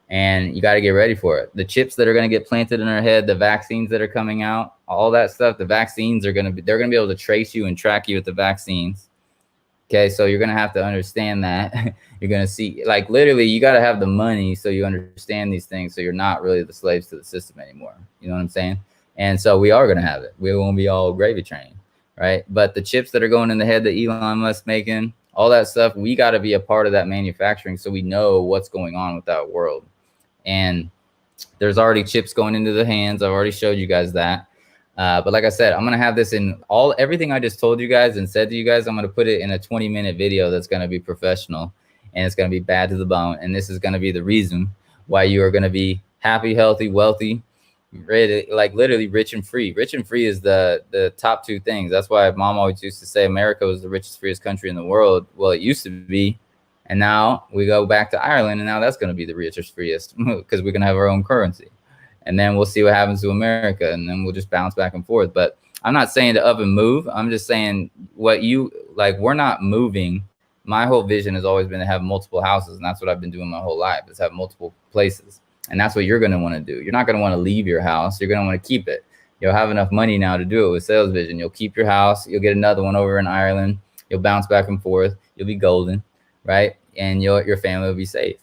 And you got to get ready for it. The chips that are going to get planted in our head, the vaccines that are coming out, all that stuff, the vaccines they're going to be able to trace you and track you with the vaccines. Okay. So you're going to have to understand that. You're going to see, like, literally you got to have the money so you understand these things. So you're not really the slaves to the system anymore. You know what I'm saying? And so we are going to have it. We won't be all gravy train, right? But the chips that are going in the head that Elon Musk's making, all that stuff, we got to be a part of that manufacturing so we know what's going on with that world. And there's already chips going into the hands. I've already showed you guys that. But like I said, I'm going to have this in everything I just told you guys and said to you guys. I'm going to put it in a 20-minute video that's going to be professional, and it's going to be bad to the bone. And this is going to be the reason why you are going to be happy, healthy, wealthy, ready, like literally rich and free. Rich and free is the top two things. That's why mom always used to say America was the richest, freest country in the world. Well, it used to be. And now we go back to Ireland, and now that's going to be the richest, freest, because we're going to have our own currency. And then we'll see what happens to America, and then we'll just bounce back and forth. But I'm not saying to up and move. I'm just saying we're not moving. My whole vision has always been to have multiple houses, and that's what I've been doing my whole life, is have multiple places. And that's what you're going to want to do. You're not going to want to leave your house. You're going to want to keep it. You'll have enough money now to do it with Sales Vision. You'll keep your house. You'll get another one over in Ireland. You'll bounce back and forth. You'll be golden. Right? And your family will be safe.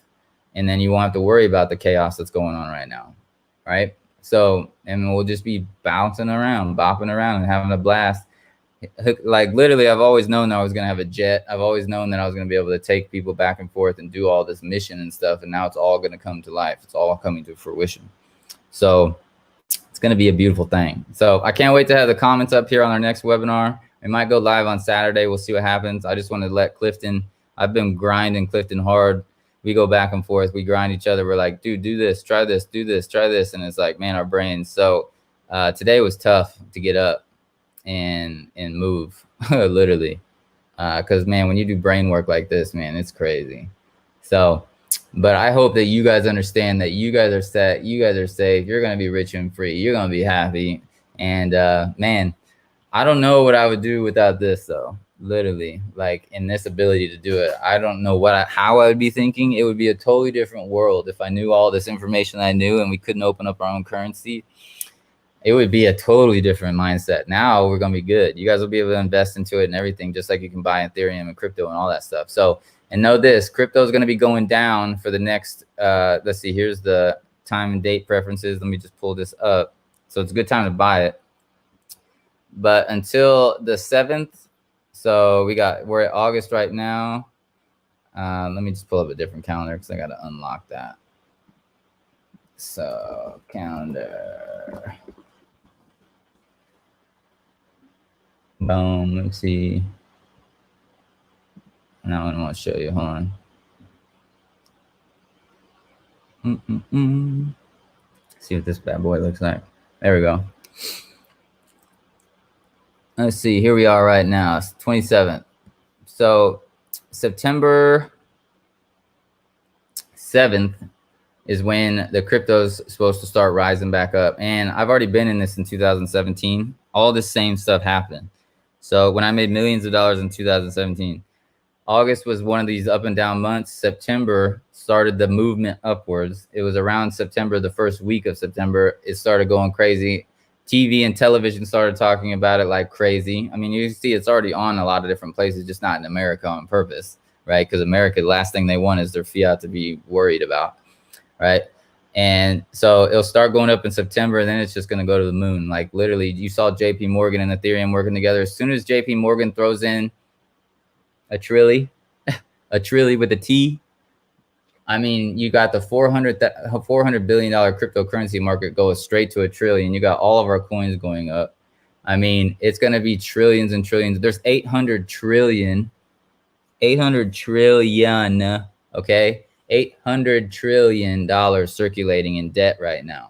And then you won't have to worry about the chaos that's going on right now. Right? So, and we'll just be bouncing around, bopping around and having a blast. Like, literally, I've always known that I was going to have a jet. I've always known that I was going to be able to take people back and forth and do all this mission and stuff. And now it's all going to come to life. It's all coming to fruition. So it's going to be a beautiful thing. So I can't wait to have the comments up here on our next webinar. We might go live on Saturday. We'll see what happens. I just wanted to let Clifton, I've been grinding Clifton hard. We go back and forth. We grind each other. We're like, dude, do this, try this, do this, try this. And it's like, man, our brains. So today was tough to get up and move, literally. Because, man, when you do brain work like this, man, it's crazy. So, but I hope that you guys understand that you guys are set. You guys are safe. You're going to be rich and free. You're going to be happy. And, man, I don't know what I would do without this, though. Literally, like, in this ability to do it. I don't know how I would be thinking. It would be a totally different world if I knew all this information I knew and we couldn't open up our own currency. It would be a totally different mindset. Now we're going to be good. You guys will be able to invest into it and everything, just like you can buy Ethereum and crypto and all that stuff. So, and know this, crypto is going to be going down for the next, let's see, here's the time and date preferences. Let me just pull this up. So it's a good time to buy it. But until the 7th So we're at August right now. Let me just pull up a different calendar because I got to unlock that. So calendar. Boom. Let me see. Now I want to show you. Hold on. See what this bad boy looks like. There we go. Let's see. Here we are right now. It's 27th. So September 7th is when the crypto's supposed to start rising back up. And I've already been in this in 2017. All this same stuff happened. So when I made millions of dollars in 2017, August was one of these up and down months. September started the movement upwards. It was around September, the first week of September, it started going crazy. TV and television started talking about it like crazy. I mean, you see it's already on a lot of different places, just not in America on purpose, right? Because America, the last thing they want is their fiat to be worried about, right? And so it'll start going up in September, and then it's just going to go to the moon. Like literally, you saw JP Morgan and Ethereum working together. As soon as JP Morgan throws in a trilly with a T, I mean, you got the $400 billion cryptocurrency market go straight to $1 trillion. You got all of our coins going up. I mean, it's going to be trillions and trillions. There's 800 trillion, okay? $800 trillion circulating in debt right now,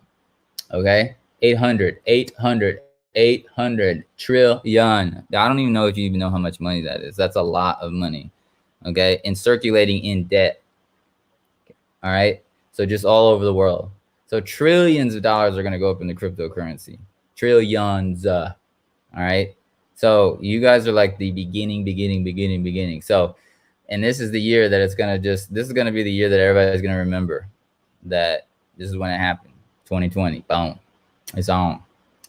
okay? 800 trillion. I don't even know if you even know how much money that is. That's a lot of money, okay? And circulating in debt. All right. So just all over the world. So trillions of dollars are going to go up into cryptocurrency. Trillions. All right. So you guys are like the beginning. So, and this is the year that it's going to this is going to be the year that everybody's going to remember that this is when it happened. 2020. Boom. It's on.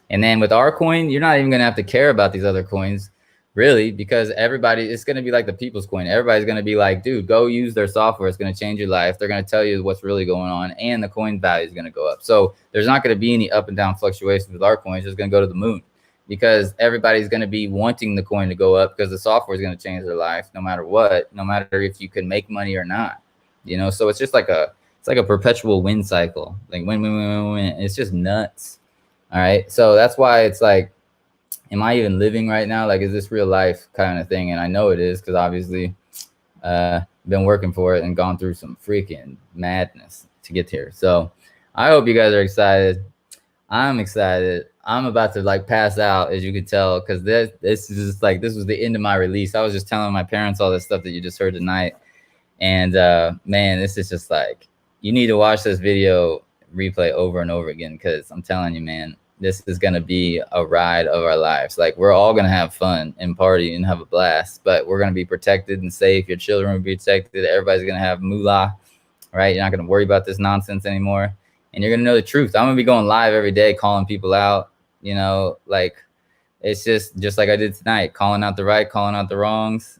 And then with our coin, you're not even going to have to care about these other coins. Really, because it's going to be like the people's coin. Everybody's going to be like, dude, go use their software. It's going to change your life. They're going to tell you what's really going on, and the coin value is going to go up. So there's not going to be any up and down fluctuations with our coins. It's just going to go to the moon because everybody's going to be wanting the coin to go up because the software is going to change their life no matter what, no matter if you can make money or not. You know, so it's just like a perpetual win cycle, like win. It's just nuts. All right. So that's why it's like, am I even living right now? Like, is this real life kind of thing? And I know it is because obviously been working for it and gone through some freaking madness to get here. So I hope you guys are excited. I'm excited. I'm about to like pass out, as you can tell, because this is just like, this was the end of my release. I was just telling my parents all this stuff that you just heard tonight. And man, this is just like, you need to watch this video replay over and over again, because I'm telling you, man, this is going to be a ride of our lives. Like, we're all going to have fun and party and have a blast, but we're going to be protected and safe. Your children will be protected. Everybody's going to have moolah, right? You're not going to worry about this nonsense anymore. And you're going to know the truth. I'm going to be going live every day, calling people out, you know, like it's just like I did tonight, calling out the right, calling out the wrongs.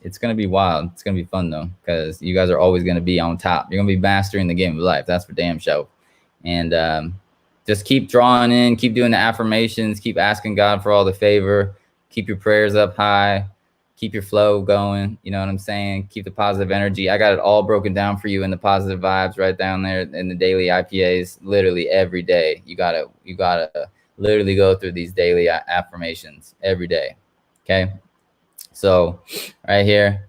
It's going to be wild. It's going to be fun though, because you guys are always going to be on top. You're going to be mastering the game of life. That's for damn sure. And, just keep drawing in, keep doing the affirmations, keep asking God for all the favor, keep your prayers up high, keep your flow going. You know what I'm saying? Keep the positive energy. I got it all broken down for you in the positive vibes right down there in the daily IPAs, literally every day. You gotta literally go through these daily affirmations every day. Okay. So right here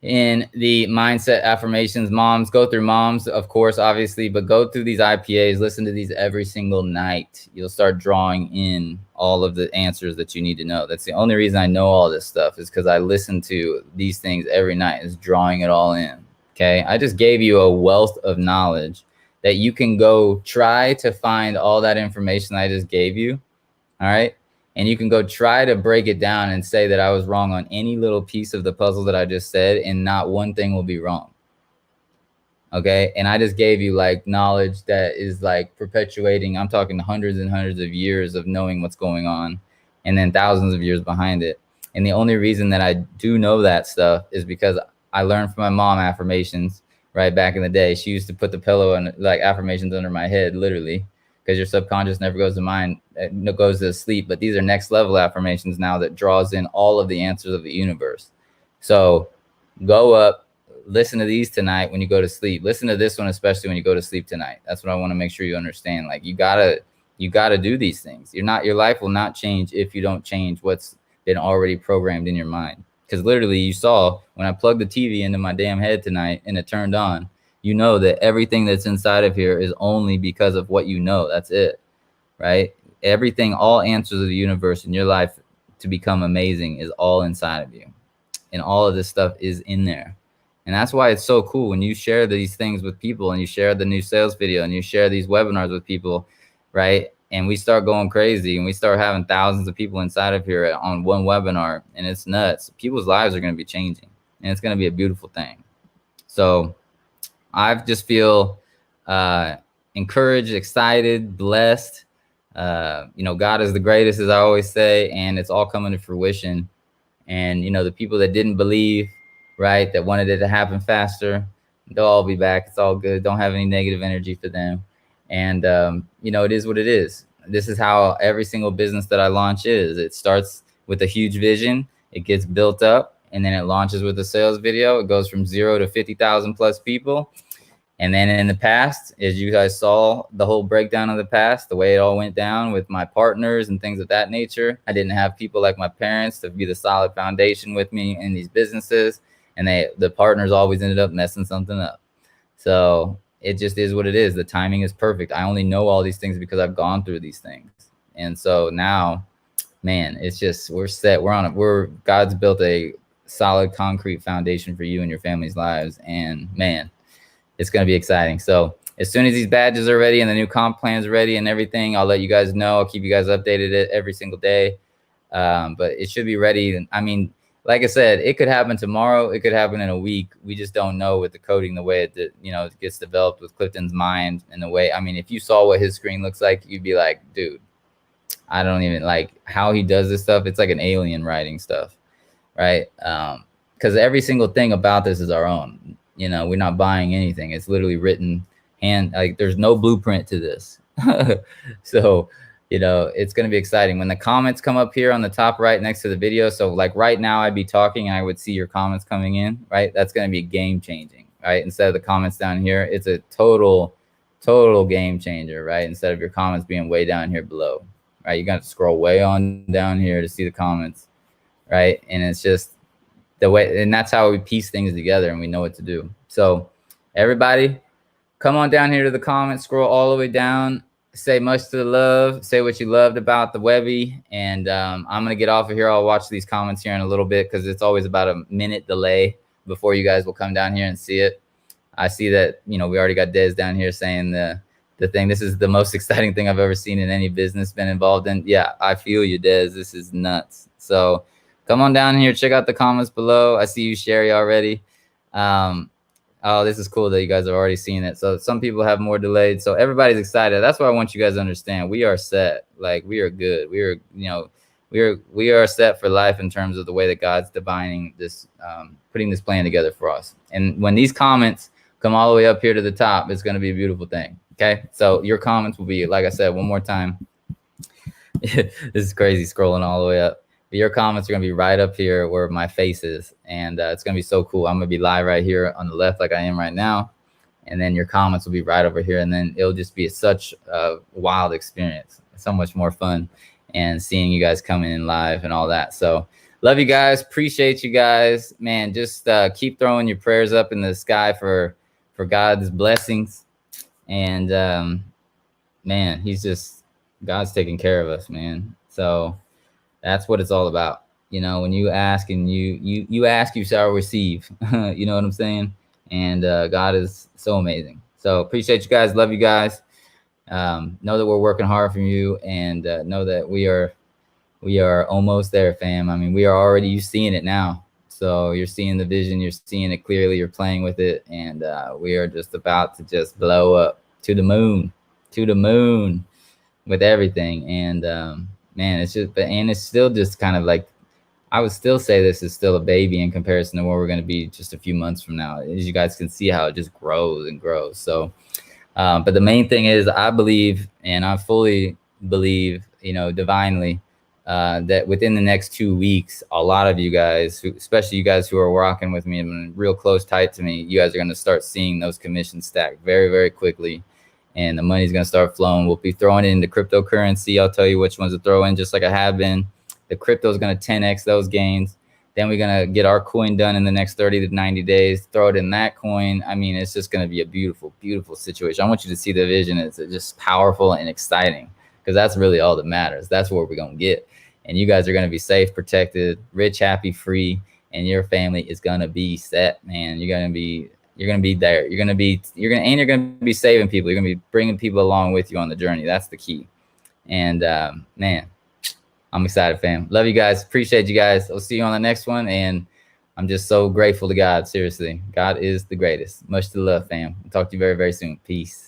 in the mindset affirmations, moms, go through moms, of course, obviously, but go through these IPAs, listen to these every single night. You'll start drawing in all of the answers that you need to know. That's the only reason I know all this stuff, is because I listen to these things every night, is drawing it all in. Okay. I just gave you a wealth of knowledge that you can go try to find all that information I just gave you. All right. And you can go try to break it down and say that I was wrong on any little piece of the puzzle that I just said, and not one thing will be wrong. Okay. And I just gave you like knowledge that is like perpetuating. I'm talking hundreds and hundreds of years of knowing what's going on, and then thousands of years behind it. And the only reason that I do know that stuff is because I learned from my mom affirmations right back in the day. She used to put the pillow and like affirmations under my head, literally. because your subconscious never goes to mind, goes to sleep. But these are next level affirmations now that draws in all of the answers of the universe. So go up, listen to these tonight when you go to sleep. Listen to this one, especially when you go to sleep tonight. That's what I want to make sure you understand. Like, you gotta do these things. Your life will not change if you don't change what's been already programmed in your mind. Because literally, you saw when I plugged the TV into my damn head tonight and it turned on, you know that everything that's inside of here is only because of what you know. That's it, right? Everything, all answers of the universe in your life to become amazing is all inside of you. And all of this stuff is in there. And that's why it's so cool when you share these things with people, and you share the new sales video, and you share these webinars with people, right? And we start going crazy, and we start having thousands of people inside of here on one webinar, and it's nuts. People's lives are going to be changing, and it's going to be a beautiful thing. So I just feel encouraged, excited, blessed. God is the greatest, as I always say, and it's all coming to fruition. And, the people that didn't believe, right, that wanted it to happen faster, they'll all be back. It's all good. Don't have any negative energy for them. And, it is what it is. This is how every single business that I launch is. It starts with a huge vision. It gets built up, and then it launches with a sales video. It goes from 0 to 50,000 plus people. And then in the past, as you guys saw, the whole breakdown of the past, the way it all went down with my partners and things of that nature, I didn't have people like my parents to be the solid foundation with me in these businesses. And the partners always ended up messing something up. So it just is what it is. The timing is perfect. I only know all these things because I've gone through these things. And so now, man, it's just, we're set. God's built a solid concrete foundation for you and your family's lives. And man, it's going to be exciting. So as soon as these badges are ready and the new comp plans are ready and everything, I'll let you guys know. I'll keep you guys updated every single day. But it should be ready. I mean, like I said, it could happen tomorrow. It could happen in a week. We just don't know with the coding, the way it gets developed with Clifton's mind and the way, I mean, if you saw what his screen looks like, you'd be like, dude, I don't even like how he does this stuff. It's like an alien writing stuff, right? Because every single thing about this is our own. We're not buying anything. It's literally written hand. Like, there's no blueprint to this. So, it's going to be exciting when the comments come up here on the top right next to the video. So like right now I'd be talking and I would see your comments coming in, right? That's going to be game changing, right? Instead of the comments down here, it's a total game changer, right? Instead of your comments being way down here below, right? You got to scroll way on down here to see the comments, right? And it's just the way, and that's how we piece things together and we know what to do. So everybody, come on down here to the comments, scroll all the way down, say much to the love, say what you loved about the Webby. And I'm going to get off of here. I'll watch these comments here in a little bit because it's always about a minute delay before you guys will come down here and see it. I see that, we already got Des down here saying the thing. This is the most exciting thing I've ever seen in any business been involved in. Yeah, I feel you, Des. This is nuts. So come on down here. Check out the comments below. I see you, Sherry, already. Oh, this is cool that you guys have already seen it. So some people have more delayed. So everybody's excited. That's what I want you guys to understand. We are set. Like, we are good. We are set for life in terms of the way that God's divining this, putting this plan together for us. And when these comments come all the way up here to the top, it's going to be a beautiful thing. Okay. So your comments will be, like I said, one more time. This is crazy scrolling all the way up. But your comments are going to be right up here where my face is. And it's going to be so cool. I'm going to be live right here on the left like I am right now. And then your comments will be right over here. And then it'll just be such a wild experience. So much more fun. And seeing you guys coming in live and all that. So love you guys. Appreciate you guys. Man, just keep throwing your prayers up in the sky for God's blessings. And man, God's taking care of us, man. So that's what it's all about. When you ask and you ask, you shall receive. You know what I'm saying? And God is so amazing. So appreciate you guys. Love you guys. Know that we're working hard for you, and know that we are almost there, fam. I mean, we are already, you're seeing it now. So you're seeing the vision, you're seeing it clearly, you're playing with it, and we are just about to just blow up to the moon with everything. And man, it's still just kind of like, I would still say this is still a baby in comparison to where we're going to be just a few months from now. As you guys can see how it just grows and grows. So But the main thing is, I believe, and I fully believe, divinely, that within the next 2 weeks, a lot of you guys, especially you guys who are rocking with me and real close, tight to me, you guys are going to start seeing those commissions stack very, very quickly. And the money's going to start flowing. We'll be throwing it into cryptocurrency. I'll tell you which ones to throw in, just like I have been. The crypto is going to 10x those gains. Then we're going to get our coin done in the next 30 to 90 days, throw it in that coin. I mean, it's just going to be a beautiful, beautiful situation. I want you to see the vision. It's just powerful and exciting, because that's really all that matters. That's what we're going to get. And you guys are going to be safe, protected, rich, happy, free, and your family is going to be set, man. You're going to be there. You're going to be saving people. You're going to be bringing people along with you on the journey. That's the key. And man, I'm excited, fam. Love you guys. Appreciate you guys. I'll see you on the next one. And I'm just so grateful to God. Seriously, God is the greatest. Much to love, fam. I'll talk to you very, very soon. Peace.